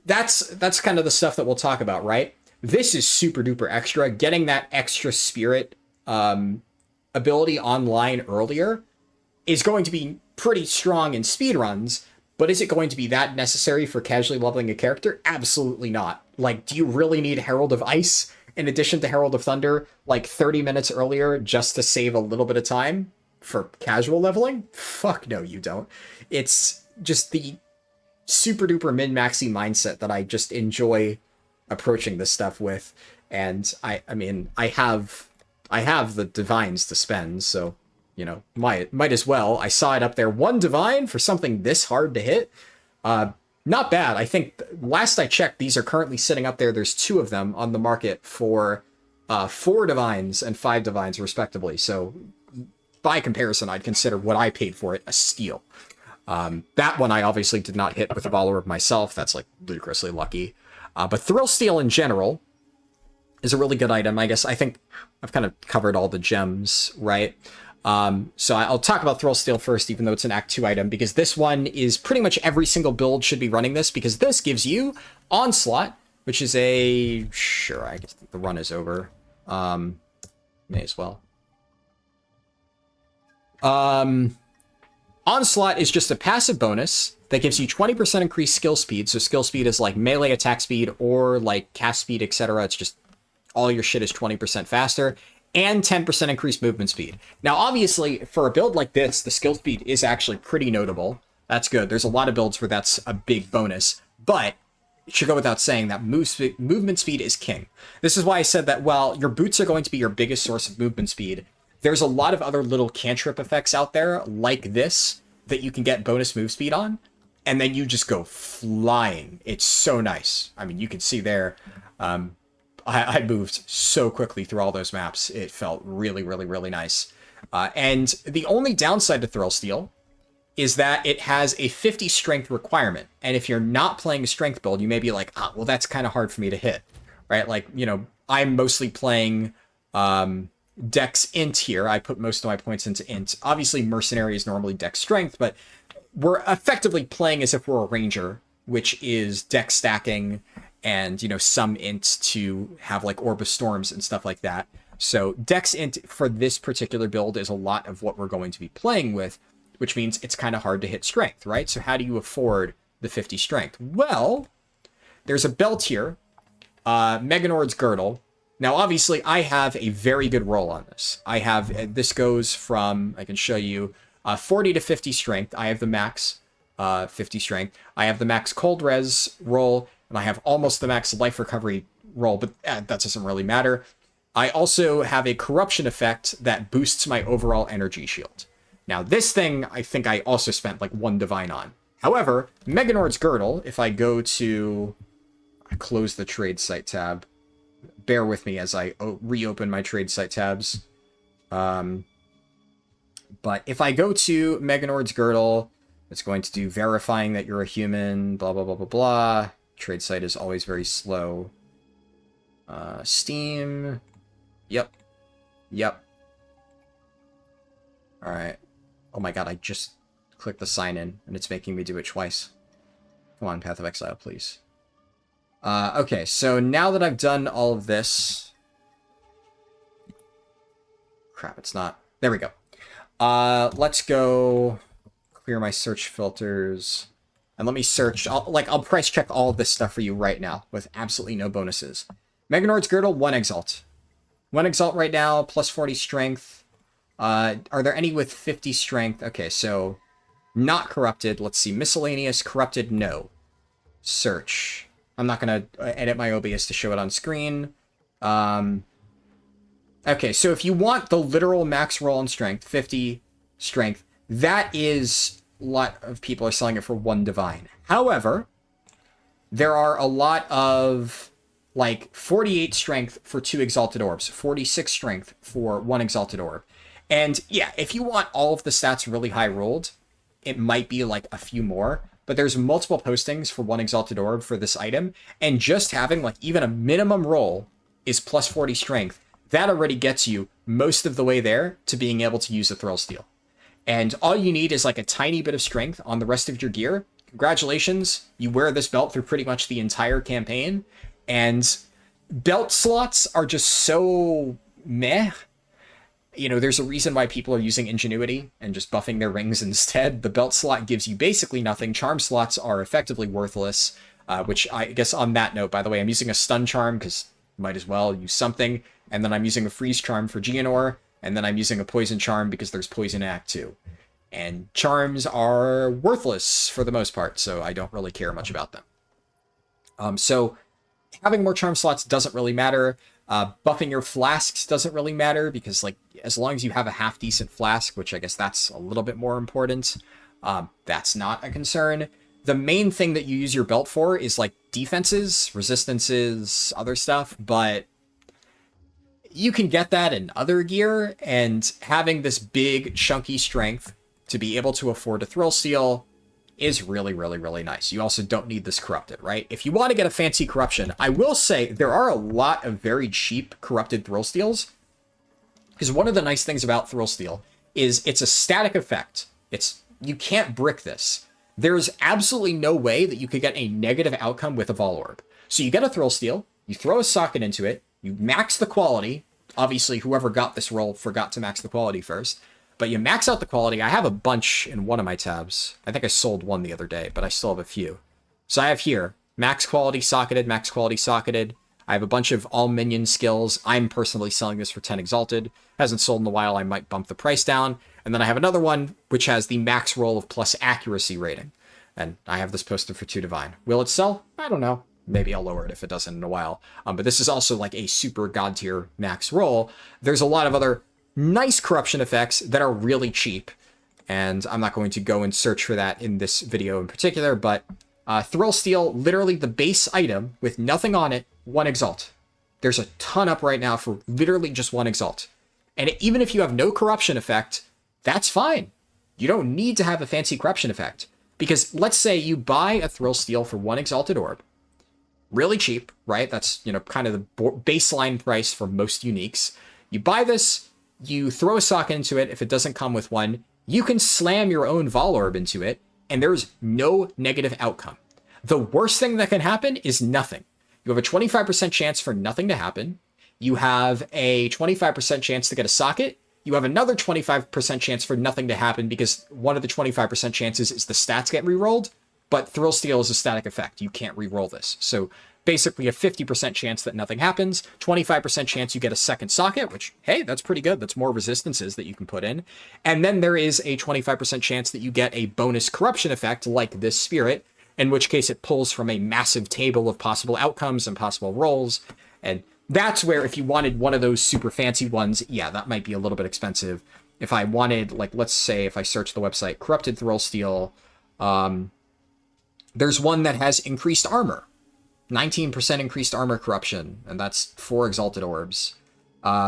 that's kind of the stuff that we'll talk about, right? This is super duper extra. Getting that extra spirit ability online earlier is going to be pretty strong in speedruns, but is it going to be that necessary for casually leveling a character? Absolutely not. Like, do you really need Herald of Ice in addition to Herald of Thunder, like 30 minutes earlier, just to save a little bit of time for casual leveling? Fuck no, you don't. It's just the super duper min-maxy mindset that I just enjoy approaching this stuff with. And I mean, I have the divines to spend, so, you know, might as well. I saw it up there. 1 divine for something this hard to hit. Not bad. I think last I checked, these are currently sitting up there. There's 2 of them on the market for 4 divines and 5 divines respectively. So by comparison, I'd consider what I paid for it a steal. That one I obviously did not hit with a Follower of myself. That's like ludicrously lucky. But Thrill Steel in general is a really good item. I think I've kind of covered all the gems, right? So I'll talk about Thrill Steel first, even though it's an Act 2 item, because this one is pretty much every single build should be running this, because this gives you Onslaught, which is sure, I guess the run is over. May as well. Onslaught is just a passive bonus that gives you 20% increased skill speed. So skill speed is like melee attack speed or like cast speed, etc. It's just all your shit is 20% faster, and 10% increased movement speed. Now, obviously, for a build like this, the skill speed is actually pretty notable. That's good. There's a lot of builds where that's a big bonus, but it should go without saying that movement speed is king. This is why I said that while your boots are going to be your biggest source of movement speed, there's a lot of other little cantrip effects out there like this that you can get bonus move speed on, and then you just go flying. It's so nice. I mean, you can see there, I moved so quickly through all those maps. It felt really, really, really nice. And the only downside to Thrill Steel is that it has a 50 strength requirement. And if you're not playing a strength build, you may be like, well, that's kind of hard for me to hit, right? Like, you know, I'm mostly playing Dex Int here. I put most of my points into Int. Obviously, Mercenary is normally Dex Strength, but we're effectively playing as if we're a Ranger, which is Dex stacking and, you know, some Int to have like Orb of Storms and stuff like that. So Dex Int for this particular build is a lot of what we're going to be playing with, which means it's kind of hard to hit strength, right? So how do you afford the 50 strength? Well, there's a belt here, Meganord's Girdle. Now, obviously, I have a very good roll on this. This goes from, I can show you, 40 to 50 strength. I have the max 50 strength. I have the max cold res roll, and I have almost the max life recovery roll, but that doesn't really matter. I also have a corruption effect that boosts my overall energy shield. Now, this thing, I think I also spent like 1 divine on. However, Meganord's Girdle, if I go to... I close the trade site tab. Bear with me as I reopen my trade site tabs. But if I go to Meganord's Girdle, It's going to do verifying that you're a human, blah, blah, blah, blah, blah. Trade site is always very slow. Steam. Yep. Yep. Alright. Oh my god, I just clicked the sign in, and it's making me do it twice. Come on, Path of Exile, please. Okay, so now that I've done all of this... Crap, it's not... There we go. Let's go clear my search filters. And let me search... I'll price check all of this stuff for you right now, with absolutely no bonuses. Meganord's Girdle, 1 Exalt. 1 Exalt right now, plus 40 Strength. Are there any with 50 Strength? Okay, so... Not corrupted. Let's see. Miscellaneous. Corrupted. No. Search. I'm not going to edit my OBS to show it on screen. Okay, so if you want the literal max roll and strength, 50 strength, that is... A lot of people are selling it for 1 divine. However, there are a lot of... like 48 strength for 2 exalted orbs, 46 strength for 1 exalted orb. And yeah, if you want all of the stats really high rolled, it might be like a few more, but there's multiple postings for 1 exalted orb for this item, and just having like even a minimum roll is plus 40 strength. That already gets you most of the way there to being able to use a Thrill Steal. And all you need is like a tiny bit of strength on the rest of your gear. Congratulations, you wear this belt through pretty much the entire campaign, and belt slots are just so meh. You know, there's a reason why people are using Ingenuity and just buffing their rings instead. The belt slot gives you basically nothing. Charm slots are effectively worthless, which I guess on that note, by the way, I'm using a stun charm because might as well use something. And then I'm using a freeze charm for Geonor. And then I'm using a poison charm because there's poison in Act 2. And charms are worthless for the most part, so I don't really care much about them. So having more charm slots doesn't really matter. Buffing your flasks doesn't really matter because, like, as long as you have a half-decent flask, which I guess that's a little bit more important, that's not a concern. The main thing that you use your belt for is, like, defenses, resistances, other stuff, but you can get that in other gear, and having this big, chunky strength to be able to afford a Thrill Steal is really, really, really nice. You also don't need this corrupted, right? If you want to get a fancy corruption, I will say there are a lot of very cheap corrupted Thrill Steals, because one of the nice things about Thrill Steal is it's a static effect. You can't brick this. There's absolutely no way that you could get a negative outcome with a Vol Orb. So you get a Thrill Steal, you throw a socket into it, you max the quality. Obviously, whoever got this roll forgot to max the quality first. But you max out the quality. I have a bunch in one of my tabs. I think I sold one the other day, but I still have a few. So I have here, max quality socketed, max quality socketed. I have a bunch of all minion skills. I'm personally selling this for 10 exalted. Hasn't sold in a while. I might bump the price down. And then I have another one, which has the max roll of plus accuracy rating. And I have this posted for 2 divine. Will it sell? I don't know. Maybe I'll lower it if it doesn't in a while. But this is also like a super god tier max roll. There's a lot of other nice corruption effects that are really cheap, and I'm not going to go and search for that in this video in particular, but Thrill Steal, literally the base item with nothing on it, 1 Exalt. There's a ton up right now for literally just 1 Exalt. And even if you have no corruption effect, that's fine. You don't need to have a fancy corruption effect, because let's say you buy a Thrill Steal for 1 Exalted Orb, really cheap, right? That's, you know, kind of the baseline price for most uniques. You buy this, you throw a socket into it. If it doesn't come with one, you can slam your own Vol Orb into it, and there's no negative outcome. The worst thing that can happen is nothing. You have a 25% chance for nothing to happen. You have a 25% chance to get a socket. You have another 25% chance for nothing to happen because one of the 25% chances is the stats get rerolled, but Thrill Steal is a static effect. You can't reroll this. So basically a 50% chance that nothing happens, 25% chance you get a second socket, which, hey, that's pretty good. That's more resistances that you can put in. And then there is a 25% chance that you get a bonus corruption effect like this Spirit, in which case it pulls from a massive table of possible outcomes and possible rolls. And that's where if you wanted one of those super fancy ones, yeah, that might be a little bit expensive. If I wanted, like, let's say if I search the website, Corrupted Thrill Steal, there's one that has increased armor. 19% increased armor corruption, and that's 4 exalted orbs.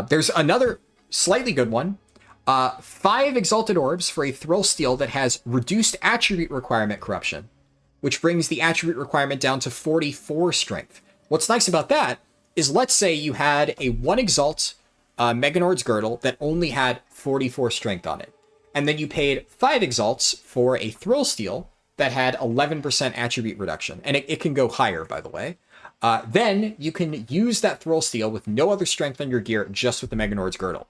There's another slightly good one. 5 Exalted Orbs for a Thrill Steel that has reduced attribute requirement corruption, which brings the attribute requirement down to 44 strength. What's nice about that is, let's say you had a 1 Exalt Meganord's Girdle that only had 44 strength on it, and then you paid 5 Exalts for a Thrill Steel that had 11% attribute reduction, and it can go higher, by the way. Then you can use that Thrill Steel with no other strength on your gear, just with the Meganord's Girdle.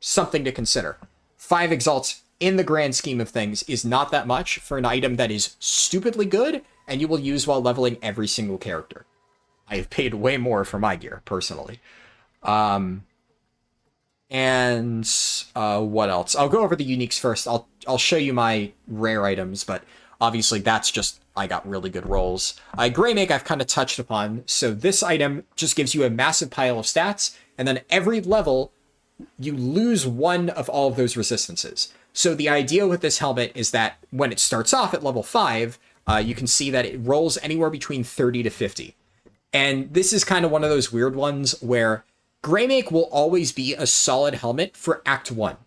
Something to consider. 5 Exalts, in the grand scheme of things, is not that much for an item that is stupidly good, and you will use while leveling every single character. I have paid way more for my gear, personally. What else? I'll go over the uniques first. I'll show you my rare items, but obviously that's just, I got really good rolls. Greymake I've kind of touched upon, so this item just gives you a massive pile of stats, and then every level you lose one of all of those resistances. So the idea with this helmet is that when it starts off at level 5, you can see that it rolls anywhere between 30 to 50. And this is kind of one of those weird ones where Greymake will always be a solid helmet for Act 1.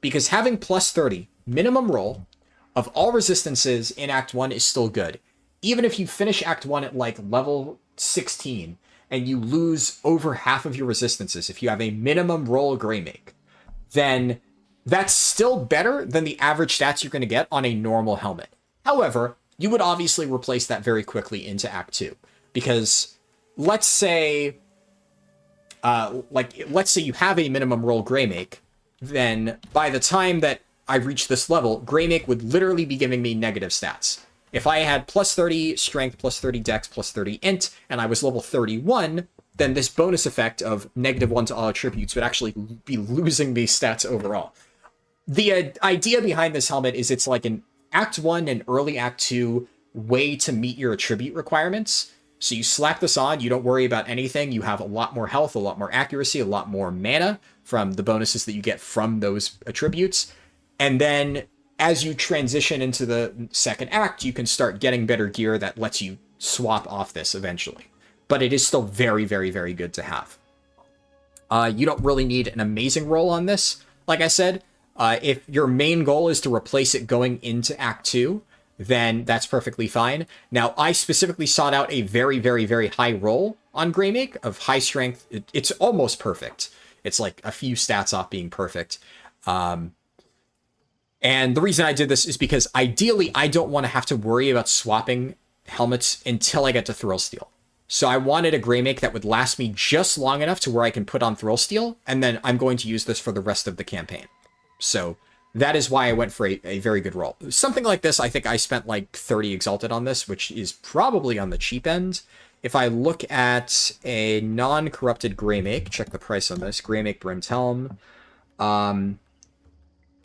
Because having plus 30 minimum roll of all resistances in Act 1 is still good. Even if you finish Act 1 at like level 16, and you lose over half of your resistances, if you have a minimum roll Greymake, then that's still better than the average stats you're going to get on a normal helmet. However, you would obviously replace that very quickly into Act 2. Because let's say you have a minimum roll Greymake, then by the time that I reach this level, Greymake would literally be giving me negative stats. If I had plus 30 strength, plus 30 dex, plus 30 int, and I was level 31, then this bonus effect of -1 to all attributes would actually be losing these stats overall. The idea behind this helmet is it's like an Act 1 and early Act 2 way to meet your attribute requirements. So you slap this on, you don't worry about anything, you have a lot more health, a lot more accuracy, a lot more mana from the bonuses that you get from those attributes. And then as you transition into the second act, you can start getting better gear that lets you swap off this eventually. But it is still very, very, very good to have. You don't really need an amazing roll on this. Like I said, if your main goal is to replace it going into Act 2, then that's perfectly fine. Now, I specifically sought out a very, very, very high roll on Greymake of high strength. It's almost perfect. It's like a few stats off being perfect. And the reason I did this is because ideally I don't want to have to worry about swapping helmets until I get to Thrill Steel. So I wanted a Greymake that would last me just long enough to where I can put on Thrill Steel, and then I'm going to use this for the rest of the campaign. So that is why I went for a very good roll. Something like this, I think I spent like 30 Exalted on this, which is probably on the cheap end. If I look at a non-corrupted Greymake, check the price on this, Greymake Brimmed Helm.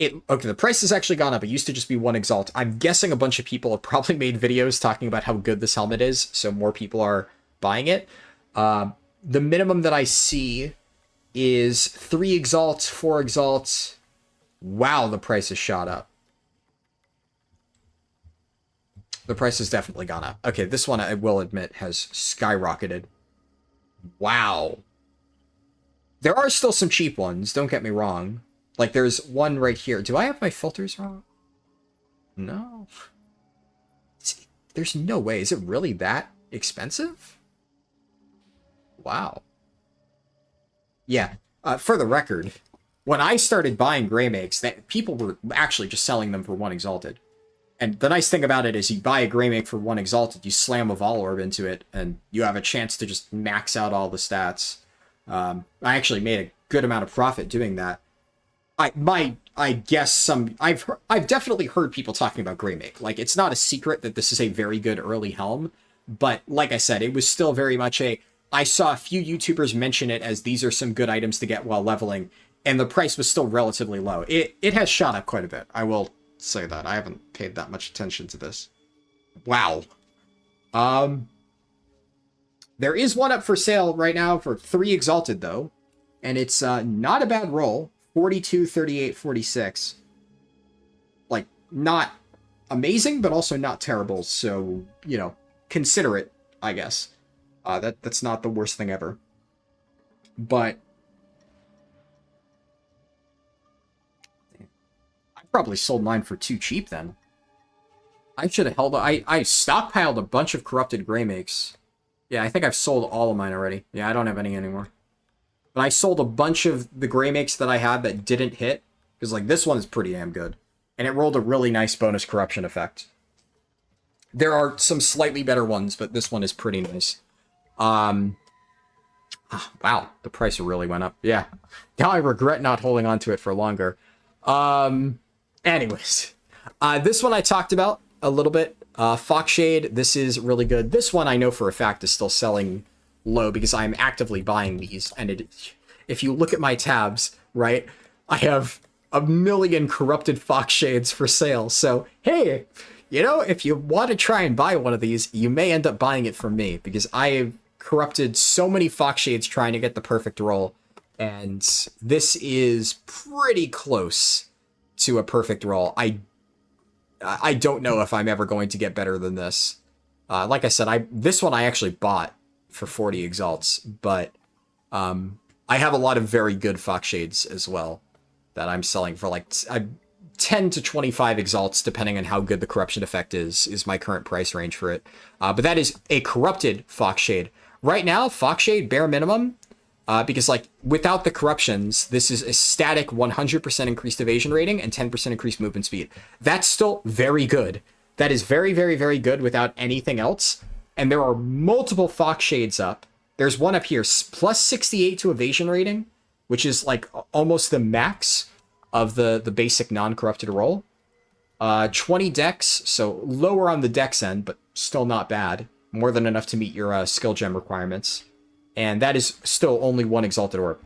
Okay, the price has actually gone up. It used to just be 1 Exalt. I'm guessing a bunch of people have probably made videos talking about how good this helmet is, so more people are buying it. The minimum that I see is 3 Exalt, 4 Exalt. Wow, the price has shot up. The price has definitely gone up. Okay, this one, I will admit, has skyrocketed. Wow. There are still some cheap ones, don't get me wrong. Like, there's one right here. Do I have my filters wrong? No. There's no way. Is it really that expensive? Wow. Yeah. For the record, when I started buying Greymakes, that people were actually just selling them for 1 Exalted. And the nice thing about it is you buy a Greymake for 1 Exalted, you slam a Vol Orb into it, and you have a chance to just max out all the stats. I actually made a good amount of profit doing that. I've definitely heard people talking about Greymake. Like, it's not a secret that this is a very good early helm, but like I said, it was still very much I saw a few YouTubers mention it as these are some good items to get while leveling, and the price was still relatively low. It has shot up quite a bit. I will say that. I haven't paid that much attention to this. Wow. There is one up for sale right now for 3 Exalted, though, and it's not a bad roll. 42, 38, 46. Like, not amazing, but also not terrible. So, you know, consider it, I guess. That's not the worst thing ever. But Probably sold mine for too cheap then. I should have held... I stockpiled a bunch of corrupted gray makes. Yeah, I think I've sold all of mine already. Yeah, I don't have any anymore. But I sold a bunch of the gray makes that I had that didn't hit. Because, like, this one is pretty damn good. And it rolled a really nice bonus corruption effect. There are some slightly better ones, but this one is pretty nice. Wow, the price really went up. Yeah. Now I regret not holding on to it for longer. Anyways. This one I talked about a little bit. Foxshade, this is really good. This one I know for a fact is still selling low because I'm actively buying these. And if you look at my tabs, right, I have a million corrupted Foxshades for sale. So, hey, you know, if you want to try and buy one of these, you may end up buying it from me because I've corrupted so many Foxshades trying to get the perfect roll. And this is pretty close to a perfect roll. I don't know if I'm ever going to get better than this. Like I said, this one I actually bought for 40 exalts, but I have a lot of very good Foxshades as well that I'm selling for like 10 to 25 exalts, depending on how good the corruption effect is my current price range for it. But that is a corrupted Foxshade. Right now, Foxshade, bare minimum, because like without the corruptions, this is a static 100% increased evasion rating and 10% increased movement speed. That's still very good. That is very, very, very good without anything else. And there are multiple Foxshades up. There's one up here, plus 68 to evasion rating, which is like almost the max of the basic non-corrupted roll. 20 dex, so lower on the dex end, but still not bad. More than enough to meet your skill gem requirements. And that is still only one Exalted Orb.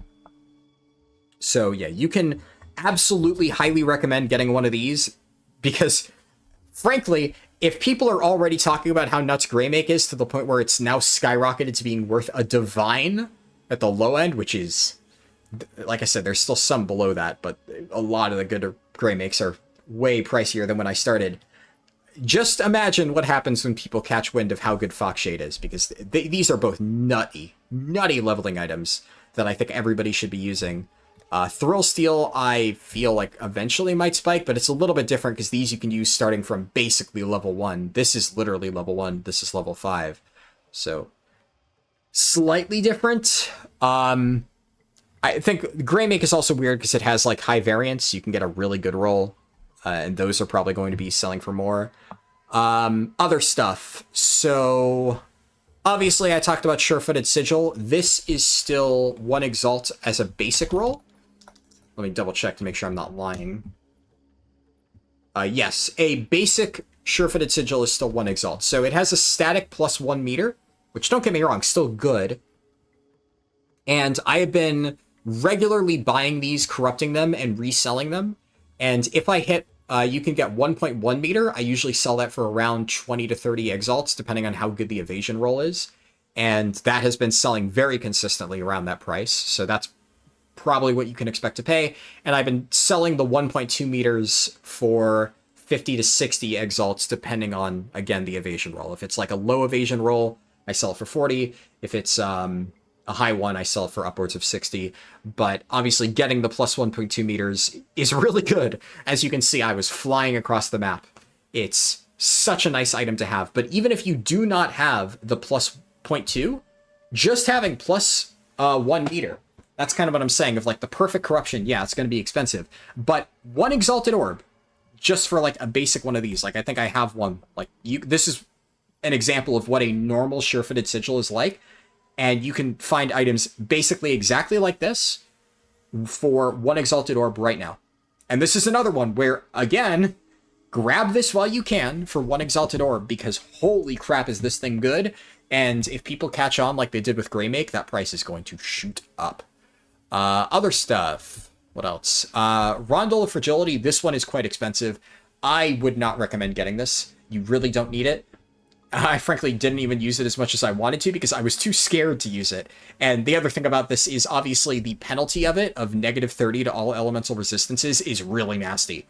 So yeah, you can absolutely highly recommend getting one of these because, frankly, if people are already talking about how nuts Greymake is to the point where it's now skyrocketed to being worth a divine at the low end, which is, like I said, there's still some below that, but a lot of the good Greymakes are way pricier than when I started. Just imagine what happens when people catch wind of how good Foxshade is, because these are both nutty leveling items that I think everybody should be using. Thrill Steel, I feel like eventually might spike, but it's a little bit different because these you can use starting from basically level 1. This is literally level 1. This is level 5. So, slightly different. I think Greymake is also weird because it has like high variance. You can get a really good roll. And those are probably going to be selling for more. Other stuff. So, obviously, I talked about Sure-Footed Sigil. This is still 1 Exalt as a basic roll. Let me double check to make sure I'm not lying. Yes, a basic Sure-Footed Sigil is still 1 Exalt. So it has a static plus 1 meter, which, don't get me wrong, still good. And I have been regularly buying these, corrupting them, and reselling them. And if I hit, you can get 1.1 meter. I usually sell that for around 20 to 30 exalts, depending on how good the evasion roll is. And that has been selling very consistently around that price. So that's probably what you can expect to pay. And I've been selling the 1.2 meters for 50 to 60 exalts, depending on, again, the evasion roll. If it's like a low evasion roll, I sell it for 40. If it's a high one, I sell it for upwards of 60. But obviously getting the plus 1.2 meters is really good. As you can see, I was flying across the map. It's such a nice item to have. But even if you do not have the plus 0.2, just having plus 1 meter, that's kind of what I'm saying. Of like the perfect corruption, yeah, it's going to be expensive. But 1 Exalted Orb, just for like a basic one of these, like I think I have one. Like this is an example of what a normal Sure-Footed Sigil is like. And you can find items basically exactly like this for 1 Exalted Orb right now. And this is another one where, again, grab this while you can for 1 Exalted Orb, because holy crap is this thing good. And if people catch on like they did with Greymake, that price is going to shoot up. Other stuff. What else? Rondel of Fragility. This one is quite expensive. I would not recommend getting this. You really don't need it. I frankly didn't even use it as much as I wanted to because I was too scared to use it. And the other thing about this is obviously the penalty of it, of -30 to all elemental resistances, is really nasty.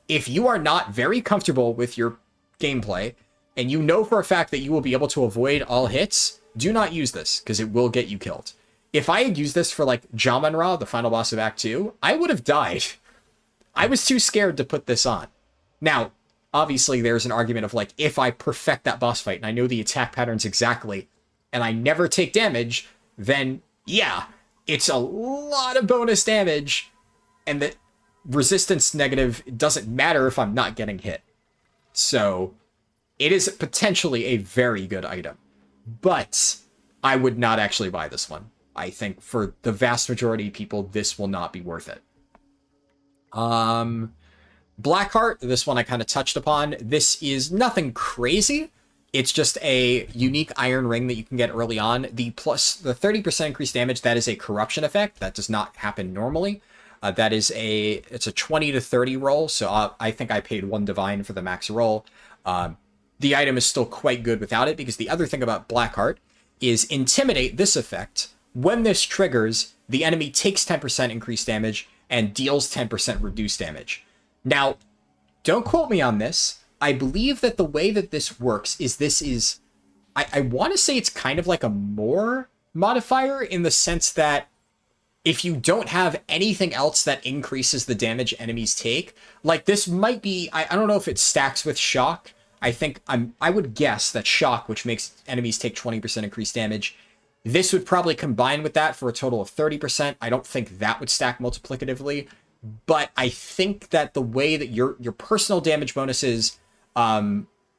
If you are not very comfortable with your gameplay, and you know for a fact that you will be able to avoid all hits, do not use this, because it will get you killed. If I had used this for, like, Jaman-Ra, the final boss of Act 2, I would have died. I was too scared to put this on. Now, obviously, there's an argument of like, if I perfect that boss fight and I know the attack patterns exactly, and I never take damage, then yeah, it's a lot of bonus damage, and the resistance negative doesn't matter if I'm not getting hit. So it is potentially a very good item, but I would not actually buy this one. I think for the vast majority of people, this will not be worth it. Blackheart, this one I kind of touched upon. This is nothing crazy. It's just a unique iron ring that you can get early on. The 30% increased damage, that is a corruption effect. That does not happen normally. It's a 20 to 30 roll, so I think I paid 1 divine for the max roll. The item is still quite good without it, because the other thing about Blackheart is Intimidate, this effect. When this triggers, the enemy takes 10% increased damage and deals 10% reduced damage. Now, don't quote me on this. I believe that the way that this works is I want to say it's kind of like a more modifier, in the sense that if you don't have anything else that increases the damage enemies take, like this might be, I don't know if it stacks with shock. I would guess that shock, which makes enemies take 20% increased damage, this would probably combine with that for a total of 30%. I don't think that would stack multiplicatively, but I think that the way that your personal damage bonuses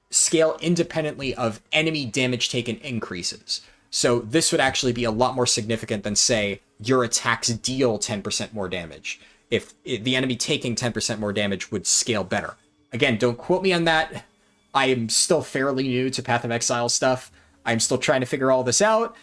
scale independently of enemy damage taken increases. So this would actually be a lot more significant than, say, your attacks deal 10% more damage. If the enemy taking 10% more damage would scale better. Again, don't quote me on that. I am still fairly new to Path of Exile stuff. I'm still trying to figure all this out.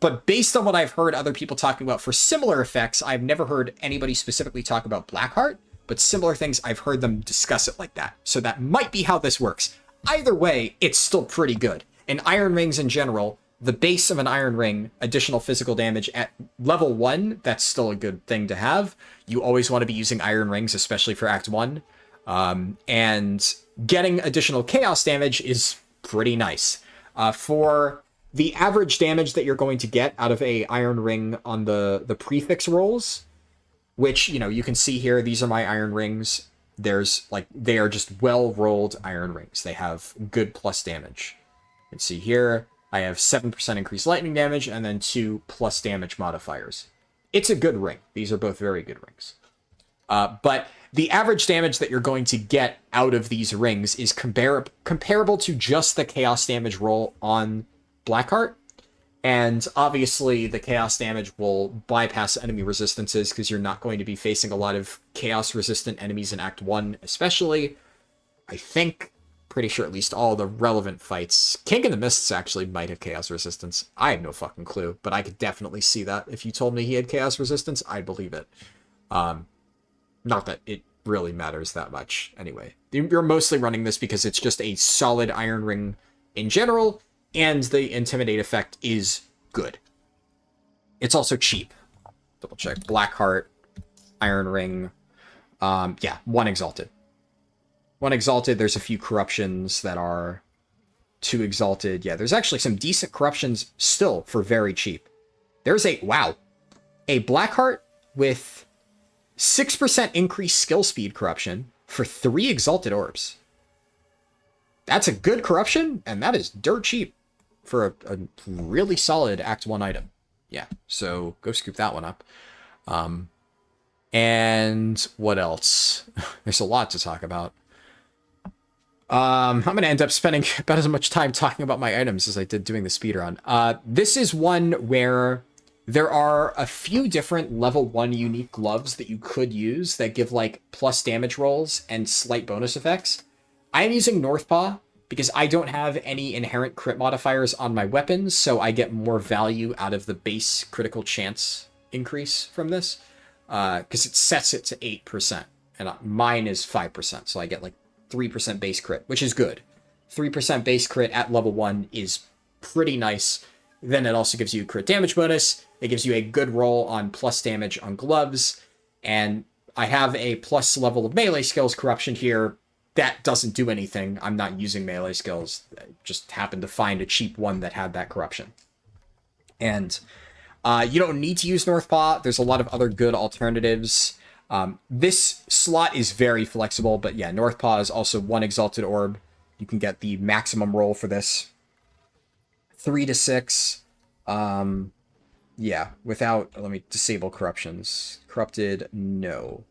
But based on what I've heard other people talking about for similar effects, I've never heard anybody specifically talk about Blackheart, but similar things, I've heard them discuss it like that. So that might be how this works. Either way, it's still pretty good. And iron rings in general, the base of an iron ring, additional physical damage at level 1, that's still a good thing to have. You always want to be using iron rings, especially for Act 1. And getting additional chaos damage is pretty nice. For the average damage that you're going to get out of a iron ring on the prefix rolls, which, you can see here, these are my iron rings. They are just well-rolled iron rings. They have good plus damage. You can see here, I have 7% increased lightning damage and then 2 plus damage modifiers. It's a good ring. These are both very good rings. But the average damage that you're going to get out of these rings is comparable to just the chaos damage roll on Blackheart. And obviously the chaos damage will bypass enemy resistances, because you're not going to be facing a lot of chaos resistant enemies in Act 1, especially. I think, pretty sure at least all the relevant fights. King of the Mists actually might have chaos resistance. I have no fucking clue, but I could definitely see that. If you told me he had chaos resistance, I'd believe it. Not that it really matters that much. Anyway, you're mostly running this because it's just a solid iron ring in general, and the Intimidate effect is good. It's also cheap. Double check. Blackheart, Iron Ring. Yeah, 1 Exalted. 1 Exalted, there's a few corruptions that are 2 Exalted. Yeah, there's actually some decent corruptions still for very cheap. There's a Blackheart with 6% increased skill speed corruption for 3 Exalted Orbs. That's a good corruption, and that is dirt cheap for a really solid Act 1 item. Yeah, so go scoop that one up. And what else? There's a lot to talk about. I'm going to end up spending about as much time talking about my items as I did doing the speedrun. This is one where there are a few different level 1 unique gloves that you could use that give like plus damage rolls and slight bonus effects. I am using Northpaw because I don't have any inherent crit modifiers on my weapons, so I get more value out of the base critical chance increase from this, because it sets it to 8%, and mine is 5%, so I get like 3% base crit, which is good. 3% base crit at level 1 is pretty nice. Then it also gives you a crit damage bonus. It gives you a good roll on plus damage on gloves, and I have a plus level of melee skills corruption here. That doesn't do anything. I'm not using melee skills. I just happened to find a cheap one that had that corruption. And you don't need to use Northpaw. There's a lot of other good alternatives. This slot is very flexible, but yeah, North Paw is also 1 Exalted Orb. You can get the maximum roll for this. 3 to 6. Yeah, without... Let me disable corruptions. Corrupted, no.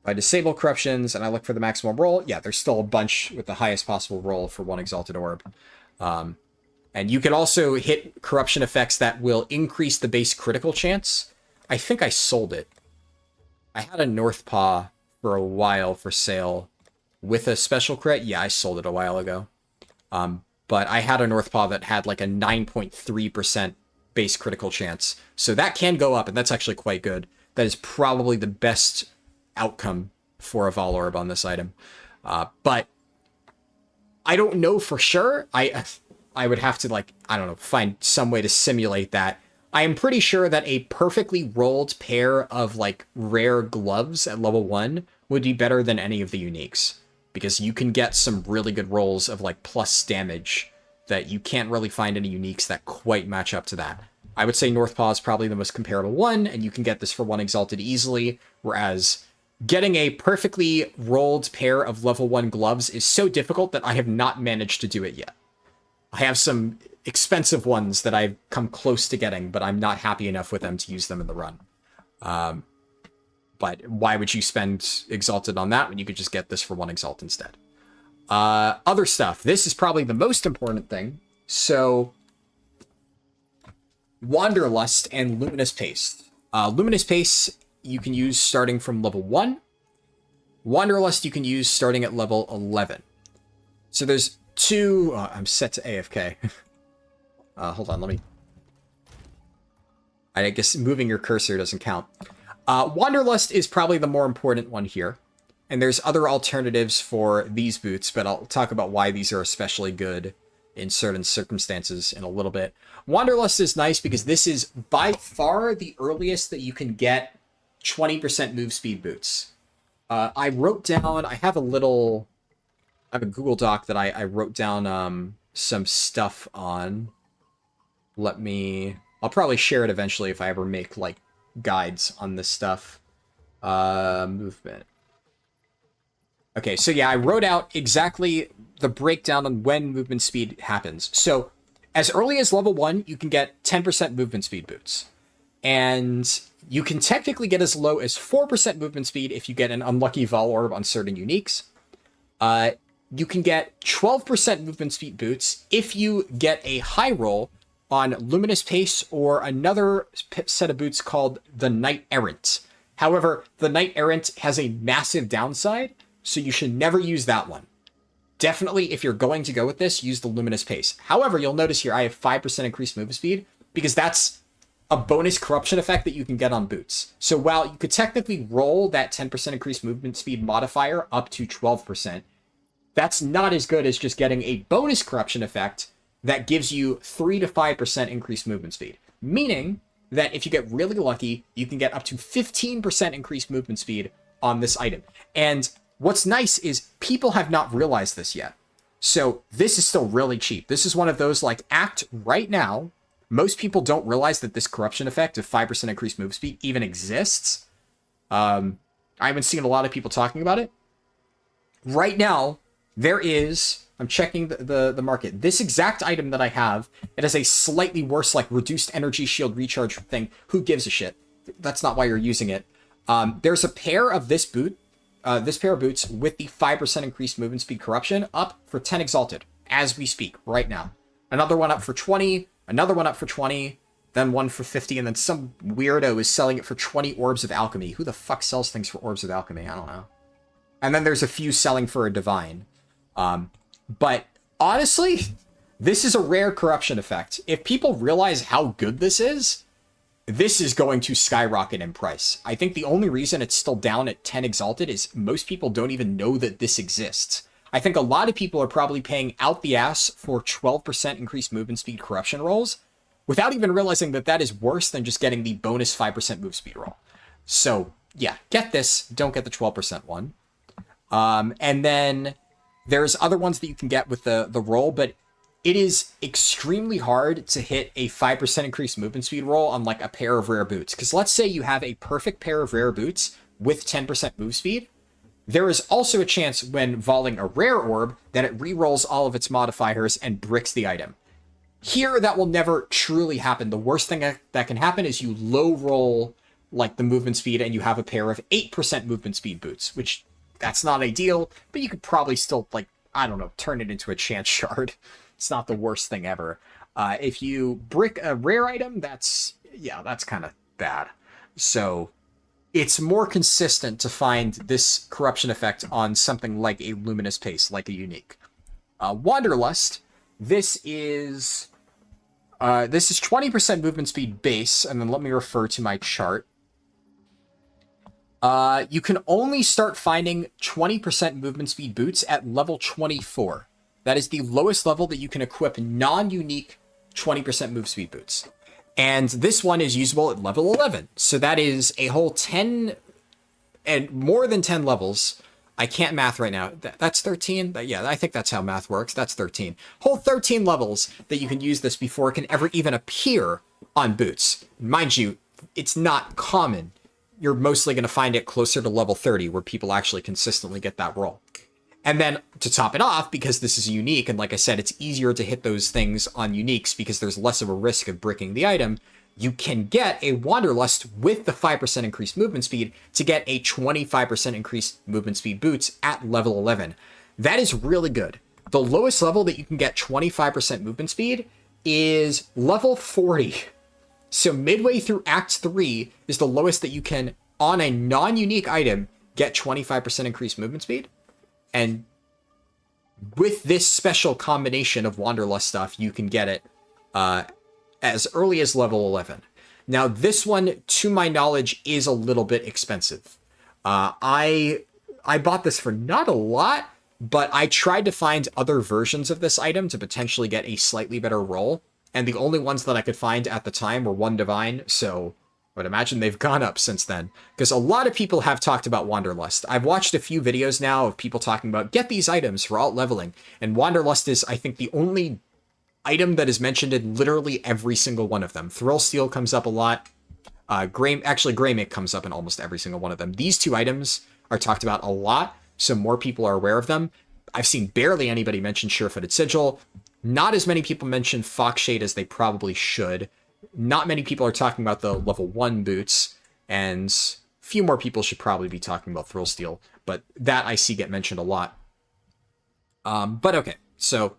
If I disable corruptions and I look for the maximum roll, yeah, there's still a bunch with the highest possible roll for 1 Exalted Orb. And you can also hit corruption effects that will increase the base critical chance. I think I sold it. I had a North Paw for a while for sale with a special crit. Yeah, I sold it a while ago. But I had a North Paw that had like a 9.3% base critical chance. So that can go up, and that's actually quite good. That is probably the best outcome for a Vol Orb on this item. But I don't know for sure. I would have to, like, I don't know, find some way to simulate that. I am pretty sure that a perfectly rolled pair of, like, rare gloves at level 1 would be better than any of the uniques. Because you can get some really good rolls of, like, plus damage that you can't really find any uniques that quite match up to that. I would say North Paw is probably the most comparable one, and you can get this for 1 Exalted easily, whereas getting a perfectly rolled pair of level 1 gloves is so difficult that I have not managed to do it yet. I have some expensive ones that I've come close to getting, but I'm not happy enough with them to use them in the run. But why would you spend Exalted on that when you could just get this for 1 Exalt instead? Other stuff. This is probably the most important thing. So, Wanderlust and Luminous Pace. Luminous Pace you can use starting from level 1. Wanderlust you can use starting at level 11. So there's two... I'm set to AFK. Hold on, let me... I guess moving your cursor doesn't count. Wanderlust is probably the more important one here. And there's other alternatives for these boots, but I'll talk about why these are especially good in certain circumstances in a little bit. Wanderlust is nice because this is by far the earliest that you can get 20% move speed boots. I wrote down... I have a Google Doc that I wrote down some stuff on. I'll probably share it eventually if I ever make, like, guides on this stuff. Movement. Okay, so yeah, I wrote out exactly the breakdown on when movement speed happens. So, as early as level 1, you can get 10% movement speed boots. And you can technically get as low as 4% movement speed if you get an unlucky Vol Orb on certain uniques. You can get 12% movement speed boots if you get a high roll on Luminous Pace or another set of boots called the Knight Errant. However, the Knight Errant has a massive downside, so you should never use that one. Definitely, if you're going to go with this, use the Luminous Pace. However, you'll notice here I have 5% increased movement speed, because that's a bonus corruption effect that you can get on boots. So while you could technically roll that 10% increased movement speed modifier up to 12%, that's not as good as just getting a bonus corruption effect that gives you 3 to 5% increased movement speed. Meaning that if you get really lucky, you can get up to 15% increased movement speed on this item. And what's nice is people have not realized this yet. So this is still really cheap. This is one of those, like, act right now. Most people don't realize that this corruption effect of 5% increased move speed even exists. I haven't seen a lot of people talking about it. Right now, there is... I'm checking the market. This exact item that I have, it has a slightly worse, like, reduced energy shield recharge thing. Who gives a shit? That's not why you're using it. There's a pair of this pair of boots with the 5% increased movement speed corruption up for 10 Exalted, as we speak, right now. Another one up for 20, another one up for 20, then one for 50, and then some weirdo is selling it for 20 Orbs of Alchemy. Who the fuck sells things for Orbs of Alchemy? I don't know. And then there's a few selling for a Divine. But honestly, this is a rare corruption effect. If people realize how good this is going to skyrocket in price. I think the only reason it's still down at 10 Exalted is most people don't even know that this exists. I think a lot of people are probably paying out the ass for 12% increased movement speed corruption rolls without even realizing that that is worse than just getting the bonus 5% move speed roll. So, yeah, get this. Don't get the 12% one. And then there's other ones that you can get with the roll, but it is extremely hard to hit a 5% increased movement speed roll on, like, a pair of rare boots. Because let's say you have a perfect pair of rare boots with 10% move speed, there is also a chance when volleying a rare orb that it rerolls all of its modifiers and bricks the item. Here, that will never truly happen. The worst thing that can happen is you low roll like the movement speed and you have a pair of 8% movement speed boots, which that's not ideal, but you could probably still, like, I don't know, turn it into a chance shard. It's not the worst thing ever. If you brick a rare item, that's kind of bad. So it's more consistent to find this corruption effect on something like a luminous pace, like a unique. Wanderlust, this is 20% movement speed base, and then let me refer to my chart. You can only start finding 20% movement speed boots at level 24. That is the lowest level that you can equip non-unique 20% move speed boots. And this one is usable at level 11. So that is a whole 10 and more than 10 levels. I can't math right now. That's 13? Yeah, I think that's how math works. That's 13. Whole 13 levels that you can use this before it can ever even appear on boots. Mind you, it's not common. You're mostly going to find it closer to level 30 where people actually consistently get that roll. And then to top it off, because this is unique, and like I said, it's easier to hit those things on uniques because there's less of a risk of bricking the item, you can get a Wanderlust with the 5% increased movement speed to get a 25% increased movement speed boots at level 11. That is really good. The lowest level that you can get 25% movement speed is level 40. So midway through Act 3 is the lowest that you can, on a non-unique item, get 25% increased movement speed. And with this special combination of Wanderlust stuff, you can get it as early as level 11. Now, this one, to my knowledge, is a little bit expensive. I bought this for not a lot, but I tried to find other versions of this item to potentially get a slightly better roll. And the only ones that I could find at the time were 1 Divine, so I would imagine they've gone up since then. Because a lot of people have talked about Wanderlust. I've watched a few videos now of people talking about, get these items for alt leveling. And Wanderlust is, I think, the only item that is mentioned in literally every single one of them. Thrill Steel comes up a lot. Greymake comes up in almost every single one of them. These two items are talked about a lot, so more people are aware of them. I've seen barely anybody mention Sure-Footed Sigil. Not as many people mention Foxshade as they probably should. Not many people are talking about the level 1 boots, and a few more people should probably be talking about Thrill Steel, but that I see get mentioned a lot. But okay, so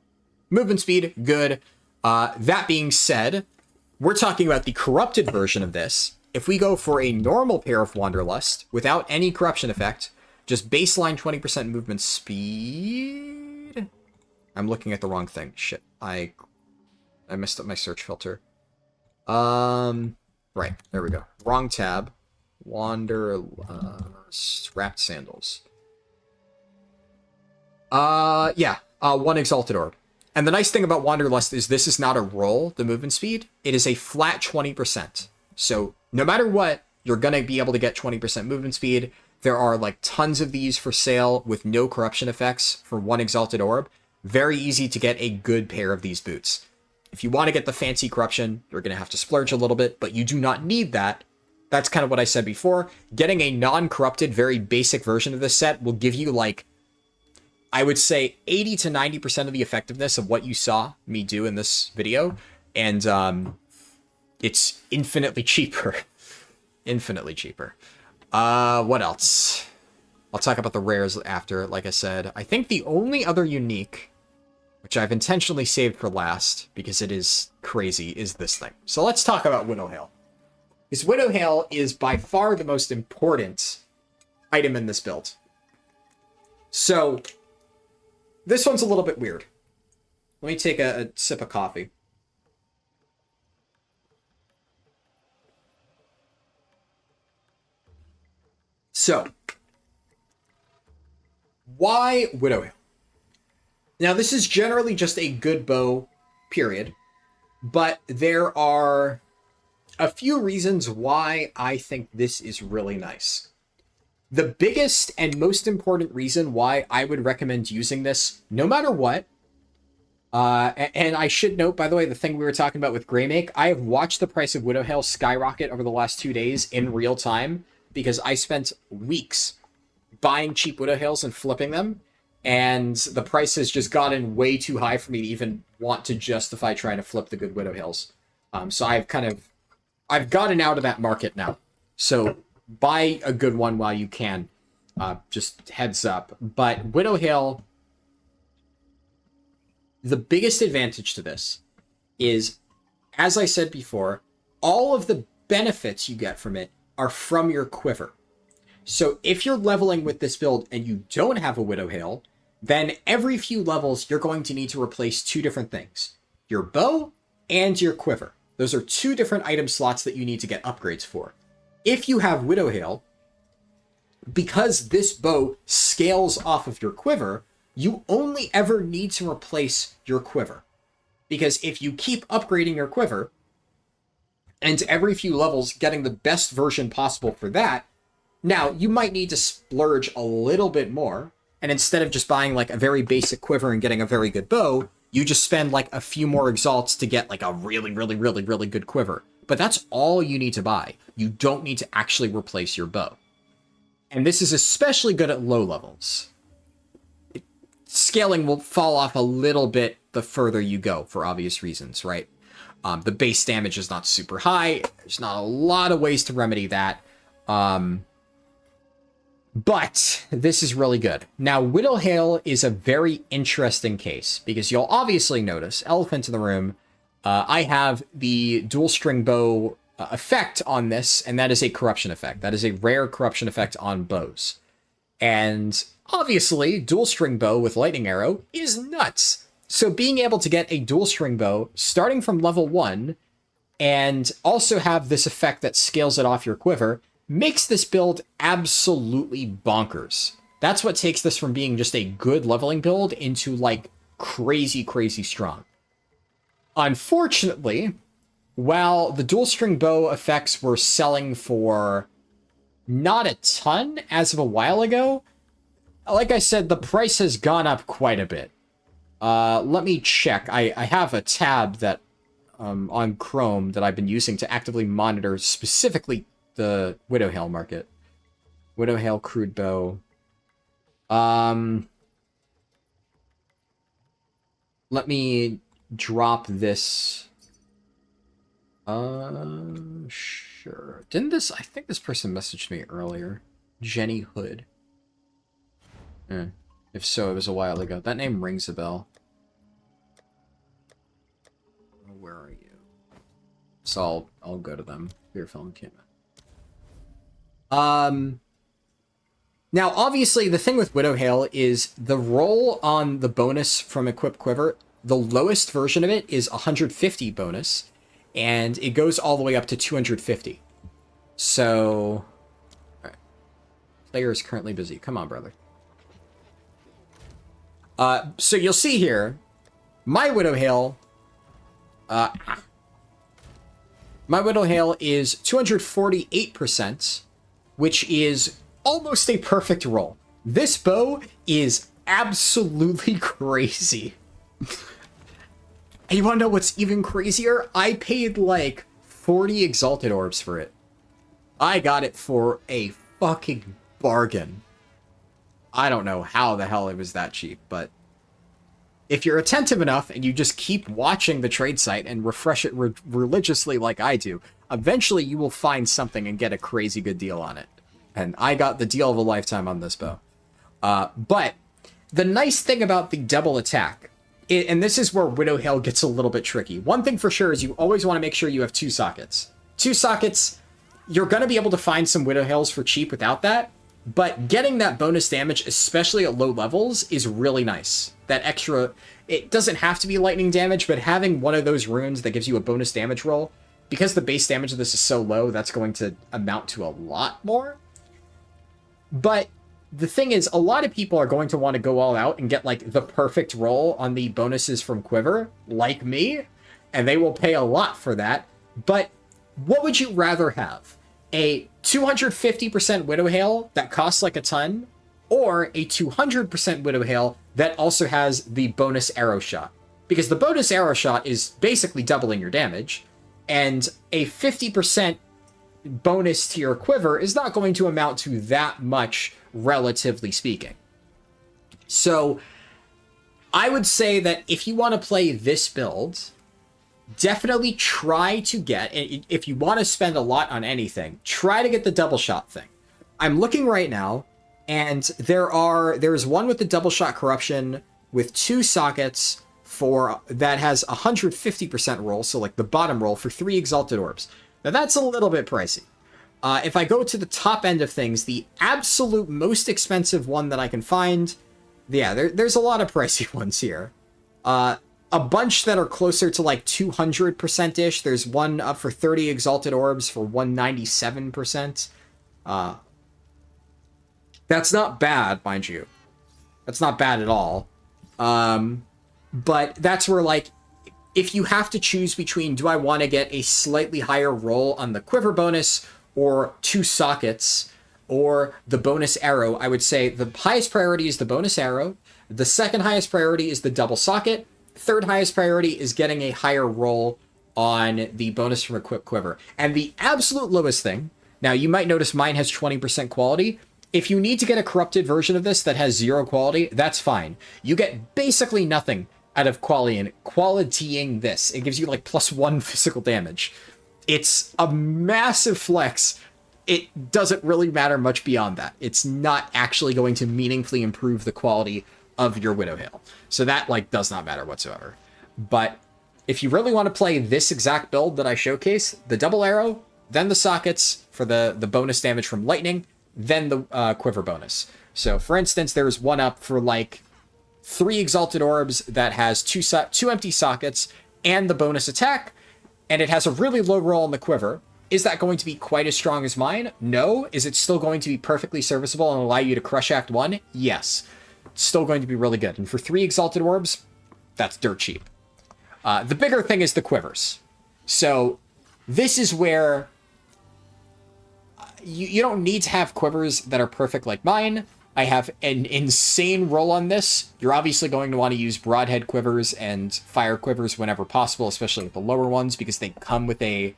movement speed, good. That being said, we're talking about the corrupted version of this. If we go for a normal pair of Wanderlust, without any corruption effect, just baseline 20% movement speed... I'm looking at the wrong thing. Shit, I messed up my search filter. Right, there we go. Wrong tab. Wrapped sandals. 1 Exalted Orb. And the nice thing about Wanderlust is this is not a roll, the movement speed. It is a flat 20%. So no matter what, you're going to be able to get 20% movement speed. There are like tons of these for sale with no corruption effects for 1 Exalted Orb. Very easy to get a good pair of these boots. If you want to get the fancy corruption, you're going to have to splurge a little bit, but you do not need that. That's kind of what I said before. Getting a non-corrupted, very basic version of this set will give you, like, I would say 80 to 90% of the effectiveness of what you saw me do in this video, and it's infinitely cheaper. Infinitely cheaper. What else? I'll talk about the rares after, like I said. I think the only other unique, which I've intentionally saved for last, because it is crazy, is this thing. So let's talk about Widowhail. Because Widowhail is by far the most important item in this build. So, this one's a little bit weird. Let me take a sip of coffee. So, why Widowhail? Now, this is generally just a good bow, period. But there are a few reasons why I think this is really nice. The biggest and most important reason why I would recommend using this, no matter what, and I should note, by the way, the thing we were talking about with Greymake, I have watched the price of Widowhail skyrocket over the last 2 days in real time. because I spent weeks buying cheap Widow Hails and flipping them, and the price has just gotten way too high for me to even want to justify trying to flip the good Widow Hails. So I've gotten out of that market now. So buy a good one while you can. Just heads up. But Widow Hail, the biggest advantage to this is, as I said before, all of the benefits you get from it are from your quiver. So if you're leveling with this build and you don't have a Widow Hail, then every few levels you're going to need to replace two different things. Your bow and your quiver. Those are two different item slots that you need to get upgrades for. If you have Widow Hail, because this bow scales off of your quiver, you only ever need to replace your quiver. Because if you keep upgrading your quiver, and every few levels getting the best version possible for that, now you might need to splurge a little bit more, and instead of just buying like a very basic quiver and getting a very good bow, you just spend like a few more exalts to get like a really, really, really, really good quiver. But that's all you need to buy. You don't need to actually replace your bow. And this is especially good at low levels. Scaling will fall off a little bit the further you go, for obvious reasons, right? The base damage is not super high. There's not a lot of ways to remedy that. But this is really good. Now, Widow Hail is a very interesting case, because you'll obviously notice, elephant in the room, I have the dual string bow effect on this, and that is a corruption effect. That is a rare corruption effect on bows. And obviously, dual string bow with lightning arrow is nuts. So being able to get a dual string bow starting from level 1 and also have this effect that scales it off your quiver makes this build absolutely bonkers. That's what takes this from being just a good leveling build into like crazy, crazy strong. Unfortunately, while the dual string bow effects were selling for not a ton as of a while ago, like I said, the price has gone up quite a bit. Let me check. I have a tab that on Chrome that I've been using to actively monitor specifically the Widow Hail market. Widow Hail crude bow. Let me drop this. Sure. Didn't this... I think this person messaged me earlier. Jenny Hood. If so, it was a while ago. That name rings a bell. Where are you? So I'll go to them. Beer film came in. Now, obviously, the thing with Widow Hail is the roll on the bonus from Equip Quiver, the lowest version of it is 150 bonus, and it goes all the way up to 250. So... Alright. Player is currently busy. Come on, brother. So you'll see here, my Widow Hail... my Widow Hail is 248%, which is almost a perfect roll. This bow is absolutely crazy. And you want to know what's even crazier? I paid like 40 Exalted Orbs for it. I got it for a fucking bargain. I don't know how the hell it was that cheap, but if you're attentive enough and you just keep watching the trade site and refresh it religiously like I do, eventually you will find something and get a crazy good deal on it. And I got the deal of a lifetime on this bow. But the nice thing about the double attack, and this is where Widow Hail gets a little bit tricky. One thing for sure is you always want to make sure you have 2 sockets. 2 sockets, you're going to be able to find some Widow Hails for cheap without that, but getting that bonus damage, especially at low levels, is really nice. That extra, it doesn't have to be lightning damage, but having one of those runes that gives you a bonus damage roll, because the base damage of this is so low, that's going to amount to a lot more. But the thing is, a lot of people are going to want to go all out and get like the perfect roll on the bonuses from Quiver, like me, and they will pay a lot for that. But what would you rather have? A 250% Widow Hail that costs like a ton, or a 200% Widow Hail that also has the bonus arrow shot? Because the bonus arrow shot is basically doubling your damage, and a 50% bonus to your quiver is not going to amount to that much, relatively speaking. So I would say that if you want to play this build, definitely try to get, if you want to spend a lot on anything, try to get the double shot thing. I'm looking right now, and there's one with the double shot corruption with 2 sockets that has 150% roll, so like the bottom roll for 3 exalted orbs. Now that's a little bit pricey. If I go to the top end of things, the absolute most expensive one that I can find, yeah, there's a lot of pricey ones here. A bunch that are closer to like 200%-ish. There's one up for 30 exalted orbs for 197%. That's not bad, mind you. That's not bad at all. But that's where, like, if you have to choose between, do I want to get a slightly higher roll on the quiver bonus or 2 sockets or the bonus arrow, I would say the highest priority is the bonus arrow. The second highest priority is the double socket. Third highest priority is getting a higher roll on the bonus from equip quiver. And the absolute lowest thing, now you might notice mine has 20% quality. If you need to get a corrupted version of this that has 0 quality, that's fine. You get basically nothing out of qualitying this. It gives you like +1 physical damage. It's a massive flex. It doesn't really matter much beyond that. It's not actually going to meaningfully improve the quality of your Widow Hail. So that, like, does not matter whatsoever. But if you really want to play this exact build that I showcase, the double arrow, then the sockets for the bonus damage from lightning, then the quiver bonus. So, for instance, there's one up for, like, 3 exalted orbs that has 2 empty sockets and the bonus attack, and it has a really low roll on the quiver. Is that going to be quite as strong as mine? No. Is it still going to be perfectly serviceable and allow you to crush Act 1? Yes. It's still going to be really good. And for 3 exalted orbs, that's dirt cheap. The bigger thing is the quivers. So this is where you don't need to have quivers that are perfect like mine. I have an insane roll on this. You're obviously going to want to use broadhead quivers and fire quivers whenever possible, especially with the lower ones, because they come with a,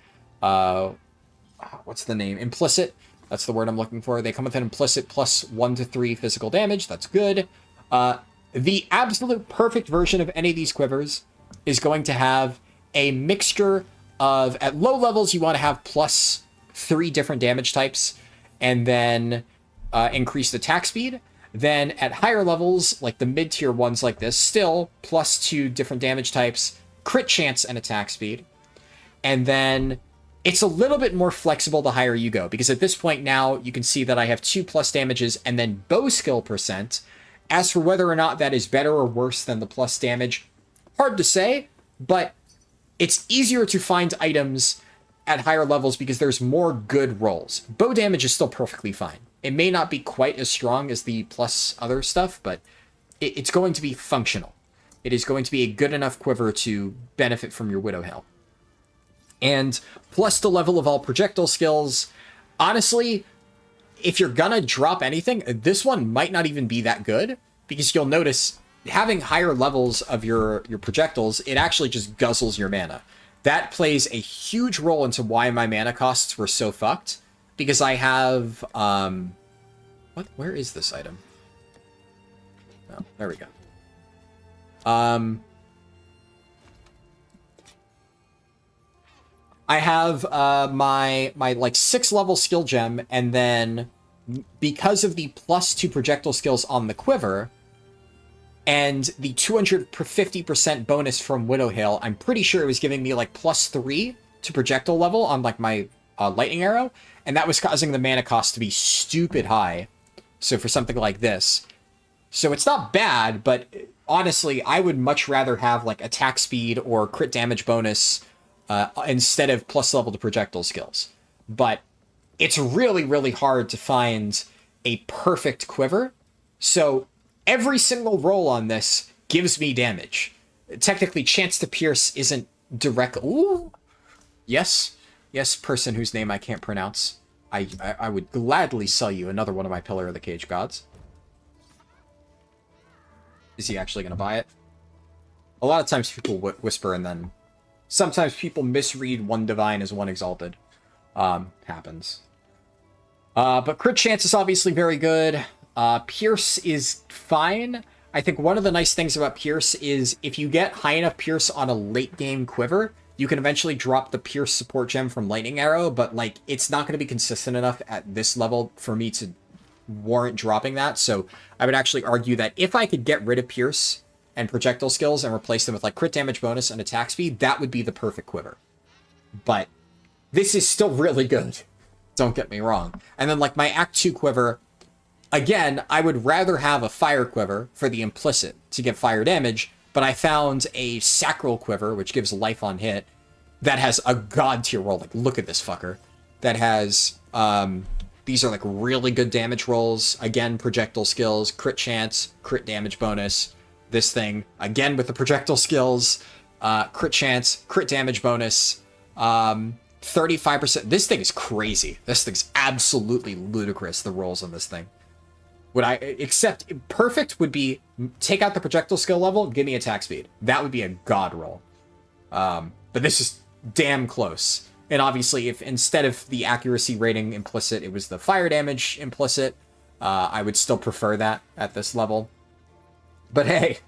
what's the name? Implicit. That's the word I'm looking for. They come with an implicit +1 to 3 physical damage. That's good. The absolute perfect version of any of these quivers is going to have a mixture of, at low levels, you want to have +3 different damage types, and then increased attack speed. Then at higher levels, like the mid-tier ones like this, still +2 different damage types, crit chance, and attack speed. And then it's a little bit more flexible the higher you go, because at this point now, you can see that I have 2+ damages and then bow skill %. As for whether or not that is better or worse than the plus damage, hard to say, but it's easier to find items at higher levels because there's more good rolls. Bow damage is still perfectly fine. It may not be quite as strong as the plus other stuff, but it's going to be functional. It is going to be a good enough quiver to benefit from your Widow Hail. And plus the level of all projectile skills. Honestly, if you're gonna drop anything, this one might not even be that good, because you'll notice having higher levels of your projectiles, it actually just guzzles your mana. That plays a huge role into why my mana costs were so fucked, because I have, where is this item? Oh, there we go. I have my like 6 level skill gem, and then because of the +2 projectile skills on the quiver and the 250% bonus from Widow Hail, I'm pretty sure it was giving me like +3 to projectile level on like my lightning arrow, and that was causing the mana cost to be stupid high. So for something like this, so it's not bad, but honestly, I would much rather have like attack speed or crit damage bonus instead of plus level to projectile skills. But it's really, really hard to find a perfect quiver. So every single roll on this gives me damage. Technically, chance to pierce isn't direct. Ooh. Yes, person whose name I can't pronounce. I would gladly sell you another one of my Pillar of the Cage gods. Is he actually going to buy it? A lot of times people whisper, and then sometimes people misread one divine as one exalted. happens. But crit chance is obviously very good. Pierce is fine. I think one of the nice things about Pierce is if you get high enough Pierce on a late game quiver, you can eventually drop the Pierce support gem from Lightning Arrow, but like it's not going to be consistent enough at this level for me to warrant dropping that. So I would actually argue that if I could get rid of Pierce and projectile skills and replace them with like crit damage bonus and attack speed, that would be the perfect quiver. But this is still really good. Don't get me wrong. And then like my Act 2 quiver, again, I would rather have a fire quiver for the implicit to give fire damage, but I found a sacral quiver, which gives life on hit, that has a god tier roll. Like, look at this fucker. That has, these are like really good damage rolls. Again, projectile skills, crit chance, crit damage bonus. This thing, again with the projectile skills, crit chance, crit damage bonus, 35%. This thing is crazy. This thing's absolutely ludicrous, the rolls on this thing. Would I, except perfect would be take out the projectile skill level, give me attack speed. That would be a god roll. But this is damn close. And obviously, if instead of the accuracy rating implicit, it was the fire damage implicit, I would still prefer that at this level. But hey,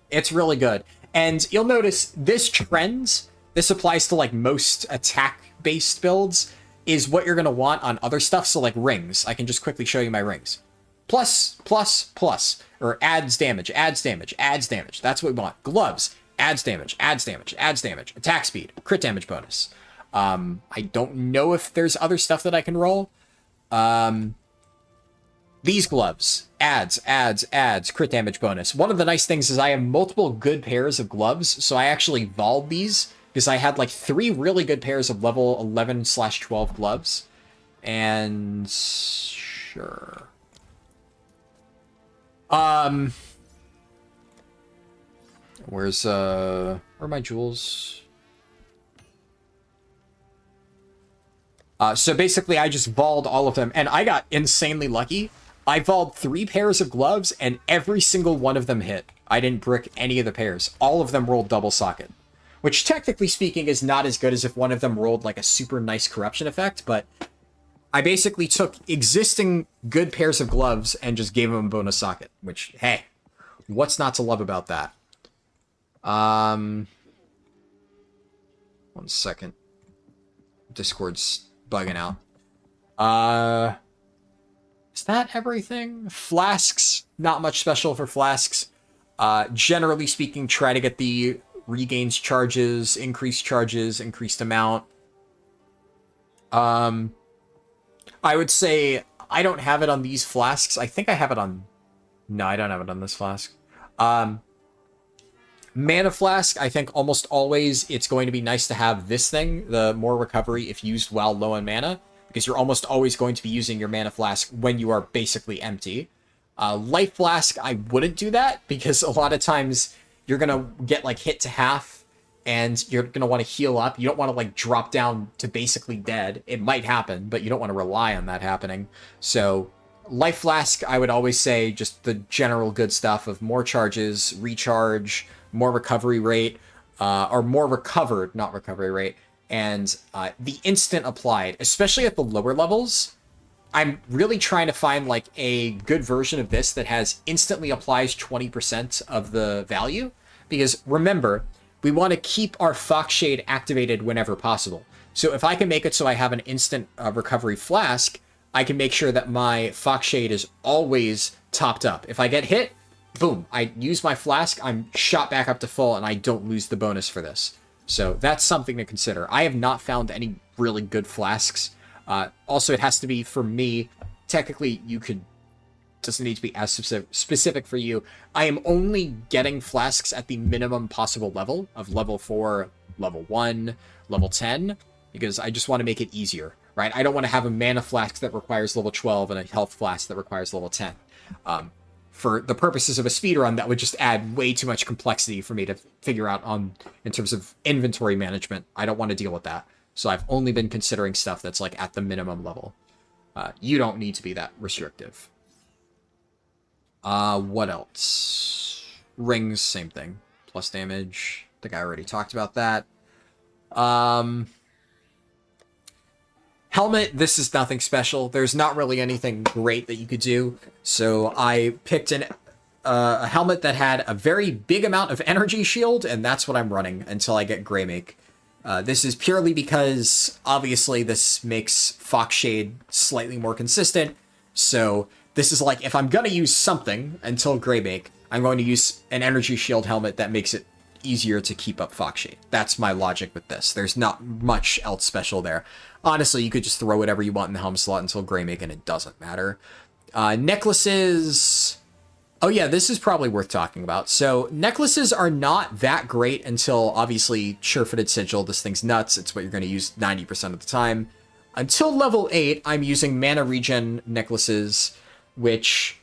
it's really good. And you'll notice this trends, this applies to like most attack-based builds, is what you're going to want on other stuff. So like rings, I can just quickly show you my rings. Plus, plus, plus, or adds damage, adds damage, adds damage. That's what we want. Gloves, adds damage, adds damage, adds damage. Attack speed, crit damage bonus. I don't know if there's other stuff that I can roll. These gloves, adds, crit damage bonus. One of the nice things is I have multiple good pairs of gloves, so I actually voled these because I had like 3 really good pairs of level 11/12 gloves. And sure. Where are my jewels? So basically I just volled all of them and I got insanely lucky. I volled 3 pairs of gloves and every single one of them hit. I didn't brick any of the pairs. All of them rolled double socket, which technically speaking is not as good as if one of them rolled like a super nice corruption effect, but I basically took existing good pairs of gloves and just gave them a bonus socket, which, hey, what's not to love about that? 1 second. Discord's bugging out. Is that everything? Flasks, not much special for flasks. Generally speaking, try to get the regains charges, increased amount. I would say I don't have it on these flasks. I think I have it on... No, I don't have it on this flask. Mana flask, I think almost always it's going to be nice to have this thing, the more recovery if used while low on mana, because you're almost always going to be using your mana flask when you are basically empty. Life flask, I wouldn't do that, because a lot of times you're going to get like hit to half, and you're going to want to heal up. You don't want to like drop down to basically dead. It might happen, but you don't want to rely on that happening. So life flask, I would always say just the general good stuff of more charges, recharge, more recovery rate, or more recovered, not recovery rate, and the instant applied, especially at the lower levels. I'm really trying to find like a good version of this that has instantly applies 20% of the value, because remember, we want to keep our Fox Shade activated whenever possible. So if I can make it so I have an instant recovery flask, I can make sure that my Fox Shade is always topped up. If I get hit, boom, I use my flask, I'm shot back up to full, and I don't lose the bonus for this. So that's something to consider. I have not found any really good flasks. Also, it has to be, for me, technically, doesn't need to be as specific for you. I am only getting flasks at the minimum possible level of level 4, level 1, level 10, because I just want to make it easier, right? I don't want to have a mana flask that requires level 12 and a health flask that requires level 10. For the purposes of a speedrun, that would just add way too much complexity for me to figure out in terms of inventory management. I don't want to deal with that. So I've only been considering stuff that's like at the minimum level. You don't need to be that restrictive. What else? Rings, same thing. Plus damage. I think I already talked about that. Health helmet, this is nothing special. There's not really anything great that you could do. So I picked a helmet that had a very big amount of energy shield, and that's what I'm running until I get Greymake. This is purely because, obviously, this makes Foxshade slightly more consistent. So this is like, if I'm going to use something until Greymake, I'm going to use an energy shield helmet that makes it easier to keep up Foxshade. That's my logic with this. There's not much else special there. Honestly, you could just throw whatever you want in the helm slot until Greymake, and it doesn't matter. Necklaces... Oh yeah, this is probably worth talking about. So necklaces are not that great until, obviously, Sure-Footed Sigil. This thing's nuts. It's what you're going to use 90% of the time. Until level 8, I'm using mana regen necklaces, which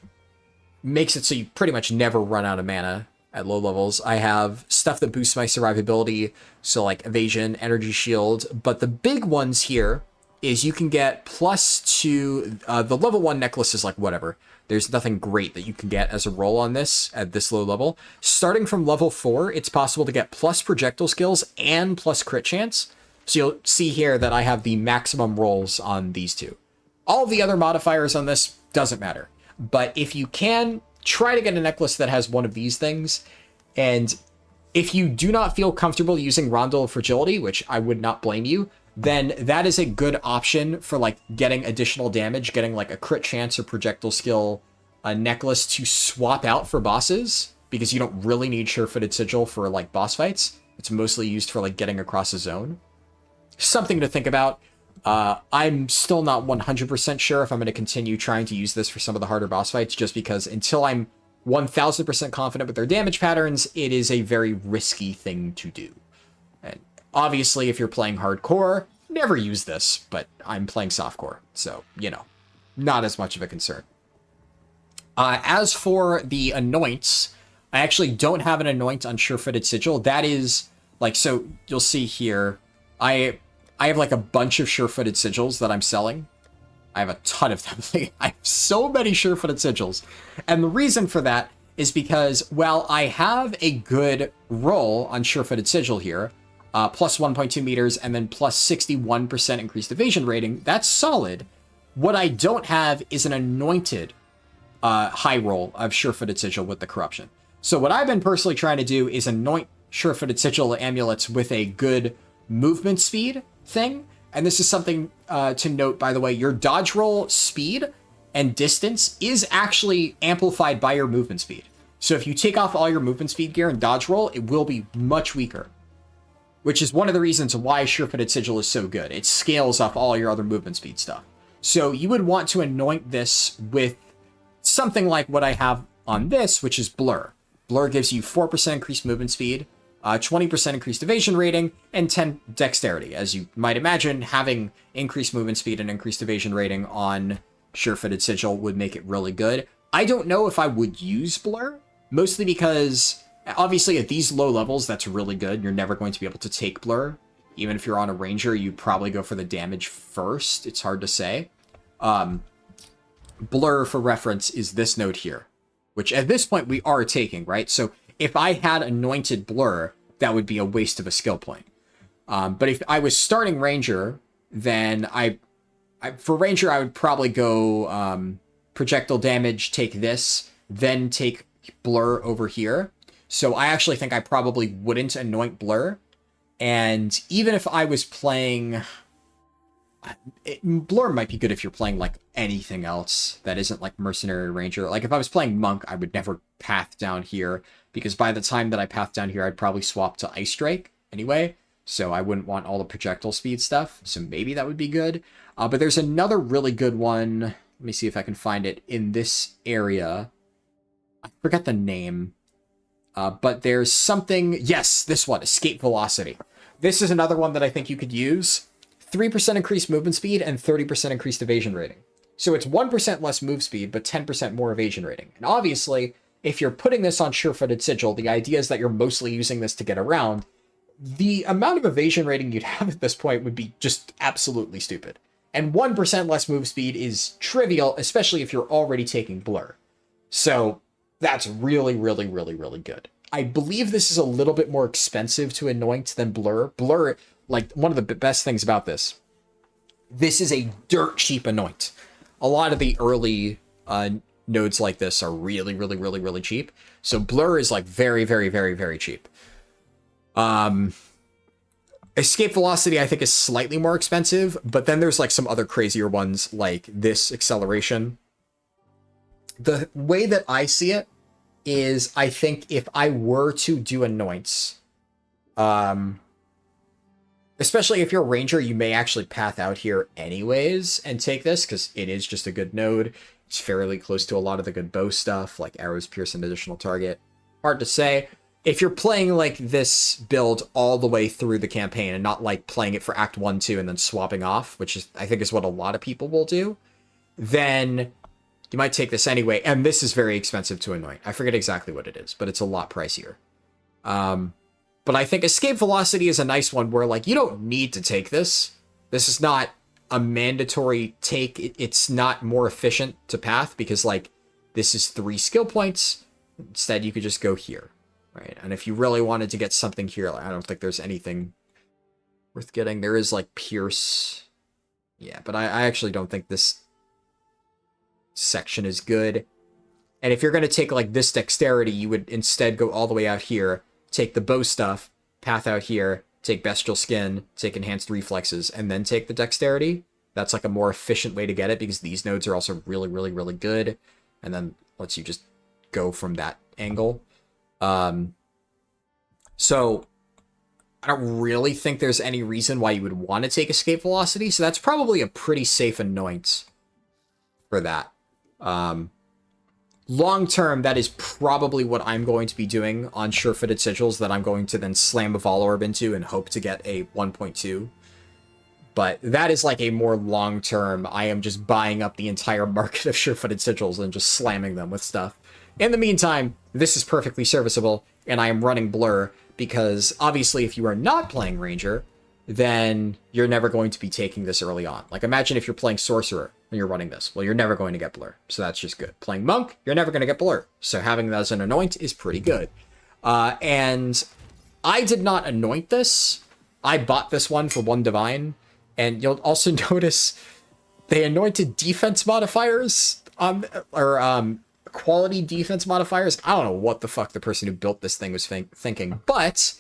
makes it so you pretty much never run out of mana at low levels. I have stuff that boosts my survivability, so like evasion, energy shield. But the big ones here is you can get +2... the level 1 necklace is like whatever. There's nothing great that you can get as a roll on this at this low level. Starting from level 4, it's possible to get plus projectile skills and plus crit chance. So you'll see here that I have the maximum rolls on these two. All of the other modifiers on this doesn't matter. But if you can, try to get a necklace that has one of these things. And if you do not feel comfortable using Rondel of Fragility, which I would not blame you, then that is a good option for like getting additional damage, getting like a crit chance or projectile skill, a necklace to swap out for bosses, because you don't really need Sure-Footed Sigil for like boss fights. It's mostly used for like getting across a zone. Something to think about. I'm still not 100% sure if I'm going to continue trying to use this for some of the harder boss fights, just because until I'm 1000% confident with their damage patterns, it is a very risky thing to do. And obviously, if you're playing hardcore, never use this, but I'm playing softcore, so, you know, not as much of a concern. As for the anoints, I actually don't have an anoint on Sure-Footed Sigil. That is, like, so you'll see here, I have, like, a bunch of Sure-Footed Sigils that I'm selling. I have a ton of them. I have so many Sure-Footed Sigils. And the reason for that is because, well, I have a good roll on Sure-Footed Sigil here, plus 1.2 meters, and then plus 61% increased evasion rating. That's solid. What I don't have is an anointed high roll of Sure-Footed Sigil with the corruption. So what I've been personally trying to do is anoint Sure-Footed Sigil amulets with a good movement speed thing. And this is something to note, by the way. Your dodge roll speed and distance is actually amplified by your movement speed. So if you take off all your movement speed gear and dodge roll, it will be much weaker. Which is one of the reasons why Sure-Footed Sigil is so good. It scales off all your other movement speed stuff. So you would want to anoint this with something like what I have on this, which is Blur. Blur gives you 4% increased movement speed, 20% increased evasion rating, and 10 dexterity. As you might imagine, having increased movement speed and increased evasion rating on Sure-Footed Sigil would make it really good. I don't know if I would use Blur, mostly because obviously at these low levels, that's really good. You're never going to be able to take Blur. Even if you're on a Ranger, you'd probably go for the damage first. It's hard to say. Blur, for reference, is this node here, which at this point we are taking, right? So if I had anointed Blur, that would be a waste of a skill point. But if I was starting Ranger, then for Ranger, I would probably go projectile damage, take this, then take Blur over here. So I actually think I probably wouldn't anoint Blur. And even if I was playing... Blur might be good if you're playing, like, anything else that isn't, like, Mercenary Ranger. Like, if I was playing Monk, I would never path down here, because by the time that I path down here, I'd probably swap to Ice Strike anyway, so I wouldn't want all the projectile speed stuff, so maybe that would be good. But there's another really good one. Let me see if I can find it in this area. I forget the name. But there's something... Yes, this one, Escape Velocity. This is another one that I think you could use. 3% increased movement speed and 30% increased evasion rating. So it's 1% less move speed, but 10% more evasion rating. And obviously, if you're putting this on Sure-Footed Sigil, the idea is that you're mostly using this to get around. The amount of evasion rating you'd have at this point would be just absolutely stupid. And 1% less move speed is trivial, especially if you're already taking Blur. So that's really, really, really, really good. I believe this is a little bit more expensive to anoint than Blur. Blur, like, one of the best things about this this is a dirt cheap anoint. A lot of the early nodes like this are really, really, really, really cheap. So Blur is like very, very, very, very cheap. Escape Velocity, I think, is slightly more expensive, but then there's like some other crazier ones like this Acceleration. The way that I see it is, I think if I were to do anoints, especially if you're a ranger, you may actually path out here anyways and take this, because it is just a good node. It's fairly close to a lot of the good bow stuff, like arrows pierce an additional target. Hard to say. If you're playing like this build all the way through the campaign and not like playing it for Act 1, 2, and then swapping off, which is, I think, is what a lot of people will do, then you might take this anyway. And this is very expensive to anoint. I forget exactly what it is, but it's a lot pricier. But I think Escape Velocity is a nice one where, like, you don't need to take this. This is not a mandatory take. It's not more efficient to path because, like, this is 3 skill points. Instead, you could just go here, right? And if you really wanted to get something here, like, I don't think there's anything worth getting. There is, like, Pierce. Yeah, but I actually don't think this section is good. And if you're going to take, like, this Dexterity, you would instead go all the way out here, take the bow stuff, path out here, take Bestial Skin, take Enhanced Reflexes, and then take the Dexterity. That's like a more efficient way to get it because these nodes are also really, really, really good. And then lets you just go from that angle. So I don't really think there's any reason why you would want to take Escape Velocity. So that's probably a pretty safe anoint for that. Long term, that is probably what I'm going to be doing on Sure-Footed Sigils that I'm going to then slam a Vol Orb into and hope to get a 1.2. But that is like a more long term, I am just buying up the entire market of Sure-Footed Sigils and just slamming them with stuff. In the meantime, this is perfectly serviceable, and I am running Blur, because obviously if you are not playing Ranger, then you're never going to be taking this early on. Like, imagine if you're playing Sorcerer and you're running this. Well, you're never going to get Blur, so that's just good. Playing Monk, you're never going to get Blur, so having that as an anoint is pretty good. And I did not anoint this. I bought this one for 1 Divine, and you'll also notice they anointed defense modifiers, quality defense modifiers. I don't know what the fuck the person who built this thing was thinking, but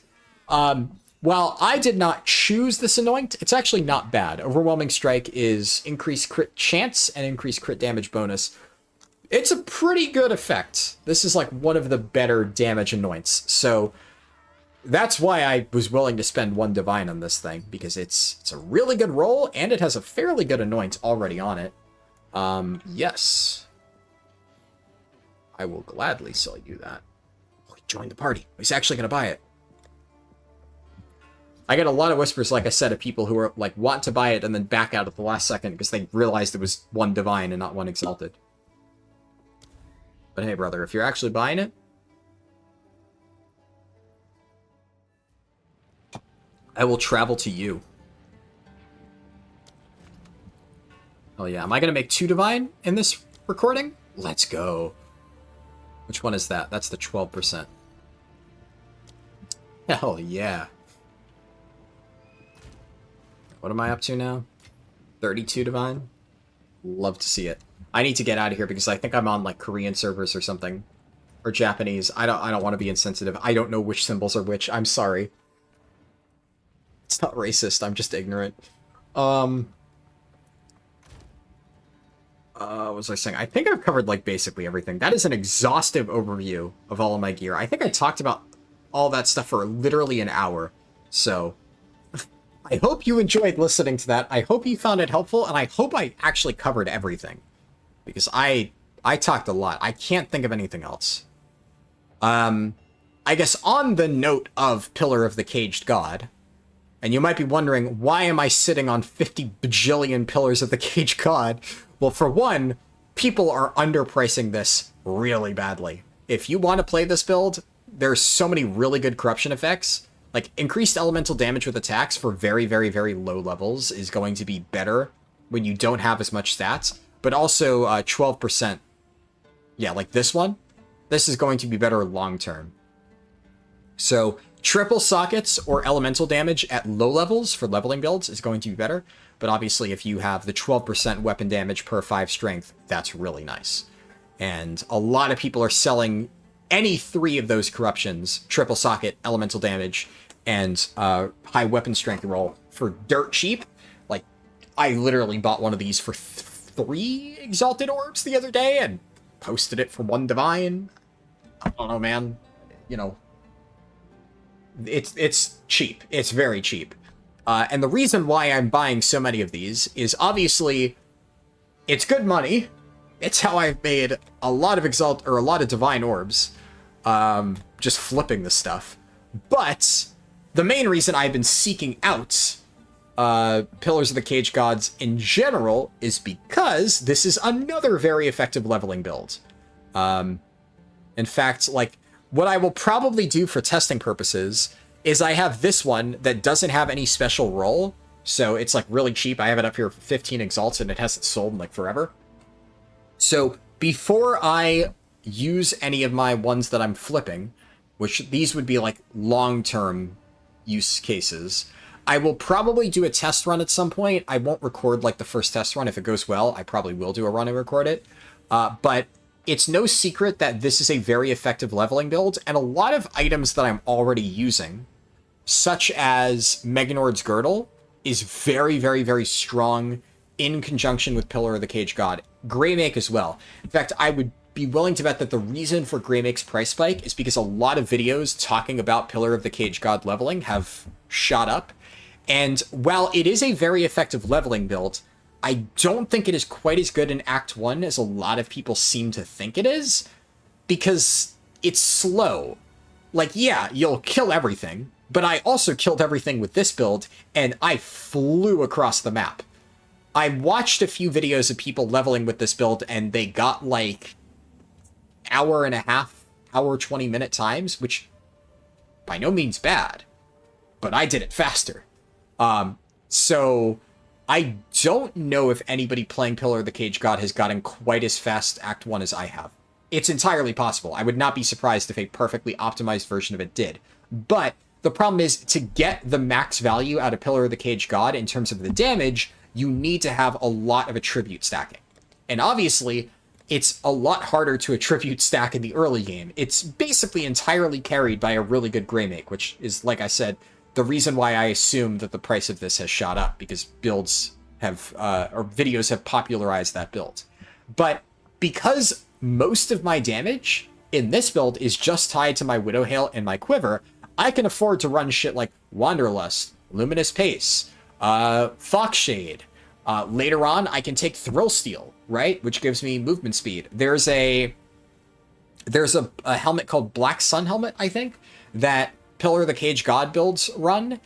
while I did not choose this anoint, it's actually not bad. Overwhelming Strike is increased crit chance and increased crit damage bonus. It's a pretty good effect. This is like one of the better damage anoints. So that's why I was willing to spend 1 Divine on this thing, because it's a really good roll and it has a fairly good anoint already on it. Yes. I will gladly sell you that. Oh, he joined the party. He's actually going to buy it. I get a lot of whispers, like I said, of people who are like want to buy it and then back out at the last second because they realized it was 1 Divine and not 1 Exalted. But hey, brother, if you're actually buying it, I will travel to you. Oh yeah, am I going to make 2 Divine in this recording? Let's go. Which one is that? That's the 12%. Hell yeah. What am I up to now? 32 Divine? Love to see it. I need to get out of here because I think I'm on like Korean servers or something. Or Japanese. I don't want to be insensitive. I don't know which symbols are which. I'm sorry. It's not racist, I'm just ignorant. What was I saying? I think I've covered like basically everything. That is an exhaustive overview of all of my gear. I think I talked about all that stuff for literally an hour. So I hope you enjoyed listening to that. I hope you found it helpful, and I hope I actually covered everything. Because I talked a lot. I can't think of anything else. I guess on the note of Pillar of the Caged God, and you might be wondering, why am I sitting on 50 bajillion Pillars of the Caged God? Well, for one, people are underpricing this really badly. If you want to play this build, there's so many really good corruption effects. Like, increased elemental damage with attacks for very, very, very low levels is going to be better when you don't have as much stats. But also, 12%. Yeah, like this one. This is going to be better long term. So, Triple sockets or elemental damage at low levels for leveling builds is going to be better, but obviously if you have the 12% weapon damage per 5 strength, that's really nice. And a lot of people are selling any 3 of those corruptions, triple socket, elemental damage, and high weapon strength roll, for dirt cheap. Like, I literally bought one of these for 3 exalted orbs the other day and posted it for 1 divine. I don't know, man. You know, it's cheap. It's very cheap. And the reason why I'm buying so many of these is obviously it's good money. It's how I've made a lot of a lot of divine orbs, just flipping the stuff. But the main reason I've been seeking out Pillars of the Cage Gods in general is because this is another very effective leveling build. In fact, like, what I will probably do for testing purposes is I have this one that doesn't have any special roll, so it's like really cheap. I have it up here for 15 exalts and it hasn't sold in like forever. So before I use any of my ones that I'm flipping, which these would be like long-term use cases, I will probably do a test run at some point. I won't record like the first test run. If it goes well, I probably will do a run and record it. But it's no secret that this is a very effective leveling build, and a lot of items that I'm already using, such as Meganord's Girdle, is very, very, very strong in conjunction with Pillar of the Cage God. Greymake as well. In fact, I would be willing to bet that the reason for Greymake's price spike is because a lot of videos talking about Pillar of the Cage God leveling have shot up. And while it is a very effective leveling build, I don't think it is quite as good in Act 1 as a lot of people seem to think it is, because it's slow. Like, yeah, you'll kill everything, but I also killed everything with this build, and I flew across the map. I watched a few videos of people leveling with this build, and they got, like, hour and a half, hour 20-minute times, which by no means bad, but I did it faster. So I don't know if anybody playing Pillar of the Cage God has gotten quite as fast Act 1 as I have. It's entirely possible. I would not be surprised if a perfectly optimized version of it did. But the problem is, to get the max value out of Pillar of the Cage God in terms of the damage, you need to have a lot of attribute stacking. And obviously, it's a lot harder to attribute stack in the early game. It's basically entirely carried by a really good Greymake, which is, like I said, the reason why I assume that the price of this has shot up, because builds have, or videos have popularized that build. But because most of my damage in this build is just tied to my Widowhail and my Quiver, I can afford to run shit like Wanderlust, Luminous Pace, Foxshade. Later on, I can take Thrillsteel, right? Which gives me movement speed. There's a helmet called Black Sun Helmet, I think, that Pillar of the Cage God builds run,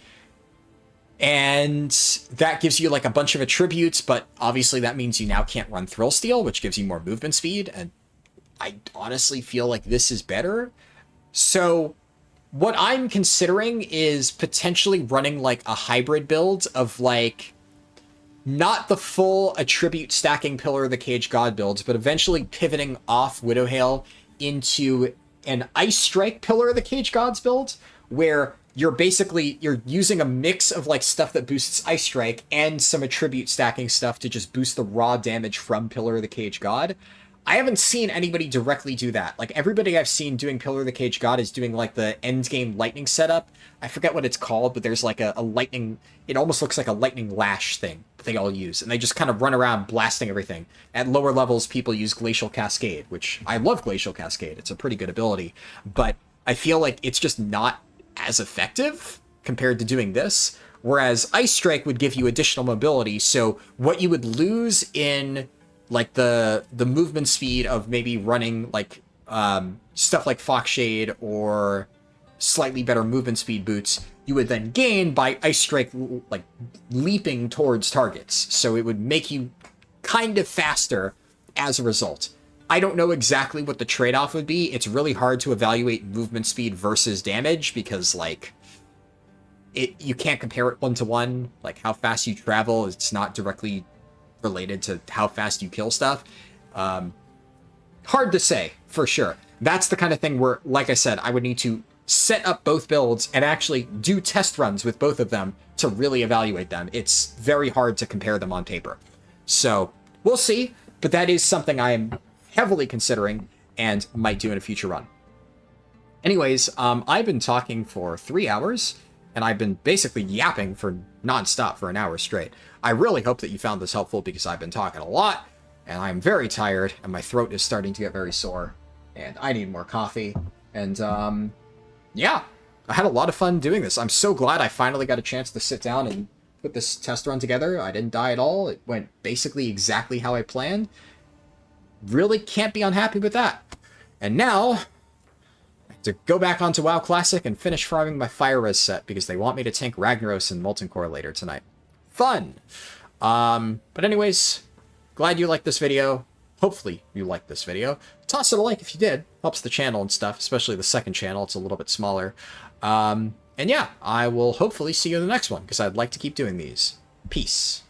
and that gives you like a bunch of attributes, but obviously that means you now can't run Thrillsteel, which gives you more movement speed, and I honestly feel like this is better. So what I'm considering is potentially running like a hybrid build of like not the full attribute stacking Pillar of the Cage God builds, but eventually pivoting off Widowhail into an Ice Strike Pillar of the Cage Gods build, where you're using a mix of like stuff that boosts Ice Strike and some attribute stacking stuff to just boost the raw damage from Pillar of the Cage God. I haven't seen anybody directly do that. Like, everybody I've seen doing Pillar of the Cage God is doing like the endgame lightning setup. I forget what it's called, but there's like a lightning, it almost looks like a lightning lash thing that they all use, and they just kind of run around blasting everything. At lower levels, people use Glacial Cascade, which I love Glacial Cascade. It's a pretty good ability, but I feel like it's just not as effective compared to doing this, whereas Ice Strike would give you additional mobility, so what you would lose in like the movement speed of maybe running like stuff like Foxshade or slightly better movement speed boots, you would then gain by Ice Strike like leaping towards targets. So it would make you kind of faster as a result. I don't know exactly what the trade-off would be. It's really hard to evaluate movement speed versus damage because like you can't compare it one-to-one. Like how fast you travel, it's not directly related to how fast you kill stuff. Hard to say for sure. That's the kind of thing where, like I said, I would need to set up both builds and actually do test runs with both of them to really evaluate them. It's very hard to compare them on paper. So we'll see, but that is something I am heavily considering and might do in a future run. Anyways, I've been talking for 3 hours, and I've been basically yapping for nonstop for an hour straight. I really hope that you found this helpful because I've been talking a lot, and I'm very tired, and my throat is starting to get very sore, and I need more coffee. And, yeah, I had a lot of fun doing this. I'm so glad I finally got a chance to sit down and put this test run together. I didn't die at all. It went basically exactly how I planned. Really can't be unhappy with that. And now, to go back onto WoW Classic and finish farming my Fire Res set because they want me to tank Ragnaros and Molten Core later tonight. Fun! But anyways, glad you liked this video. Hopefully you liked this video. Toss it a like if you did. Helps the channel and stuff, especially the second channel. It's a little bit smaller. And yeah, I will hopefully see you in the next one because I'd like to keep doing these. Peace.